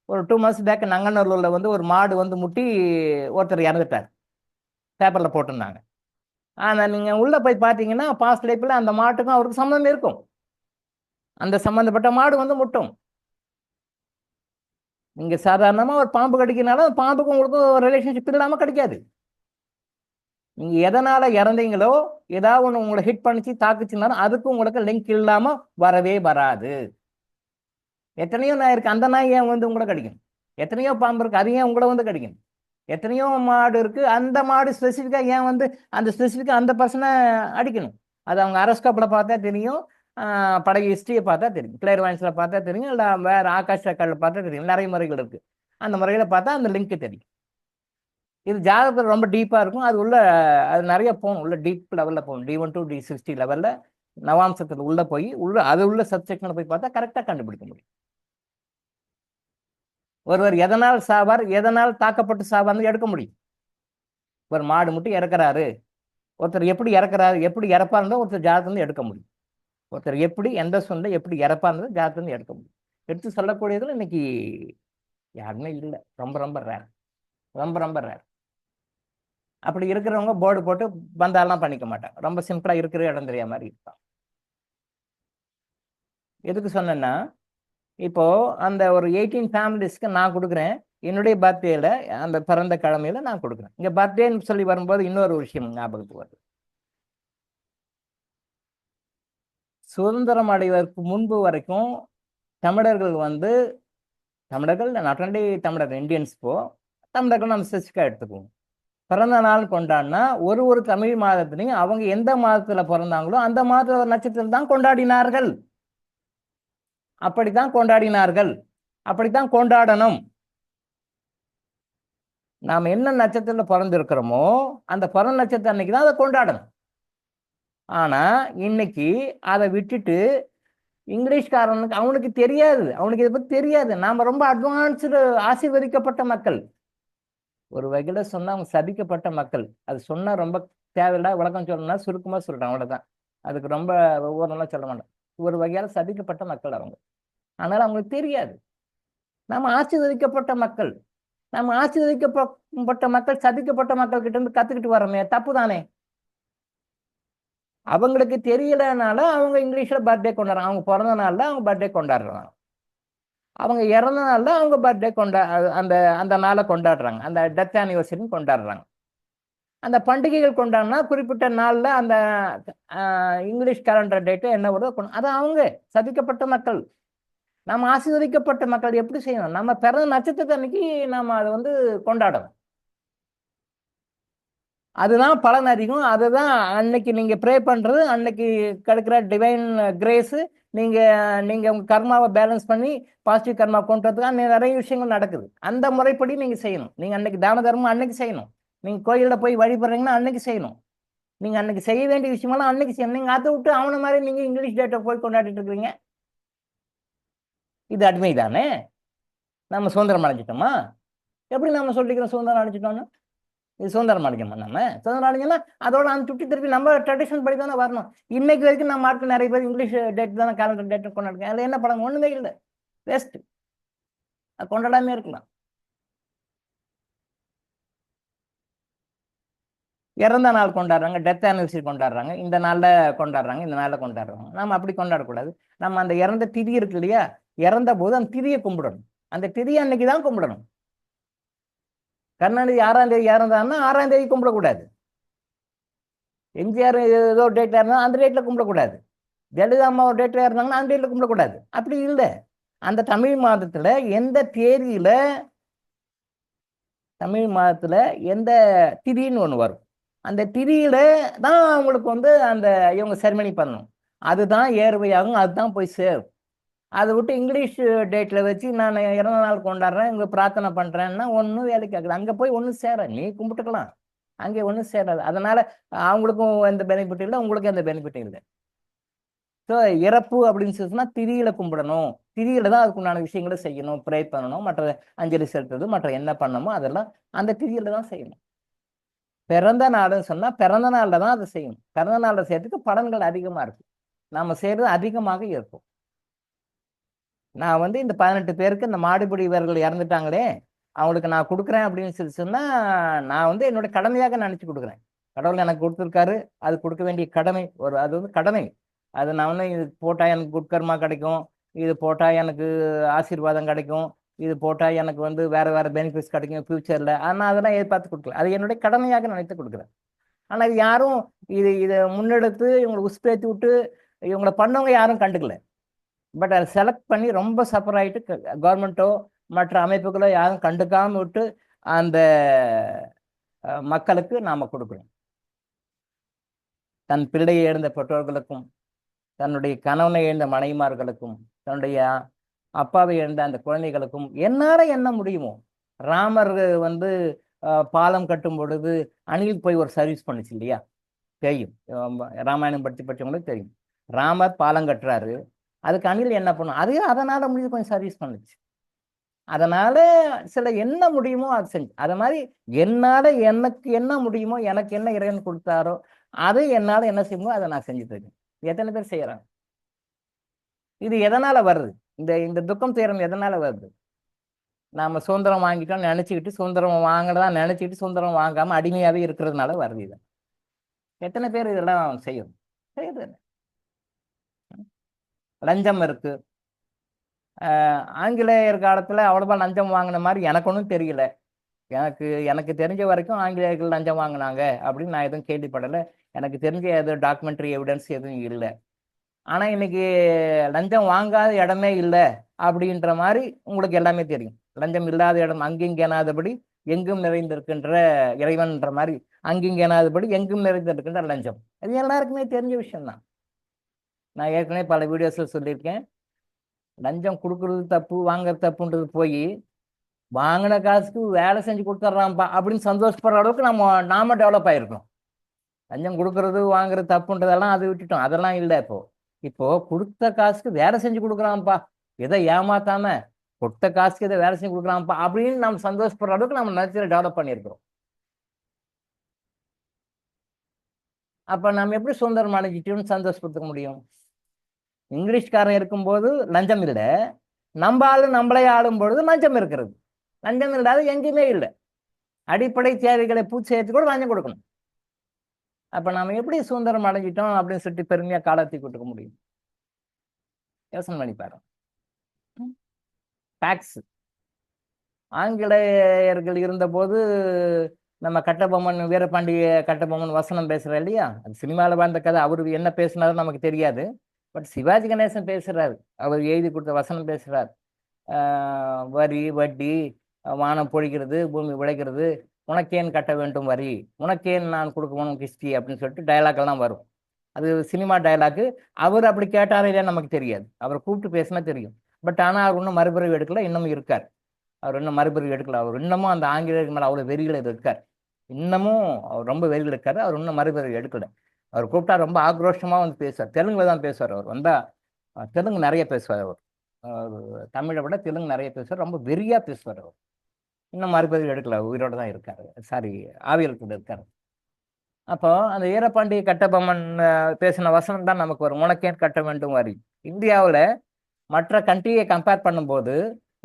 ஒரு 2 months பேக் நங்கநல்லூரில் ஒரு மாடு முட்டி ஒருத்தர் இறந்துட்டார், பேப்பரில் போட்டிருந்தாங்க. ஆனால் நீங்கள் உள்ளே போய் பார்த்தீங்கன்னா பாஸ்ட் லைஃப்பில் அந்த மாட்டுக்கும் அவருக்கு சம்மந்தம் இருக்கும். அந்த சம்மந்தப்பட்ட மாடு முட்டும். நீங்கள் சாதாரணமாக ஒரு பாம்பு கடிக்கிறனால பாம்புக்கும் உங்களுக்கும் ரிலேஷன்ஷிப் இல்லாமல் கிடைக்காது. நீங்கள் எதனால் இறந்தீங்களோ, ஏதாவது ஒன்று உங்களை ஹிட் பண்ணிச்சு தாக்குச்சுனாலும் அதுக்கும் உங்களுக்கு லிங்க் இல்லாமல் வரவே வராது. எத்தனையோ நாய் இருக்கு, அந்த நாய் ஏன் உங்களை கடிக்கணும்? எத்தனையோ பாம்பு இருக்கு, அது ஏன் உங்களை கடிக்கணும்? எத்தனையோ மாடு இருக்கு. அந்த மாடு ஸ்பெசிஃபிக்காக ஏன் வந்து அந்த ஸ்பெசிஃபிக்காக அந்த பர்சனை அடிக்கணும்? அது அவங்க அரஸ்கோப்பில் பார்த்தா தெரியும், படகு ஹிஸ்ட்ரியை பார்த்தா தெரியும், கிளியர் வாயின்ஸில் பார்த்தா தெரியும், இல்லை வேற ஆகாஷ் ரெக்கார்டில் பார்த்தா தெரியும். நிறைய முறைகள் இருக்கு. அந்த முறையில் பார்த்தா அந்த லிங்க் தெரியும். இது ஜாதகத்தில் ரொம்ப டீப்பாக இருக்கும். அது உள்ள அது நிறைய போகணும், உள்ள டீப் லெவலில் போகணும். D1 to D60 லெவலில் நவாம்சத்தில் உள்ள போய் அது உள்ள சப்ஜெக்டில் போய் பார்த்தா கரெக்டாக கண்டுபிடிக்க முடியும். ஒருவர் எதனால் சாவார், எதனால் தாக்கப்பட்டு சாவார்னு எடுக்க முடியும். ஒரு மாடு மட்டும் இறக்குறாரு, ஒருத்தர் எப்படி இறக்குறாரு, எப்படி இறப்பாருந்தோ ஒருத்தர் ஜாதகத்துல எடுக்க முடியும். ஒருத்தர் எப்படி எந்த சூழ்நிலை எப்படி இறப்பாருந்தோ ஜாதகத்துல எடுக்க முடியும். எடுத்து சொல்லக்கூடியதுல இன்னைக்கு யாருமே இல்லை. ரொம்ப ரொம்ப ரேர், ரொம்ப ரொம்ப ரேர். அப்படி இருக்கிறவங்க போர்டு போட்டு பந்தாலாம் பண்ணிக்க மாட்டாங்க. ரொம்ப சிம்பிளா இருக்கிற இடம் தெரியாம மாதிரி இருப்பாங்க. எதுக்கு சொன்னேன்னா, இப்போ அந்த ஒரு 18 ஃபேமிலிஸ்க்கு நான் கொடுக்குறேன். என்னுடைய பர்த்டேல அந்த பிறந்த கிழமையில நான் கொடுக்குறேன். இங்க பர்த்டேன்னு சொல்லி வரும்போது இன்னொரு விஷயம் ஞாபகத்துக்கு வருது. சுதந்திரம் அடைவதற்கு முன்பு வரைக்கும் தமிழர்கள் வந்து தமிழர்கள் நாட் ஒன்லி தமிழர் இந்தியன்ஸ், தமிழர்கள் நம்ம ஸ்பெசிஃபிக்காக எடுத்துக்குவோம். பிறந்த நாள் கொண்டாடினா ஒரு தமிழ் மாதத்துலையும் அவங்க எந்த மாதத்துல பிறந்தாங்களோ அந்த மாதத்துல நட்சத்திரம் தான் கொண்டாடினார்கள். அப்படித்தான் கொண்டாடினார்கள், அப்படித்தான் கொண்டாடணும். நாம் என்ன நட்சத்திரத்துல பிறந்திருக்கிறோமோ அந்த பிறந்த நட்சத்திரம் அன்னைக்கு தான் அதை கொண்டாடணும். ஆனா இன்னைக்கு அதை விட்டுட்டு இங்கிலீஷ்காரனுக்கு அவனுக்கு தெரியாது, அவனுக்கு இதை பத்தி தெரியாது. நாம ரொம்ப அட்வான்ஸ்டு ஆசீர்வதிக்கப்பட்ட மக்கள். ஒரு வகையில சொன்னா அவங்க சபிக்கப்பட்ட மக்கள். அது சொன்னா ரொம்ப தேவையில்லை, விளக்கம் சொல்லணும்னா சுருக்கமா சொல்றேன், அவ்வளவுதான். அதுக்கு ரொம்ப ஒவ்வொரு நாளா சொல்ல மாட்டேன். ஒரு வகையால சபிக்கப்பட்ட மக்கள் அவங்க. ஆனால் அவங்களுக்கு தெரியாது. நம்ம ஆசீர்வதிக்கப்பட்ட மக்கள். நம்ம ஆசீர்வதிக்கப்பட்ட மக்கள் சபிக்கப்பட்ட மக்கள் கிட்ட இருந்து கத்துக்கிட்டு வரோமே, தப்பு தானே? அவங்களுக்கு தெரியலனால அவங்க இங்கிலீஷ்ல பர்த்டே கொண்டாடுறாங்க. அவங்க பிறந்த நாள்ல அவங்க பர்த்டே கொண்டாடுறாங்க. அவங்க இறந்த நாள்ல அவங்க பர்த்டே அந்த அந்த நாளை கொண்டாடுறாங்க. அந்த டெத் ஆனிவர்சரின்னு கொண்டாடுறாங்க. அந்த பண்டிகைகள் கொண்டாடினா குறிப்பிட்ட நாள்ல அந்த இங்கிலீஷ் கேலண்டர் டேட்டு என்ன வருதோ அது அவங்க சதிக்கப்பட்ட மக்கள். நம்ம ஆசீர்வதிக்கப்பட்ட மக்கள் எப்படி செய்யணும்? நம்ம பிறந்த நட்சத்திரத்தை அன்னைக்கு நாம அதை வந்து கொண்டாடணும். அதுதான் பலன் அதிகம். அதுதான் அன்னைக்கு நீங்க ப்ரே பண்றது, அன்னைக்கு கிடைக்கிற டிவைன் கிரேஸ். நீங்க நீங்க உங்க கர்மாவை பேலன்ஸ் பண்ணி பாசிட்டிவ் கர்மா கொண்டு வரதுக்கு நிறைய விஷயங்கள் நடக்குது. அந்த முறைப்படி நீங்க செய்யணும். நீங்க அன்னைக்கு தான தர்மம் அன்னைக்கு செய்யணும். நீங்க கோயில்ல போய் வழிபடுறீங்கன்னா அன்னைக்கு செய்யணும். நீங்க அன்னைக்கு செய்ய வேண்டிய விஷயமெல்லாம் அன்னைக்கு செய்யணும். நீங்க அதை விட்டு அவனை மாதிரி நீங்க இங்கிலீஷ் டேட்டை போய் கொண்டாடிட்டு இருக்கிறீங்க. இது அடிமை தானே? நம்ம சுதந்திரம் அடைஞ்சிட்டோமா? எப்படி நம்ம சொல்லிக்கிறோம் சுதந்திரம் அடைஞ்சிட்டோம்னு? இது சுதந்திரம் அடைஞ்சோமா? நம்ம சுதந்திரம் அடைஞ்சோம்னா அதோட அந்த சுட்டி திருப்பி நம்ம ட்ரெடிஷன் படி தானே வரணும். இன்னைக்கு வரைக்கும் நம்ம ஆட்கள் நிறைய பேர் இங்கிலீஷ் டேட் தானே கேலண்டர் டேட் கொண்டாடுங்க. அதில் என்ன படம்? ஒண்ணுமே இல்லை, வேஸ்ட். அது கொண்டாடாமே இருக்கலாம். இறந்த நாள் கொண்டாடுறாங்க, டெத் ஆனிவர்சரி கொண்டாடுறாங்க, இந்த நாளில் கொண்டாடுறாங்க, இந்த நாளில் கொண்டாடுறாங்க. நம்ம அப்படி கொண்டாடக்கூடாது. நம்ம அந்த இறந்த திதி இருக்கு இல்லையா, இறந்த போது அந்த திதியை கும்பிடணும். அந்த திதி அன்னைக்கு தான் கும்பிடணும். கருணாநிதி 6ஆம் தேதி இறந்தாருன்னா 6ஆம் தேதி கும்பிடக்கூடாது. எம்ஜிஆர் ஏதோ டேட்ல இருந்தா அந்த டேட்ல கும்பிடக்கூடாது. ஜெயலலிதா அம்மா ஒரு டேட்ல இருந்தாங்கன்னா அந்த டேட்ல கும்பிடக்கூடாது. அப்படி இல்லை. அந்த தமிழ் மாதத்துல எந்த தேதியில, தமிழ் மாதத்துல எந்த திதின்னு ஒன்று வரும், அந்த திதியில தான் அவங்களுக்கு வந்து அந்த இவங்க செரிமனி பண்ணணும். அதுதான் ஏர்வையாகும், அதுதான் போய் சேரும். அதை விட்டு இங்கிலீஷ் டேட்ல வச்சு நான் இறந்த நாள் கொண்டாடுறேன், இங்க பிரார்த்தனை பண்றேன்னா ஒன்றும் வேலைக்கு ஆகுது. அங்கே போய் ஒன்றும் சேர, நீ கும்பிட்டுக்கலாம், அங்கே ஒன்றும் சேராது. அதனால அவங்களுக்கும் எந்த பெனிஃபிட் இல்லை, உங்களுக்கும் எந்த பெனிஃபிட்டும் இல்லை. ஸோ இறப்பு அப்படின்னு சொல்லிச்சுன்னா திதியில கும்பிடணும். திதியில தான் அதுக்குண்டான விஷயங்களை செய்யணும், ப்ரே பண்ணணும், மற்ற அஞ்சலி செலுத்துறது, மற்ற என்ன பண்ணணுமோ அதெல்லாம் அந்த திதியில தான் செய்யணும். பிறந்த நாள்னு சொன்னா பிறந்த நாள்ல தான் அதை செய்யணும். பிறந்த நாள்ல செய்யறதுக்கு பலன்கள் அதிகமா இருக்கு. நாம செய்யறது அதிகமாக இருக்கும். நான் வந்து இந்த 18 பேருக்கு இந்த மாடுபிடி வீரர்கள் இறந்துட்டாங்களே, அவங்களுக்கு நான் கொடுக்குறேன் அப்படின்னு சொல்லி சொன்னா நான் வந்து என்னோட கடமையாக நினைச்சு கொடுக்குறேன். கடவுள் எனக்கு கொடுத்துருக்காரு, அது கொடுக்க வேண்டிய கடமை. அது வந்து கடமை. அது நான் வந்து இது போட்டா எனக்கு குட்கர்மா கிடைக்கும், இது போட்டா எனக்கு ஆசீர்வாதம் கிடைக்கும், இது போட்டா எனக்கு வந்து வேற வேற பெனிஃபிட்ஸ் கிடைக்கும் ஃபியூச்சர்ல. ஆனால் அதெல்லாம் எதிர்பார்த்து கொடுக்கல. அது என்னுடைய கடமையாக நினைத்து கொடுக்குறேன். ஆனால் இது யாரும் இதை முன்னெடுத்து இவங்களை உஸ்பேத்தி விட்டு இவங்களை பண்ணவங்க யாரும் கண்டுக்கல. பட் அதை செலக்ட் பண்ணி ரொம்ப சஃபர் ஆகிட்டு கவர்மெண்ட்டோ மற்ற அமைப்புகளோ யாரும் கண்டுக்காம விட்டு அந்த மக்களுக்கு நாம கொடுக்கணும். தன் பிள்ளையை இழந்த பெற்றோர்களுக்கும், தன்னுடைய கணவனை இழந்த மனைவிமார்களுக்கும், தன்னுடைய அப்பாவை இழந்த அந்த குழந்தைகளுக்கும் என்னால என்ன முடியுமோ. ராமர் வந்து பாலம் கட்டும் பொழுது அணில் போய் ஒரு சர்வீஸ் பண்ணுச்சு இல்லையா? தெரியும். ராமாயணம் படிச்சவங்களுக்கு தெரியும். ராமர் பாலம் கட்டுறாரு, அதுக்கு அணில் என்ன பண்ணும்? அதையும் அதனால முடிஞ்சு கொஞ்சம் சர்வீஸ் பண்ணுச்சு. அதனால சில என்ன முடியுமோ அது செஞ்சு, அது மாதிரி என்னால எனக்கு என்ன முடியுமோ, எனக்கு என்ன இறைவன் கொடுத்தாரோ அதை என்னால என்ன செய்யுமோ அதை நான் செஞ்சு தருவேன். எத்தனை பேர் செய்யறாங்க? இது எதனால வருது? இந்த இந்த துக்கம் துயரம் எதனால வருது? நாம சுதந்திரம் வாங்கிட்டோம் நினைச்சுக்கிட்டு, சுதந்திரம் வாங்கினதா நினைச்சுக்கிட்டு சுதந்திரம் வாங்காம அடிமையாவே இருக்கிறதுனால வருது. இது எத்தனை பேர் இதெல்லாம் செய்யும்? செய்யுது. லஞ்சம் இருக்கு. ஆங்கிலேயர் காலத்துல அவ்வளவா லஞ்சம் வாங்கின மாதிரி எனக்கு ஒன்றும் தெரியல. எனக்கு தெரிஞ்ச வரைக்கும் ஆங்கிலேயர்கள் லஞ்சம் வாங்கினாங்க அப்படின்னு நான் எதுவும் கேள்விப்படலை. எனக்கு தெரிஞ்ச எதுவும் டாக்குமெண்ட்ரி எவிடன்ஸ் எதுவும் இல்லை. ஆனா இன்னைக்கு லஞ்சம் வாங்காத இடமே இல்லை அப்படின்ற மாதிரி உங்களுக்கு எல்லாமே தெரியும். லஞ்சம் இல்லாத இடம் அங்கிங்கேனாதபடி எங்கும் நிறைந்திருக்கின்ற இறைவன்ற மாதிரி, அங்கிங்கேனாதபடி எங்கும் நிறைந்திருக்கின்ற லஞ்சம், அது எல்லாருக்குமே தெரிஞ்ச விஷயம்தான். நான் ஏற்கனவே பல வீடியோஸ்ல சொல்லியிருக்கேன். லஞ்சம் கொடுக்கறது தப்பு, வாங்குறது தப்புன்றது போய் வாங்கின காசுக்கு வேலை செஞ்சு கொடுத்துட்றான்ப்பா அப்படின்னு சந்தோஷப்படுற அளவுக்கு நாம டெவலப் ஆயிருக்கோம். லஞ்சம் கொடுக்கறது வாங்குறது தப்புன்றதெல்லாம் அது விட்டுட்டோம், அதெல்லாம் இல்லை. இப்போ கொடுத்த காசுக்கு வேலை செஞ்சு கொடுக்குறான்ப்பா, எதை ஏமாத்தாம கொடுத்த காசுக்கு எதை வேலை செஞ்சு கொடுக்குறான்ப்பா அப்படின்னு நம்ம சந்தோஷப்படுற அளவுக்கு நம்ம நேச்சரை டெவலப் பண்ணியிருக்கிறோம். அப்ப நம்ம எப்படி சுதந்திரம் அடைஞ்சிட்டோம்னு சந்தோஷப்படுத்த முடியும்? இங்கிலீஷ்காரன் இருக்கும்போது லஞ்சம் இல்லை, நம்ம ஆளு நம்மளே ஆளும் பொழுது லஞ்சம் இருக்கிறது. லஞ்சம் இல்லாத எங்கேயுமே இல்லை. அடிப்படை தேவைகளை பூர்த்தி செய்யறதுக்கு கூட லஞ்சம் கொடுக்கணும். அப்ப நாம எப்படி சுதந்திரம் அடைஞ்சிட்டோம் அப்படின்னு சொல்லிட்டு பெருமையா காலத்தை கொடுக்க முடியும்? யோசனை பண்ணி பாருங்க. டாக்ஸ் ஆங்கிலேயர்கள் இருந்தபோது நம்ம கட்டபொம்மன், வீரபாண்டி கட்டபொம்மன் வசனம் பேசுற இல்லையா? அது சினிமாவில் வாழ்ந்த கதை. அவரு என்ன பேசினாரு நமக்கு தெரியாது. பட் சிவாஜி கணேசன் பேசுறாரு, அவர் எழுதி கொடுத்த வசனம் பேசுறாரு. வரி, வட்டி, வானம் பொழிகிறது, பூமி விளைகிறது, உனக்கேன் கட்ட வேண்டும் வரி, உனக்கேன் நான் கொடுக்கணும் கிஸ்தி அப்படின்னு சொல்லிட்டு டைலாக் எல்லாம் வரும். அது சினிமா டைலாக்கு. அவர் அப்படி கேட்டாரே இல்லையா நமக்கு தெரியாது. அவரை கூப்பிட்டு பேசினா தெரியும். பட் ஆனால் அவர் இன்னும் மறுபிறவி எடுக்கல, இன்னமும் இருக்கார். அவர் இன்னும் மறுபிறவி எடுக்கல. அவர் இன்னமும் அந்த ஆங்கிலேயருக்கு மேலே அவ்வளோ வெறிகள் இருக்கார். இன்னமும் அவர் ரொம்ப வெறிகள் இருக்காரு. அவர் இன்னும் மறுபிறவி எடுக்கல. அவர் கூப்பிட்டா ரொம்ப ஆக்ரோஷமாக வந்து பேசுவார். தெலுங்குல தான் பேசுவார். அவர் வந்தா தெலுங்கு நிறைய பேசுவார். அவர் தமிழை விட தெலுங்கு நிறைய பேசுவார். ரொம்ப வெறியா பேசுவார். அவர் இன்னும் மறுபிறவி எடுக்கல, உயிரோட தான் இருக்காரு. சாரி, ஆவியல் கூட இருக்காரு. அப்போ அந்த வீரபாண்டி கட்டபொம்மன் பேசின வசனம் தான் நமக்கு வரும், உனக்கேன் கட்ட வேண்டும் வரி. இந்தியாவில் மற்ற கண்ட்ரியை கம்பேர் பண்ணும்போது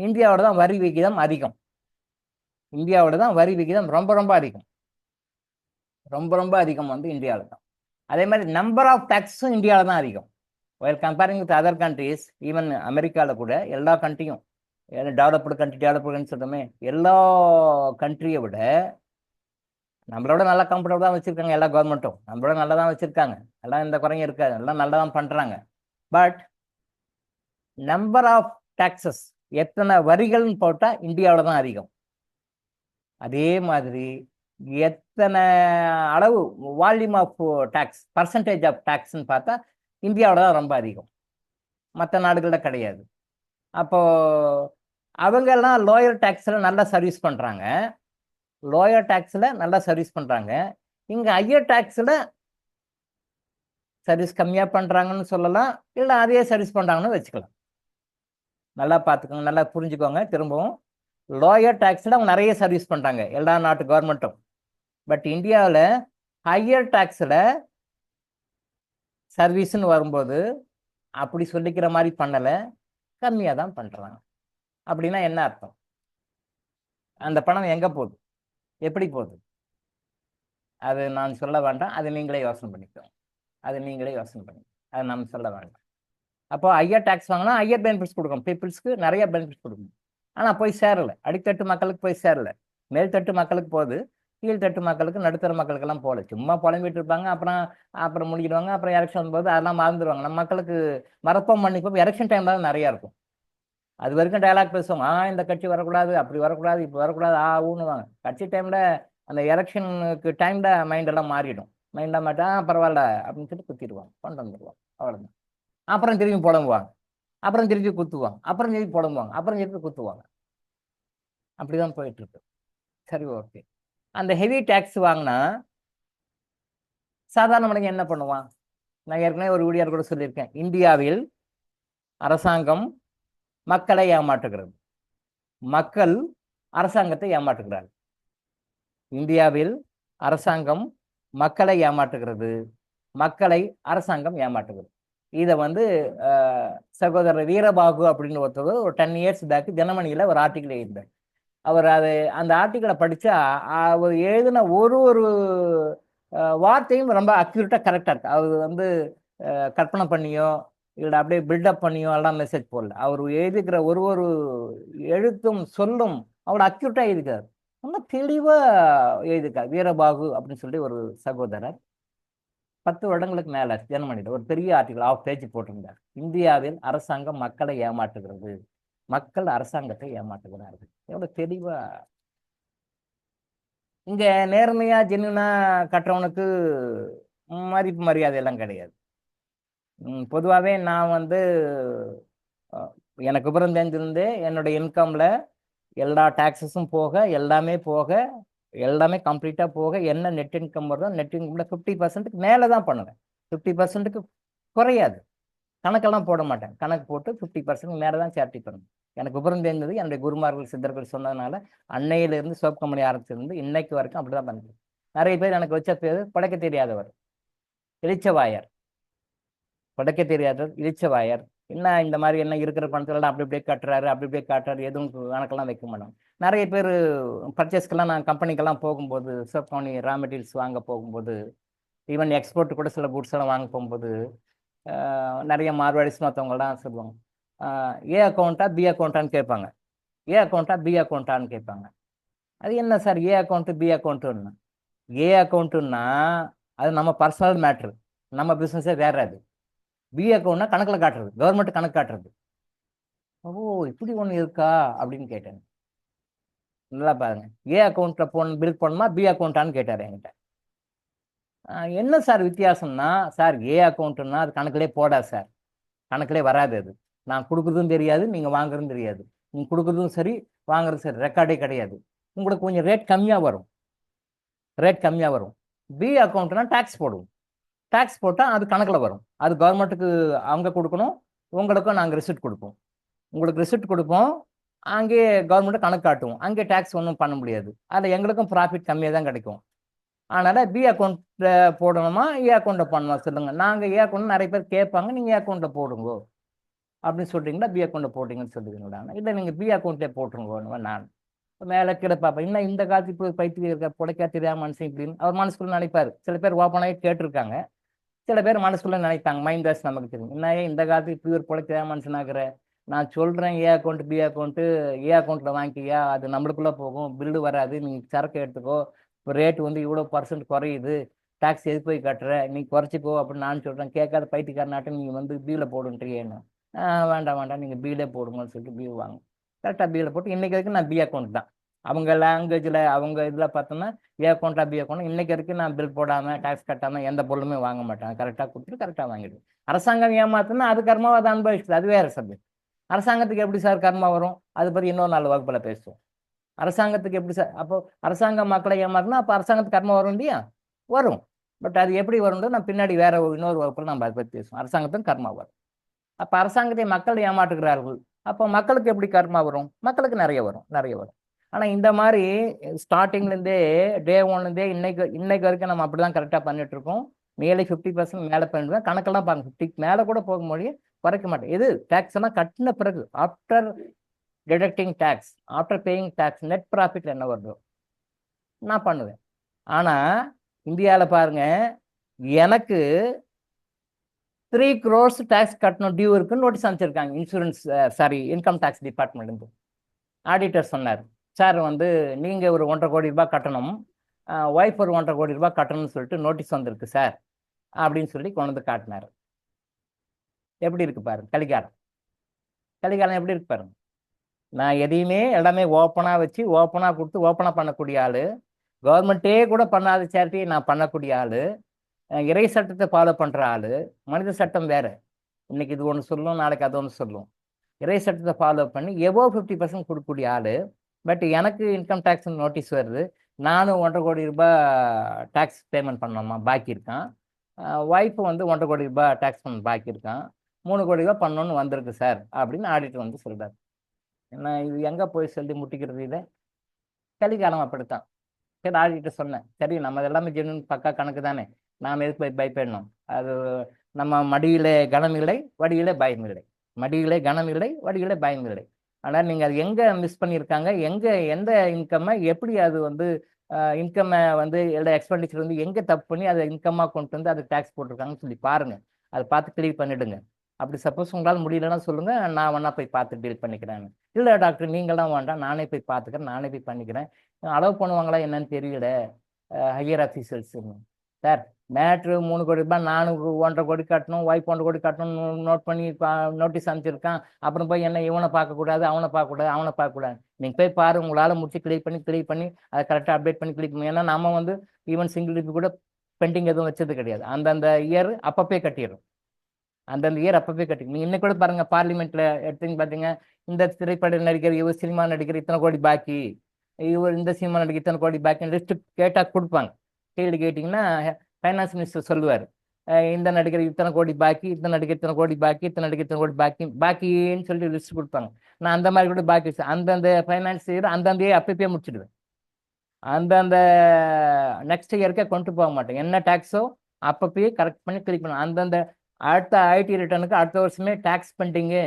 இந்தியாவோட தான் வரி விகிதம் அதிகம். இந்தியாவோட தான் வரி விகிதம் ரொம்ப ரொம்ப அதிகம். ரொம்ப ரொம்ப அதிகம் வந்து இந்தியாவில் தான். அதே மாதிரி நம்பர் ஆஃப் டேக்ஸும் இந்தியாவில் தான் அதிகம். While comparing with other countries, even அமெரிக்காவில் கூட எல்லா கண்ட்ரியும், டெவலப்டு கண்ட்ரி சொல்றோமே, எல்லா கண்ட்ரியை விட நம்மளோட நல்லா கம்ஃபர்டபுள் தான் வச்சிருக்காங்க. எல்லா கவர்மெண்ட்டும் நம்மளோட நல்லா தான் வச்சிருக்காங்க. எல்லாம் எந்த குறையும் இருக்காது, எல்லாம் நல்லா தான் பண்றாங்க. பட் நம்பர் ஆஃப் டாக்ஸஸ், எத்தனை வரிகள்னு போட்டா இந்தியாவில் தான் அதிகம். அதே மாதிரி எத்தனை அளவு volume of tax, percentage of டாக்ஸ்ன்னு பார்த்தா இந்தியாவோட தான் ரொம்ப அதிகம், மற்ற நாடுகளில் கிடையாது. அப்போ அவங்கெல்லாம் லோயர் டாக்ஸில் நல்லா சர்வீஸ் பண்ணுறாங்க, லோயர் டாக்ஸில் நல்லா சர்வீஸ் பண்ணுறாங்க. இங்கே ஹையர் டாக்ஸில் சர்வீஸ் கம்மியாக பண்ணுறாங்கன்னு சொல்லலாம், இல்லை அதே சர்வீஸ் பண்ணுறாங்கன்னு வச்சுக்கலாம். நல்லா பார்த்துக்கோங்க, நல்லா புரிஞ்சுக்கோங்க. திரும்பவும் லோயர் டாக்ஸில் அவங்க நிறைய சர்வீஸ் பண்ணுறாங்க, எல்லா நாட்டு கவர்மெண்ட்டும். பட் இந்தியாவில் ஹையர் டாக்ஸில் சர்வீஸ்ன்னு வரும்போது அப்படி சொல்லிக்கிற மாதிரி பண்ணலை, கம்மியாக தான் பண்ணுறாங்க. அப்படின்னா என்ன அர்த்தம்? அந்த பணம் எங்கே போகுது, எப்படி போகுது? அது நான் சொல்ல வேண்டாம், அது நீங்களே யோசனை பண்ணிக்கோங்க. அது நம்ம சொல்ல வேண்டாம். அப்போ ஹையர் டாக்ஸ் வாங்கினா ஹையர் பெனிஃபிட்ஸ் கொடுக்கணும், பீப்புள்ஸ்க்கு நிறைய பெனிஃபிட்ஸ் கொடுக்கணும். ஆனால் போய் சேரலை, அடித்தட்டு மக்களுக்கு போய் சேரலை. மேல்தட்டு மக்களுக்கு போகுது, கீழ்த்தட்டு மக்களுக்கு, நடுத்தர மக்களுக்கெல்லாம் போகல. சும்மா புலம்பிட்டு இருப்பாங்க, அப்புறம் முடிக்கிடுவாங்க. அப்புறம் எலெக்ஷன் போது அதெல்லாம் மறந்துடுவாங்க. நம்ம மக்களுக்கு மறப்போம் பண்ணிப்போம். எலெக்ஷன் டைம் தான் நிறையா இருக்கும். அது வரைக்கும் டயலாக் பேசுவாங்க. இந்த கட்சி வரக்கூடாது, அப்படி வரக்கூடாது, இப்படி வரக்கூடாது, ஊன்னுவாங்க. கட்சி டைம்ல அந்த எலெக்ஷனுக்கு டைம்ல மைண்ட் எல்லாம் மாறிடும். மைண்டாக மாட்டா பரவாயில்ல அப்படின்னு சொல்லிட்டு குத்திடுவாங்க, கொண்டு வந்துடுவாங்க, அவ்வளோதான். அப்புறம் திரும்பி புலம்புவாங்க, அப்புறம் திருப்பி குத்துவாங்க, அப்புறம் திருப்பி புலம்புவாங்க, அப்புறம் திருப்பி குத்துவாங்க. அப்படிதான் போயிட்டு இருக்கு. சரி, ஓகே. அந்த ஹெவி டேக்ஸ் வாங்கினா சாதாரண மனிதன் என்ன பண்ணுவான்? நான் ஏற்கனவே ஒரு வீடியோ கூட சொல்லியிருக்கேன். இந்தியாவில் அரசாங்கம் மக்களை ஏமாற்றுகிறது, மக்கள் அரசாங்கத்தை ஏமாற்றுகிறார்கள். இந்தியாவில் அரசாங்கம் மக்களை ஏமாற்றுகிறது, மக்களை அரசாங்கம் ஏமாற்றுகிறது. இதை வந்து சகோதரர் வீரபாகு அப்படின்னு ஒருத்தர் ஒரு 10 இயர்ஸ் பேக் தினமணியில் ஒரு ஆர்டிக்கிள் எழுதினார். அவர் அந்த ஆர்டிக்கிளை படித்தா அவர் எழுதின ஒரு ஒரு வார்த்தையும் ரொம்ப அக்யூரேட்டாக கரெக்டாக இருக்கு. அவர் வந்து கற்பனை பண்ணியோ இல்லை அப்படியே பில்டப் பண்ணியோ எல்லாம் மெசேஜ் போடல. அவர் எழுதிக்கிற ஒரு ஒரு எழுத்தும் சொல்லும் அவ்வளோ அக்யூரேட்டாக எழுதிக்கிறார், ரொம்ப தெளிவாக எழுதியிருக்கார் வீரபாகு அப்படின்னு சொல்லி ஒரு சகோதரர். 10 வருடங்களுக்கு மேலே தினமணியில் ஒரு பெரிய ஆர்டிக்கல் 1/2 பேஜ் போட்டிருந்தார். இந்தியாவில் அரசாங்கம் மக்களை ஏமாற்றுகிறது, மக்கள் அரசாங்கத்தை ஏமாற்றுகிறார்கள். எவ்வளோ தெளிவா. இங்க நேர்மையா ஜென்யூனா கட்டுறவனுக்கு மதிப்பு மரியாதை எல்லாம் கிடையாது. பொதுவாகவே நான் வந்து எனக்கு விவரம் தெரிஞ்சிருந்து என்னோட இன்கம்ல எல்லா டாக்ஸஸும் போக எல்லாமே போக எல்லாமே கம்ப்ளீட்டாக போக என்ன நெட் இன்கம் வருதோ நெட் இன்கம்ல 50% மேலே தான் பண்ணுவேன். 50%க்கு குறையாது. கணக்கெல்லாம் போட மாட்டேன். கணக்கு போட்டு 50% மேலே தான் சேரிட்டி பண்ணுவேன். எனக்கு விவரம் தெரிந்தது என்னுடைய குருமார்கள் சித்தர்கள் சொன்னதுனால அன்னையிலிருந்து சோப் கம்பெனி ஆரம்பிச்சிருந்து இன்னைக்கு வரைக்கும் அப்படிதான் பண்ணுறேன். நிறைய பேர் எனக்கு வச்ச பேர் படைக்க தெரியாதவர், இளிச்சவாயர். படைக்க தெரியாதவர் இளிச்சவாயர். என்ன இந்த மாதிரி என்ன இருக்கிற பணத்துல அப்படி இப்படியே கட்டுறாரு, அப்படி இப்படியே காட்டுறாரு, எதுவும் கணக்கெல்லாம் வைக்க மாட்டோம். நிறைய பேர் பர்ச்சேஸ்க்கெல்லாம் நான் கம்பெனிக்கெல்லாம் போகும்போது சோப் கம்பெனி ரா மெட்டீரியல்ஸ் வாங்க போகும்போது ஈவன் எக்ஸ்போர்ட் கூட சில குட்ஸ் எல்லாம் வாங்க போகும்போது நிறைய மார்வாடிஸ் மற்றவங்களாம் சொல்லுவாங்க, ஏ அக்கௌண்ட்டா பி அக்கௌண்ட்டான்னு கேட்பாங்க. ஏ அக்கௌண்ட்டா பி அக்கௌண்ட்டான்னு கேட்பாங்க. அது என்ன சார் ஏ அக்கௌண்ட்டு பி அக்கௌண்ட்டுன்னு? ஏ அக்கௌண்ட்டுன்னா அது நம்ம பர்சனல் மேட்ரு, நம்ம பிஸ்னஸே வேற. அது பி அக்கௌண்ட்னா கணக்கில் காட்டுறது, கவர்மெண்ட் கணக்கு காட்டுறது. ஓ, இப்படி ஒன்று இருக்கா அப்படின்னு கேட்டேன். நல்லா பாருங்க, ஏ அக்கௌண்ட்டில் பில் பண்ணணுமா பி அக்கௌண்ட்டான்னு கேட்டார் என்கிட்ட. என்ன சார் வித்தியாசம்னா, சார் ஏ அக்கௌண்ட்டுன்னா அது கணக்கிலே போடாது சார், கணக்கிலே வராது. அது நான் கொடுக்குறதும் தெரியாது, நீங்கள் வாங்குறதும் தெரியாது. நீங்கள் கொடுக்குறதும் சரி வாங்குறதும் சரி, ரெக்கார்டே கிடையாது. உங்களுக்கு கொஞ்சம் ரேட் கம்மியாக வரும், ரேட் கம்மியாக வரும். பி அக்கௌண்ட்னா டேக்ஸ் போடுவோம், டேக்ஸ் போட்டால் அது கணக்கில் வரும். அது கவர்மெண்ட்டுக்கு அவங்க கொடுக்கணும், உங்களுக்கும் நாங்கள் ரிசிப்ட் கொடுப்போம். உங்களுக்கு ரிசிப்ட் கொடுப்போம், அங்கே கவர்மெண்ட்டு கணக்கு காட்டுவோம், அங்கே டேக்ஸ் ஒன்றும் பண்ண முடியாது. அதில் எங்களுக்கும் ப்ராஃபிட் கம்மியாக தான் கிடைக்கும். அதனால் பி அக்கௌண்ட்டில் போடணுமா ஏ அக்கௌண்ட்டை பண்ணணுமா சொல்லுங்கள். நாங்கள் ஏ அக்கௌண்ட் நிறைய பேர் கேட்பாங்க, நீங்கள் ஏ அக்கௌண்ட்டை போடுங்க அப்படின்னு சொல்கிறீங்களா பி அக்கௌண்ட்டை போட்டிங்கன்னு சொல்லுவீங்களா? இல்லை நீங்கள் பி அக்கௌண்ட்டே போட்டுருங்க. நான் மேலே கீழே பார்ப்பேன், இன்னும் இந்த காலத்து இப்போ பைத்தியம் இருக்க புடைக்கா தெரியாம மனுஷன் இப்படின்னு அவர் மனசுக்குள்ள நினைப்பார். சில பேர் ஓப்பனாகவே கேட்டிருக்காங்க, சில பேர் மனசுக்குள்ள நினைப்பாங்க, மைண்ட் வாஷ் நமக்கு தெரியும். என்ன இந்த காலத்துக்கு இப்படி ஒரு புடைக்க மனுஷனாகிற, நான் சொல்கிறேன் ஏ அக்கௌண்ட் பி அக்கௌண்ட்டு, ஏ அக்கௌண்ட்டில் வாங்கிக்கியா, அது நம்மளுக்குள்ளே போகும், பில்லு வராது, நீங்கள் சரக்கு எடுத்துக்கோ, இப்போ ரேட்டு வந்து இவ்வளோ % குறையுது, டாக்ஸ் எது போய் கட்டுற, நீ குறைச்சிக்கோ அப்படின்னு நான் சொல்கிறேன். கேட்காத பைத்தியக்காரனாட்டம் நீங்கள் வந்து பில்லை போடுன்றீன்னு. வேண்டாம் வேண்டாம் நீங்கள் பில்லே போடுங்கன்னு சொல்லிட்டு பில் வாங்க. கரெக்டாக பில்லை போட்டு இன்றைக்கி வரைக்கும் நான் பி அக்கௌண்ட் தான். அவங்க லாங்குவேஜில் அவங்க இதில் பார்த்தோம்னா ஏ அக்கௌண்ட்டா பி அக்கௌண்ட், இன்றைக்கி வரைக்கும் நான் பில் போடாமல் டாக்ஸ் கட்டாமல் எந்த பொருளுமே வாங்க மாட்டேன். கரெக்டாக கொடுத்துட்டு கரெக்டாக வாங்கிடுவேன். அரசாங்கம் ஏமாத்துனா அது கர்மாவை அதை அனுபவிச்சுது, அது வேறு சப்ஜெக்ட். அரசாங்கத்துக்கு எப்படி சார் கர்மா வரும், அதை பற்றி இன்னொரு 4 வகுப்பில் பேசுவோம். அரசாங்கத்துக்கு எப்படி சார், அப்போ அரசாங்கம் மக்களை ஏமாத்தினா அப்போ அரசாங்கத்துக்கு கர்மா வரும் இல்லையா? வரும். பட் அது எப்படி வரும்ன்றது நான் பின்னாடி வேற இன்னொரு வகுப்பில் நம்ம அதை பற்றி பேசுவோம். அரசாங்கத்துக்கு கர்மா வரும். அப்போ அரசாங்கத்தை மக்கள் ஏமாற்றுகிறார்கள், அப்போ மக்களுக்கு எப்படி கர்மா வரும்? மக்களுக்கு நிறைய வரும், நிறைய வரும். ஆனால் இந்த மாதிரி ஸ்டார்டிங்லேருந்தே டே 1லேருந்தே இன்னைக்கு வரைக்கும் நம்ம அப்படி தான் கரெக்டாக பண்ணிட்டு இருக்கோம். மேலே 50% மேலே பண்ணிடுவேன். கணக்கெல்லாம் பாருங்க, 50 மேலே கூட போக முடியும், குறைக்க மாட்டேன். எது டேக்ஸ் எல்லாம் கட்டின பிறகு, after deducting tax, after paying tax, net profit என்ன வருதோ நான் பண்ணுவேன். ஆனால் இந்தியாவில் பாருங்க, எனக்கு 3 crores டேக்ஸ் கட்டணும் டியூ இருக்குன்னு நோட்டீஸ் அனுப்பிச்சிருக்காங்க இன்சூரன்ஸ், இன்கம் டேக்ஸ் டிபார்ட்மெண்ட்லேருந்து. ஆடிட்டர் சொன்னார், சார் வந்து நீங்கள் ஒரு 1.5 கோடி ரூபாய் கட்டணும், ஒய்ஃப் ஒரு 1.5 கோடி ரூபாய் கட்டணும்னு சொல்லிட்டு நோட்டீஸ் வந்திருக்கு சார் அப்படின்னு சொல்லி கொண்டு வந்து காட்டினார். எப்படி இருக்கு பாருங்க கலிகாலம், கலிகாலம் எப்படி இருக்கு பாருங்க. நான் எதையுமே எல்லாமே ஓப்பனாக வச்சு ஓப்பனாக கொடுத்து ஓப்பனாக பண்ணக்கூடிய ஆள். கவர்மெண்ட்டே கூட பண்ணாத சேரிட்டியை நான் பண்ணக்கூடிய ஆள். இறை சட்டத்தை ஃபாலோ பண்ணுற ஆள். மனித சட்டம் வேறு. இன்னைக்கு இது ஒன்று சொல்லும், நாளைக்கு அது ஒன்று சொல்லும். இறை சட்டத்தை ஃபாலோ பண்ணி எபோவ் 50% கொடுக்கக்கூடிய ஆள். பட் எனக்கு இன்கம் டேக்ஸ் நோட்டீஸ் வருது. நானும் 1,50,00,000 டேக்ஸ் பேமெண்ட் பண்ணணுமா பாக்கி இருக்கான். ஒய்ஃபு வந்து 1,50,00,000 டேக்ஸ் பண்ண பாக்கி இருக்கான். 3,00,00,000 பண்ணணும்னு வந்திருக்கு சார் அப்படின்னு ஆடிட்டர் வந்து சொல்கிறார். என்ன இது எங்கே போய் சொல்லி முட்டிக்கிறது? இதை கலிகாலம் அப்படித்தான். சரி ஆடிட்டர் சொன்னேன், சரி நம்ம எல்லாமே ஜென்வன் பக்கா கணக்கு தானே, நாம் எதுக்கு போய் பயப்படணும்? அது நம்ம மடியிலே கனம் இல்லை, வடியிலே பயம் இல்லை. மடியிலே கனம் இல்லை, வடியிலே பயம் இல்லை. ஆனால் நீங்கள் அது எங்கே மிஸ் பண்ணியிருக்காங்க, எங்கே எந்த இன்கம்மை எப்படி அது வந்து இன்கம்மை வந்து எல்லா எக்ஸ்பெண்டிச்சர் வந்து எங்கே தப்பு பண்ணி அதை இன்கம்மாக கொண்டு வந்து அதுக்கு டேக்ஸ் போட்டிருக்காங்கன்னு சொல்லி பாருங்கள். அதை பார்த்து கிளியர் பண்ணிவிடுங்க. அப்படி சப்போஸ் உங்களால் முடியலன்னா சொல்லுங்கள், நான் வேணா போய் பார்த்து டீல் பண்ணிக்கிறேன். இல்லை டாக்டர் நீங்களாம் வேண்டாம், நானே போய் பார்த்துக்கிறேன், நானே போய் பண்ணிக்கிறேன். அலோவ் பண்ணுவாங்களா என்னன்னு தெரியல ஹையர் ஆஃபீஸர்ஸ்ன்னு. சார் மேட்ரு 3,00,00,000 நானும் 1,50,00,000 கட்டணும், ஒய்ஃப் 1,50,00,000 கட்டணும் நோட் பண்ணி நோட்டீஸ் அனுப்பிச்சிருக்கான். அப்புறம் போய் என்ன இவனை பார்க்கக்கூடாது, அவனை பார்க்கக்கூடாது, அவனை பார்க்கக்கூடாது. நீங்கள் போய் பாரு, உங்களால் முடிச்சு கிளியர் பண்ணி அதை கரெக்டாக அப்டேட் பண்ணி கிளியர் பண்ணி. ஏன்னா நம்ம வந்து ஈவன் சிங்கிள் டிபி கூட பெண்டிங் எதுவும் வச்சது கிடையாது. அந்தந்த இயர் அப்பப்பே கட்டிடும். அந்தந்த இயர் அப்பவே கட்டி. நீங்க இன்னைக்கு கூட பாருங்க, பார்லிமெண்ட்ல எடுத்துன்னு பாத்தீங்க, இந்த திரைப்பட நடிகர், இவர் சினிமா நடிகர் இத்தனை கோடி பாக்கி, இவர் இந்த சினிமா நடிகர் இத்தனை கோடி பாக்கி லிஸ்ட் கேட்டா கொடுப்பாங்க. கேள்வி கேட்டீங்கன்னா ஃபைனான்ஸ் மினிஸ்டர் சொல்லுவார், இந்த நடிகர் இத்தனை கோடி பாக்கி, இத்தனை நடிகர் இத்தனை கோடி பாக்கி, இத்தனை நடிகர் இத்தனை கோடி பாக்கின்னு சொல்லி லிஸ்ட் கொடுப்பாங்க. நான் அந்த மாதிரி கூட பாக்கி அந்தந்த ஃபைனான்ஸ் இயர் அந்தந்த அப்பப்பே முடிச்சிடுவேன். அந்தந்த நெக்ஸ்ட் இயருக்கே கொண்டு போக மாட்டேன். என்ன டேக்ஸோ அப்பப்பயே கரெக்ட் பண்ணி கிளிக் பண்ணுவேன். அந்தந்த அடுத்த ஐடி ரிட்டர்னுக்கு அடுத்த வருஷமே டேக்ஸ் பெண்டிங்கு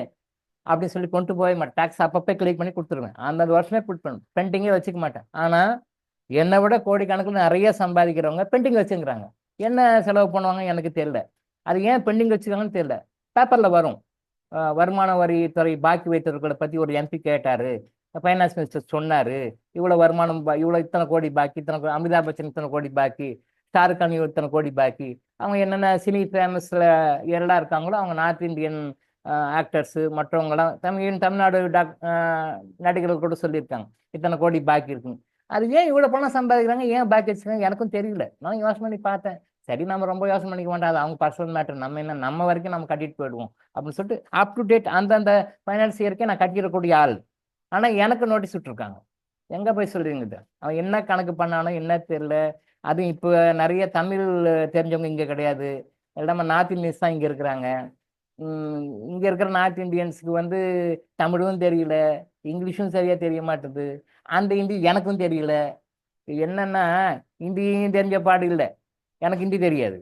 அப்படின்னு சொல்லி கொண்டு போக மாட்டேன். டேக்ஸ் அப்பப்போ கிளிக் பண்ணி கொடுத்துருவேன். அந்தந்த வருஷமே கொடுப்பேன், பெண்டிங்கே வச்சுக்க மாட்டேன். ஆனால் என்னை விட கோடிக்கணக்கில் நிறைய சம்பாதிக்கிறவங்க பெண்டிங் வச்சுக்கிறாங்க. என்ன செலவு பண்ணுவாங்க எனக்கு தெரியல. அது ஏன் பெண்டிங் வச்சுக்காங்கன்னு தெரியல. பேப்பரில் வரும், வருமான வரித்துறை பாக்கி வைத்தவர்களை பற்றி ஒரு எம்பி கேட்டார், ஃபைனான்ஸ் மினிஸ்டர் சொன்னார், இவ்வளோ வருமானம் இவ்வளோ இத்தனை கோடி பாக்கி, இத்தனை அமிதாப் பச்சன் இத்தனை கோடி பாக்கி, ஷாருக் கான் இத்தனை கோடி பாக்கி. அவங்க என்னென்ன சினி ஃபேமஸில் யாரெல்லாம் இருக்காங்களோ அவங்க நார்த் இந்தியன் ஆக்டர்ஸு மற்றவங்களாம் தமிழ்நாடு நடிகர்கள் கூட சொல்லியிருக்காங்க இத்தனை கோடி பாக்கி இருக்குங்க. அது ஏன் இவ்வளோ பணம் சம்பாதிக்கிறாங்க, ஏன் பாக்கி வச்சுருக்காங்க எனக்கும் தெரியல. நான் யோசனை பண்ணி பார்த்தேன். சரி நம்ம ரொம்ப யோசனை பண்ணிக்க மாட்டோம், அது அவங்க பர்சனல் மேட்டர், நம்ம என்ன நம்ம வரைக்கும் நம்ம கட்டிட்டு போயிடுவோம் அப்படின்னு சொல்லிட்டு அப் டு டேட் அந்தந்த ஃபைனான்ஸ் இயருக்கே நான் கட்டிடக்கூடிய ஆள். ஆனால் எனக்கு நோட்டீஸ் விட்டுருக்காங்க. எங்கே போய் சொல்கிறீங்க இது? அவன் என்ன கணக்கு பண்ணானோ என்ன தெரியல. அதுவும் இப்போ நிறைய தமிழ் தெரிஞ்சவங்க இங்கே கிடையாது, எல்லாமே நார்த் இந்தியன்ஸ் தான் இங்கே இருக்கிறாங்க. இங்கே இருக்கிற நார்த் இந்தியன்ஸுக்கு வந்து தமிழும் தெரியல, இங்கிலீஷும் சரியாக தெரிய மாட்டுது, அந்த ஹிந்தி எனக்கும் தெரியல. என்னன்னா ஹிந்தியும் தெரிஞ்ச பாடு இல்லை, எனக்கு ஹிந்தி தெரியாது.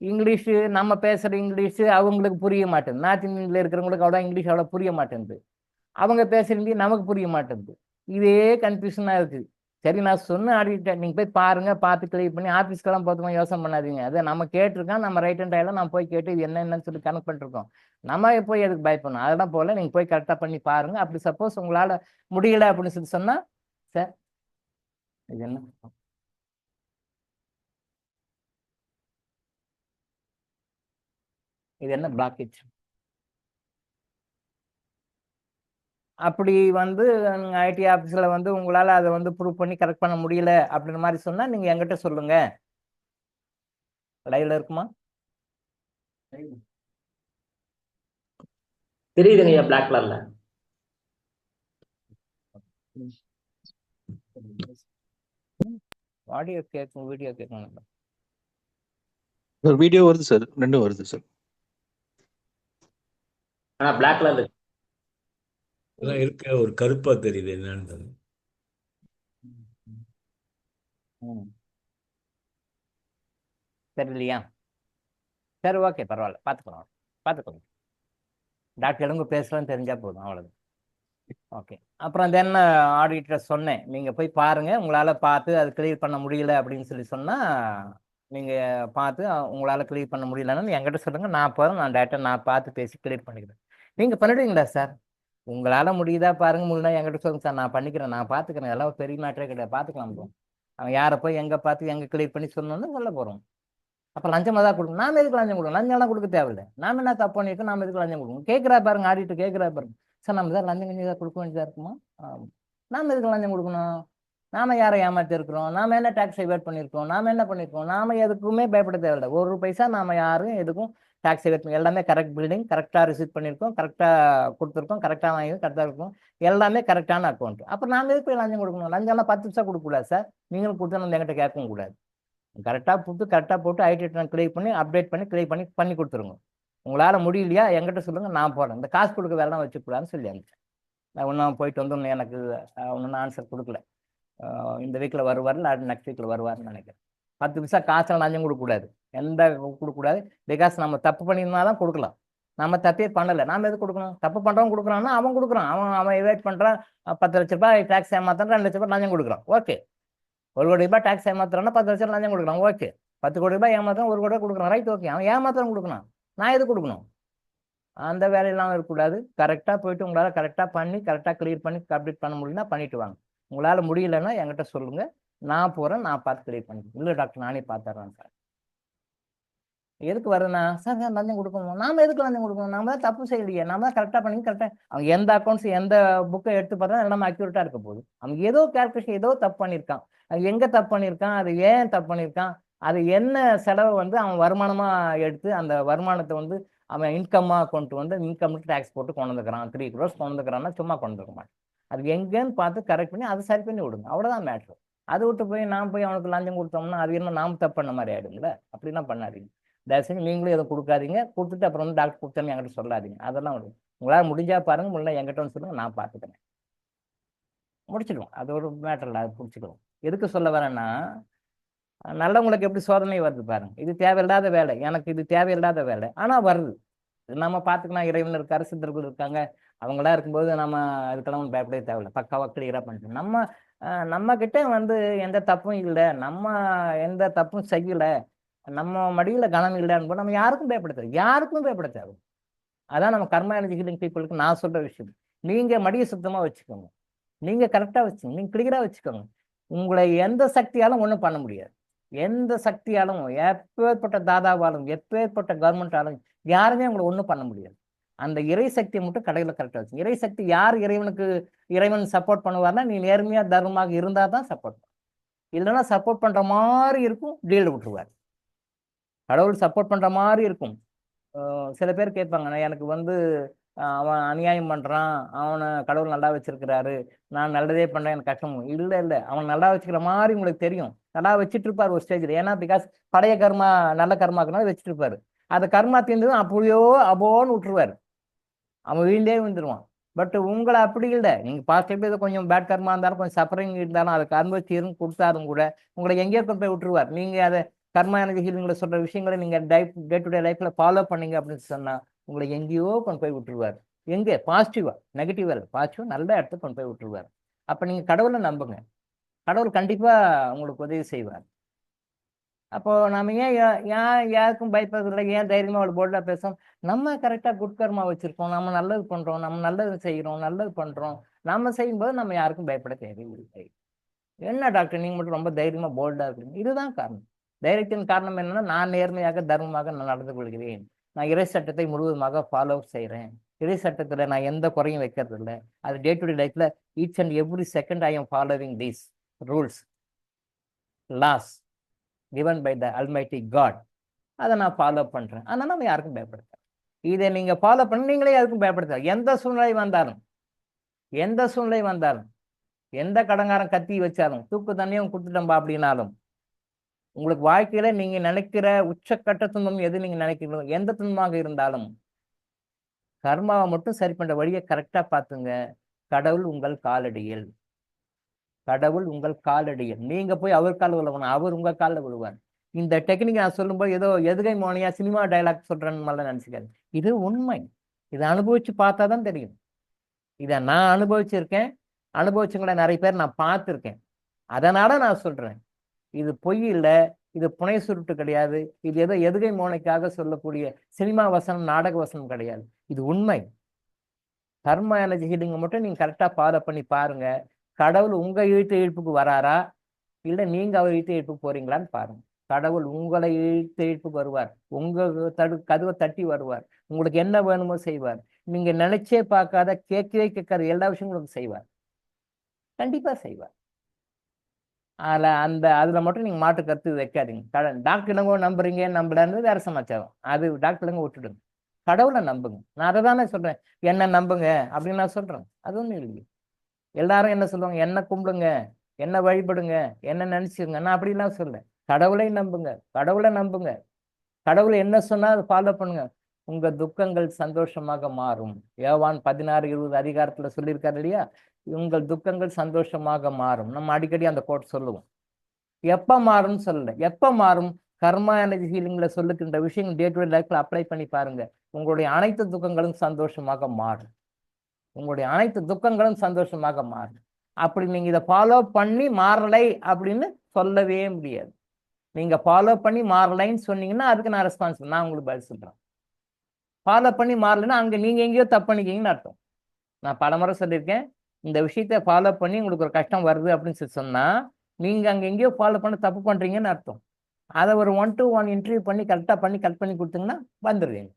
இங்கிலீஷு நம்ம பேசுகிற இங்கிலீஷு அவங்களுக்கு புரிய மாட்டேங்குது. நார்த் இந்தியனில் இருக்கிறவங்களுக்கு அவ்வளோ இங்கிலீஷ் அவ்வளோ புரிய மாட்டேங்குது, அவங்க பேசுகிற ஹிந்தி நமக்கு புரிய மாட்டேங்குது. இதே கன்ஃபியூஷனாக இருக்குது. சரி நான் சொன்ன ஆடிட்டேன், நீங்கள் போய் பாருங்கள், பார்த்து கிளியர் பண்ணி ஆஃபீஸ்க்கெல்லாம் பார்த்துக்கோங்க, யோசனை பண்ணாதீங்க. அதை நம்ம கேட்டிருக்கோம், நம்ம ரைட் அண்ட் டைலாம் நம்ம போய் கேட்டு இது என்னன்னு சொல்லி கனெக்ட் பண்ணிருக்கோம். நம்ம போய் எதுக்கு பயப்படணும்? அதெல்லாம் போல் நீங்கள் போய் கரெக்டாக பண்ணி பாருங்கள். அப்படி சப்போஸ் உங்களால் முடியலை அப்படின்னு சொல்லி சொன்னால், சார் இது என்ன இது என்ன பிளாக்கேஜ்? அப்படி வந்து ஐடி ஆஃபீஸில் வந்து உங்களால் அதை வந்து ப்ரூவ் பண்ணி கரெக்ட் பண்ண முடியல அப்படின்ற மாதிரி சொன்னால் நீங்கள் என்கிட்ட சொல்லுங்கள். லைவ்ல இருக்குமா? தெரியுதுங்க பிளாக் கலர்ல. ஆடியோ கேட்கும், வீடியோ கேட்கும். வீடியோ வருது சார், ரெண்டும் வருது சார். ஆனா பிளாக் கலர்ல இருக்க ஒரு கருப்பா தெரியுது என்னன்னு. தெரியலையா? சரி ஓகே பரவாயில்ல, பார்த்துக்கோங்க. டாக்டர் எலும்பு பேசலாம் தெரிஞ்சா போதும், அவ்வளோதான். ஓகே. அப்புறம் தென் ஆடிட்டர் சொன்னேன், நீங்கள் போய் பாருங்கள், உங்களால் பார்த்து அது கிளியர் பண்ண முடியல அப்படின்னு சொல்லி சொன்னால் நீங்கள் பார்த்து உங்களால் கிளியர் பண்ண முடியலன்னு என்கிட்ட சொல்லுங்கள், நான் போகிறேன், நான் டேரெக்டாக நான் பார்த்து பேசி கிளியர் பண்ணிக்கிறேன். நீங்கள் பண்ணிடுவீங்களா சார்? உங்களால் முடியுதா பாருங்கள், முடியல என்கிட்ட சொல்லுங்கள் சார், நான் பண்ணிக்கிறேன், நான் பார்த்துக்கிறேன், எல்லாம் பெரிய மேட்டரே கிடையாது, பார்த்துக்கலாம் ப்ரோ. அவன் யாரை போய் எங்கே பார்த்து எங்கே கிளியர் பண்ணி சொல்லணும்னு சொல்ல போகிறோம். அப்போ லஞ்சமாக தான் கொடுக்கணும். நாம எதுக்கு லஞ்சம் கொடுக்கணும்? லஞ்சம்லாம் கொடுக்க தேவையில்லை. நாம என்ன தப்பு பண்ணியிருக்கோம், நாம எதுக்கு லஞ்சம் கொடுக்கணும்? கேட்குறா பாருங்க, ஆடிட்டு கேட்குறா பாருங்க. சார் நம்ம தான் லஞ்சம் கொஞ்சம் கொடுக்க வேண்டியதாக இருக்குமா? நாம் எதுக்கு லஞ்சம் கொடுக்கணும்? நாம யாரை ஏமாத்தி இருக்கிறோம்? நாம என்ன டேக்ஸ் எவேட் பண்ணியிருக்கோம்? நாம என்ன பண்ணியிருக்கோம்? நாம எதுக்குமே பயப்பட தேவையில்லை. ஒரு பைசா நாம யாரும் எதுக்கும் டேக்ஸ் எவேட் பண்ணி எல்லாமே கரெக்ட் பில்டிங், கரெக்டாக ரிசீவ் பண்ணியிருக்கோம், கரெக்டாக கொடுத்துருக்கோம், கரெக்டாக வாங்கி கரெக்டாக இருக்கும், எல்லாமே கரெக்டான அக்கௌண்ட். அப்புறம் நாம எதுக்கு போய் லஞ்சம் கொடுக்கணும்? லஞ்சம்லாம் 10 பைசா கொடுக்கக்கூடாது சார். நீங்களும் கொடுத்தா நம்ம என்கிட்ட கேட்கவும் கூடாது. கரெக்டாக போட்டு ஐடி ரிட்டர்ன் கிளியர் பண்ணி அப்டேட் பண்ணி கிளியர் பண்ணி கொடுத்துருங்க. உங்களால் முடியலையா என்கிட்ட சொல்லுங்கள், நான் போகிறேன். இந்த காசு கொடுக்க வேலைலாம் வச்சுக்கூடாதுன்னு சொல்லி அனுப்பிச்சேன். நான் ஒன்றும் போயிட்டு வந்து எனக்கு ஒன்றும் ஆன்சர் கொடுக்கல. இந்த வீக்கில் வருவார், நெக்ஸ்ட் வீக்கில் வருவார்னு நினைக்கிறேன். 10 பைசா காசில் லஞ்சம் கொடுக்கக்கூடாது, கொடுக்கக்கூடாது. பிகாஸ் நம்ம தப்பு பண்ணியிருந்தா தான் கொடுக்கலாம். நம்ம தப்பே பண்ணலை, நாம் எது கொடுக்கணும்? தப்பு பண்ணுறவன் கொடுக்குறான்னா அவன் கொடுக்குறான், அவன் எவேட் பண்ணுறான். 10 லட்ச ரூபாய் டேக்ஸ் ஏமாத்துறான், 2 லட்ச ரூபாய் லஞ்சம் கொடுக்குறான், ஓகே. 1 கோடி ரூபாய் டேக்ஸ் ஏமாத்துறான்னா 10 லட்சம் லஞ்சம் கொடுக்குறான், ஓகே. 10 கோடி ரூபாய் ஏமாத்துறான், 1 கோடி ரூபாய் கொடுக்குறான், ரைட், ஓகே. அவன் ஏமாத்திரம் கொடுக்கணும், நான் எது கொடுக்கணும்? அந்த வேலையெல்லாம் இருக்கக்கூடாது. கரெக்டாக போயிட்டு உங்களால் கரெக்டாக பண்ணி கரெக்டாக கிளியர் பண்ணி கம்ப்ளீட் பண்ண முடியும்னா பண்ணிட்டு வாங்க. உங்களால் முடியலைன்னா என்கிட்ட சொல்லுங்கள், நான் போகிறேன், நான் பார்த்து கிளியர் பண்ணிக்கிறேன். இல்லை டாக்டர் நானே பார்த்துட்றேன் சார். எதுக்கு வருதுண்ணா? சார் லஞ்சம் கொடுக்கணும். நாம் எதுக்கு லஞ்சம் கொடுக்கணும்? நாம தான் தப்பு செய்யலையே, நாம தான் கரெக்டாக பண்ணி கரெக்டாக அவங்க எந்த அக்கௌண்ட்ஸ் எந்த புக்கை எடுத்து பார்த்தா எல்லாமே அக்யூரேட்டாக இருக்க போகுது. அவங்க ஏதோ கேல்குலேஷன் ஏதோ தப்பு பண்ணியிருக்கான். அது எங்கே தப்பு பண்ணியிருக்கான், அது ஏன் தப்பு பண்ணியிருக்கான், அது என்ன செலவை வந்து அவன் வருமானமாக எடுத்து அந்த வருமானத்தை வந்து அவன் இன்கம்மாக கொண்டு வந்து இன்கம் டேக்ஸ் போட்டு கொண்டு வந்துக்கிறான். 3 crores கொண்டு வந்துக்கிறான்னா சும்மா கொண்டு வந்துக்க மாட்டேன். அது எங்கேன்னு பார்த்து கரெக்ட் பண்ணி அதை சரி பண்ணி விடுங்க, அவ்வளோதான் மேட்ரு. அதை விட்டு போய் நான் போய் அவனுக்கு லஞ்சம் கொடுத்தோம்னா அது என்ன நாம் தப்பு பண்ண மாதிரி ஆகிடுங்களே. அப்படிலாம் பண்ணாதீங்க தயவு செஞ்சு. நீங்களும் எதுவும் கொடுக்காதீங்க, கொடுத்துட்டு அப்புறம் வந்து டாக்டர் கொடுத்தேன்னு என்கிட்ட சொல்லாதீங்க. அதெல்லாம் உங்களால் முடிஞ்சா பாருங்க, முடியல என்கிட்ட வந்து சொல்லுங்கள், நான் பார்த்துக்கிறேன், முடிச்சுடுவோம். அது ஒரு மேட்டர் இல்லை, அது பிடிச்சிடுவோம். எதுக்கு சொல்ல வரேன்னா, நல்லவங்களுக்கு எப்படி சோதனை வருது பாருங்க. இது தேவையில்லாத வேலை, எனக்கு இது தேவையில்லாத வேலை, ஆனால் வருது. நம்ம பார்த்துக்கலாம், இறைவன் இருக்காரு, சித்தர்கள் இருக்காங்க, அவங்களாம் இருக்கும்போது நம்ம அதுக்கெல்லாம் பயப்படவே தேவையில்லை. பக்காவாக கிளியராக பண்ணிட்டு நம்ம கிட்ட வந்து எந்த தப்பும் இல்லை, நம்ம எந்த தப்பும் செய்யலை, நம்ம மடியில் கனம் இல்லைன்னு நம்ம யாருக்கும் பயப்பட தேவை, யாருக்கும் பயப்பட தேவை. அதான் நம்ம கர்மா எனர்ஜி ஹீலிங் பீப்புளுக்கு நான் சொல்ற விஷயம். நீங்க மடியை சுத்தமாக வச்சுக்கோங்க, நீங்க கரெக்டாக வச்சுக்கோங்க, நீங்க கிளியராக வச்சுக்கோங்க. உங்களை எந்த சக்தியாலும் ஒன்றும் பண்ண முடியாது. எந்த சக்தியாலும், எப்பேற்பட்ட தாதாவாலும், எப்பேற்பட்ட கவர்மெண்டாலும் யாருமே உங்களை ஒன்றும் பண்ண முடியாது. அந்த இறை சக்தியை மட்டும் கடையில் கரெக்டாக வச்சு. இறை சக்தி யார் இறைவன் சப்போர்ட் பண்ணுவார்னா, நீ நேர்மையாக தர்மமாக இருந்தால் தான் சப்போர்ட் பண்ணும். இல்லைன்னா சப்போர்ட் பண்ணுற மாதிரி இருக்கும், டீல் விட்டுருவார். கடவுள் சப்போர்ட் பண்ணுற மாதிரி இருக்கும். சில பேர் கேட்பாங்க, எனக்கு வந்து அவன் அநியாயம் பண்ணுறான், அவனை கடவுள் நல்லா வச்சிருக்கிறாரு, நான் நல்லதே பண்ணுறேன், எனக்கு கஷ்டம். இல்லை இல்லை, அவன் நல்லா வச்சுக்கிற மாதிரி உங்களுக்கு தெரியும், நல்லா வச்சுட்டு இருப்பார் ஒரு ஸ்டேஜில். ஏன்னா பிகாஸ் பழைய கர்மா நல்ல கர்மாக்குனால வச்சுட்டு இருப்பாரு. அது கர்மா தீர்ந்ததும் அப்படியோ அபோன்னு விட்டுருவார், அவன் வீழ்ந்தே விழுந்துருவான். பட் உங்களை அப்படி இல்லை, நீங்கள் பாசிட்டிவ் ஏதோ கொஞ்சம் பேட் கர்மா இருந்தாலும் கொஞ்சம் சஃபரிங் இருந்தாலும் அதுக்கு அனுபவிச்சு கொடுத்தாலும் கூட உங்களை எங்கேயோ கொண்டு போய் விட்டுருவார். நீங்கள் அதை கர்மா எனர்ஜி ஹீலிங்கில் சொல்கிற விஷயங்களை நீங்கள் டே டு டே லைஃப்பில் ஃபாலோ பண்ணீங்க அப்படின்னு சொன்னால் உங்களை எங்கேயோ கொண்டு போய் விட்டுருவார். எங்கே? பாசிட்டிவாக, நெகட்டிவாக இல்லை, பாசிட்டிவ் நல்ல இடத்துக்கு கொண்டு போய் விட்டுருவார். அப்போ நீங்கள் கடவுளை நம்புங்க, கடவுள் கண்டிப்பாக உங்களுக்கு உதவி செய்வார். அப்போது நம்ம ஏன் யாருக்கும் பயப்படுறதில்லை, ஏன் தைரியமாக அவ்வளோ போல்டாக பேசுகிறோம்? நம்ம கரெக்டாக குட் கர்மா வச்சுருக்கோம், நம்ம நல்லது பண்ணுறோம், நம்ம நல்லது செய்கிறோம், நல்லது பண்ணுறோம். நம்ம செய்யும்போது நம்ம யாருக்கும் பயப்பட தேவையில்லை. என்ன டாக்டர் நீங்கள் மட்டும் ரொம்ப தைரியமாக போல்டாக இருக்கிறீங்க? இதுதான் காரணம். தைரியத்தின் காரணம் என்னன்னா, நான் நேர்மையாக தர்மமாக நான் நடந்து கொள்கிறேன், நான் இறை சட்டத்தை முழுவதுமாக ஃபாலோ செய்கிறேன், இறை சட்டத்தில் நான் எந்த குறையும் வைக்கிறது இல்லை. அது டே டு டே லைஃப்பில் each and every second I am following these rules laws given by the Almighty God. அதை நான் ஃபாலோ பண்ணுறேன். அதனால் நம்ம யாருக்கும் பயப்படுத்தேன். இதை நீங்கள் ஃபாலோ பண்ணி நீங்களே யாருக்கும் பயப்படுத்த. எந்த சூழ்நிலை வந்தாலும் எந்த கடங்காரம் கத்தி வச்சாலும் தூக்கு தண்ணியும் கொடுத்துட்டோம்பா அப்படின்னாலும் உங்களுக்கு வாழ்க்கையில நீங்க நினைக்கிற உச்சக்கட்ட துன்பம் எது நீங்க நினைக்கிறீங்களோ, எந்த துன்பமாக இருந்தாலும் கர்மாவை மட்டும் சரி பண்ற வழியை கரெக்டா பார்த்துங்க. கடவுள் உங்கள் காலடியில், நீங்க போய் அவர் காலில் விழுவணும், அவர் உங்க காலில் விழுவார். இந்த டெக்னிக் நான் சொல்லும்போது ஏதோ எதுகை மோனியா சினிமா டைலாக் சொல்றேன்னு மாதிரி நினைச்சுக்காது. இது உண்மை, இதை அனுபவிச்சு பார்த்தா தான் தெரியும். இதை நான் அனுபவிச்சிருக்கேன், அனுபவிச்சவங்கள நிறைய பேர் நான் பார்த்துருக்கேன், அதனால நான் சொல்றேன். இது பொய் இல்லை, இது புனை சுருட்டு கிடையாது, இது ஏதோ எதுகை மோனைக்காக சொல்லக்கூடிய சினிமா வசனம் நாடக வசனம் கிடையாது, இது உண்மை. கர்மா எனர்ஜி ஹீலிங் மட்டும் நீங்க கரெக்டா ஃபாலோ பண்ணி பாருங்க. கடவுள் உங்க இழுத்து இழுப்புக்கு வராரா இல்லை நீங்க அவர் இழுத்து இழுப்புக்கு போறீங்களான்னு பாருங்க. கடவுள் உங்களை இழுத்து வருவார். உங்க கதவை தட்டி வருவார். உங்களுக்கு என்ன வேணுமோ செய்வார். நீங்க நினைச்சே பார்க்காத, கேட்கவே கேட்காத எல்லா விஷயங்களும் உங்களுக்கு செய்வார். கண்டிப்பா செய்வார். அதுல மட்டும் நீங்க மாற்று கருத்து வைக்காதீங்க. டாக்டர் இளங்கோ நம்புறீங்க நம்பலன்றது வேற சமாச்சாரம். அது டாக்டர் இளங்கோ விட்டுடுங்க. கடவுளை நம்புங்க. நான் அதை தானே சொல்றேன். என்ன நம்புங்க அப்படின்னு நான் சொல்றேன். அது ஒன்றும் இல்லைங்க. எல்லாரும் என்ன சொல்லுவாங்க, என்ன கும்பிடுங்க, என்ன வழிபடுங்க, என்ன நினைச்சுங்க. நான் அப்படிலாம் சொல்றேன். கடவுளை நம்புங்க, கடவுளை நம்புங்க. கடவுளை என்ன சொன்னா அதை ஃபாலோ பண்ணுங்க. உங்க துக்கங்கள் சந்தோஷமாக மாறும். யோவான் 16:20 அதிகாரத்துல சொல்லியிருக்காரு இல்லையா, உங்கள் துக்கங்கள் சந்தோஷமாக மாறும். நம்ம அடிக்கடி அந்த கோட் சொல்லுவோம். எப்ப மாறும்னு சொல்லல, எப்ப மாறும்? கர்மா எனர்ஜி ஹீலிங்ல சொல்லுகின்ற விஷயங்கள் டே டு டே லைஃப்ல அப்ளை பண்ணி பாருங்க. உங்களுடைய அனைத்து துக்கங்களும் சந்தோஷமாக மாறும். உங்களுடைய அனைத்து துக்கங்களும் சந்தோஷமாக மாறும். அப்படி நீங்க இதை ஃபாலோ பண்ணி மாறலை அப்படின்னு சொல்லவே முடியாது. நீங்க ஃபாலோ பண்ணி மாறலைன்னு சொன்னீங்கன்னா அதுக்கு நான் ரெஸ்பான்சிபிள், நான் உங்களுக்கு பதில் சொல்றேன். ஃபாலோ பண்ணி மாறலைன்னா அங்க நீங்க எங்கேயோ தப்பு பண்ணிக்கிங்கன்னு அர்த்தம். நான் பலமுறை சொல்லியிருக்கேன், இந்த விஷயத்த ஃபாலோ பண்ணி உங்களுக்கு ஒரு கஷ்டம் வருது அப்படின்னு சொல்லி சொன்னா நீங்க அங்க எங்கேயோ ஃபாலோ பண்ண தப்பு பண்றீங்கன்னு அர்த்தம். அதை ஒரு 1 to 1 இன்டர்வியூ பண்ணி கரெக்டாக பண்ணி கட் பண்ணி கொடுத்தீங்கன்னா வந்துடுவீங்க.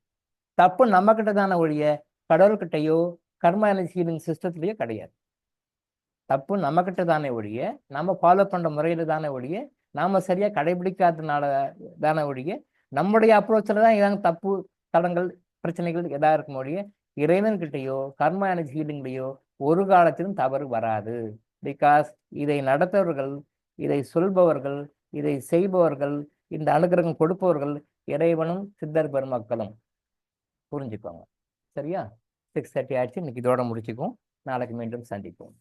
தப்பு நம்ம கிட்ட தானே ஒழிய கடவுள்கிட்டையோ கர்மா எனர்ஜி ஹீலிங் சிஸ்டத்துலயோ கிடையாது. தப்பு நம்ம கிட்ட தானே ஒழிய, நம்ம ஃபாலோ பண்ற முறையில தானே ஒழிய, நாம சரியா கடைபிடிக்காதனால தானே ஒழிய, நம்முடைய அப்ரோச்சில் தான் ஏதாவது தப்பு, தடங்கள், பிரச்சனைகள் எதாவது இருக்கும் ஒழிய இறைவன்கிட்டையோ கர்மா எனர்ஜி ஹீலிங்லையோ ஒரு காலத்திலும் தவறு வராது. பிகாஸ் இதை நடத்தவர்கள், இதை சொல்பவர்கள், இதை செய்பவர்கள், இந்த அனுகிரகம் கொடுப்பவர்கள் இறைவனும் சித்தர் பெருமக்களும். புரிஞ்சுக்கோங்க. சரியா? 6:30 ஆயிடுச்சு. இன்னைக்கு இதோட முடிச்சுக்குவோம். நாளைக்கு மீண்டும் சந்திப்போம்.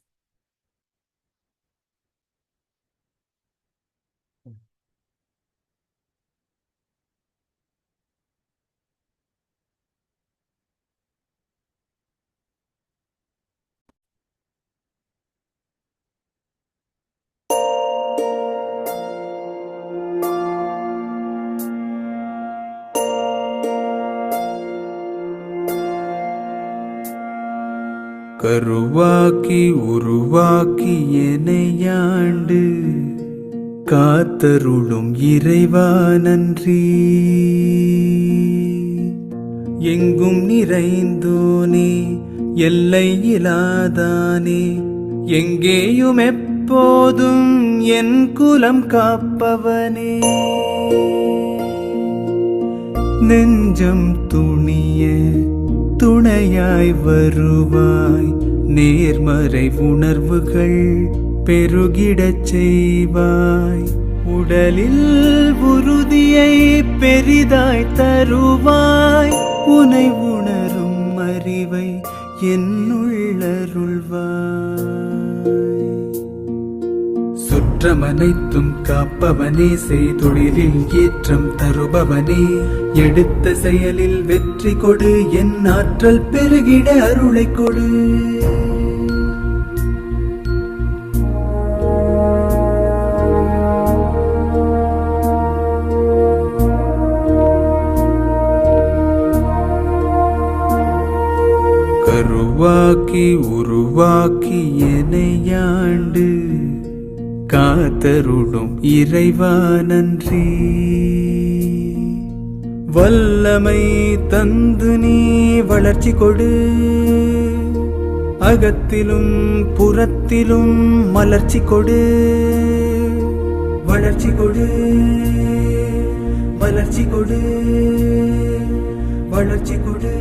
கருவாக்கி உருவாக்கி எனையாண்டு காத்தருளும் இறைவா நன்றி. எங்கும் நிறைந்தோனே, எல்லை இலாதானே, எங்கேயும் எப்போதும் என் குலம் காப்பவனே. நெஞ்சம் துணிய துணையாய் வருவாய், நேர்மறை உணர்வுகள் பெருகிடச் செய்வாய். உடலில் உறுதியை பெரிதாய் தருவாய், உனை உணரும் அறிவை என்னுள்ளருள்வாய். சுற்றமனைத்தும் காப்பவனே, செய்தொழிலில் ஏற்றம் தருபவனே, எடுத்த செயலில் வெற்றி கொடு, என் ஆற்றல் பெருகிட அருளை கொடு. கருவாக்கி உருவாக்கி எனையாண்டு காத்தருளும் இறைவா நன்றி. வல்லமை தந்து நீ வளர்ச்சி கொடு, அகத்திலும் புறத்திலும் மலர்ச்சி கொடு. வளர்ச்சி கொடு, மலர்ச்சி கொடு, வளர்ச்சி கொடு,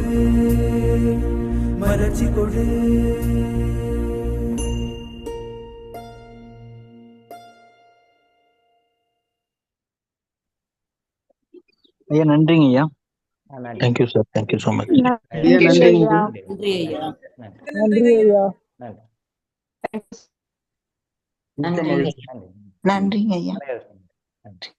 மலர்ச்சி கொடு. ஐயா நன்றிங்க ஐயா. நன்றி. Thank you sir, thank you so much. நன்றி ஐயா. நன்றி. நன்றி ஐயா. நன்றி. நன்றிங்க ஐயா. நன்றி.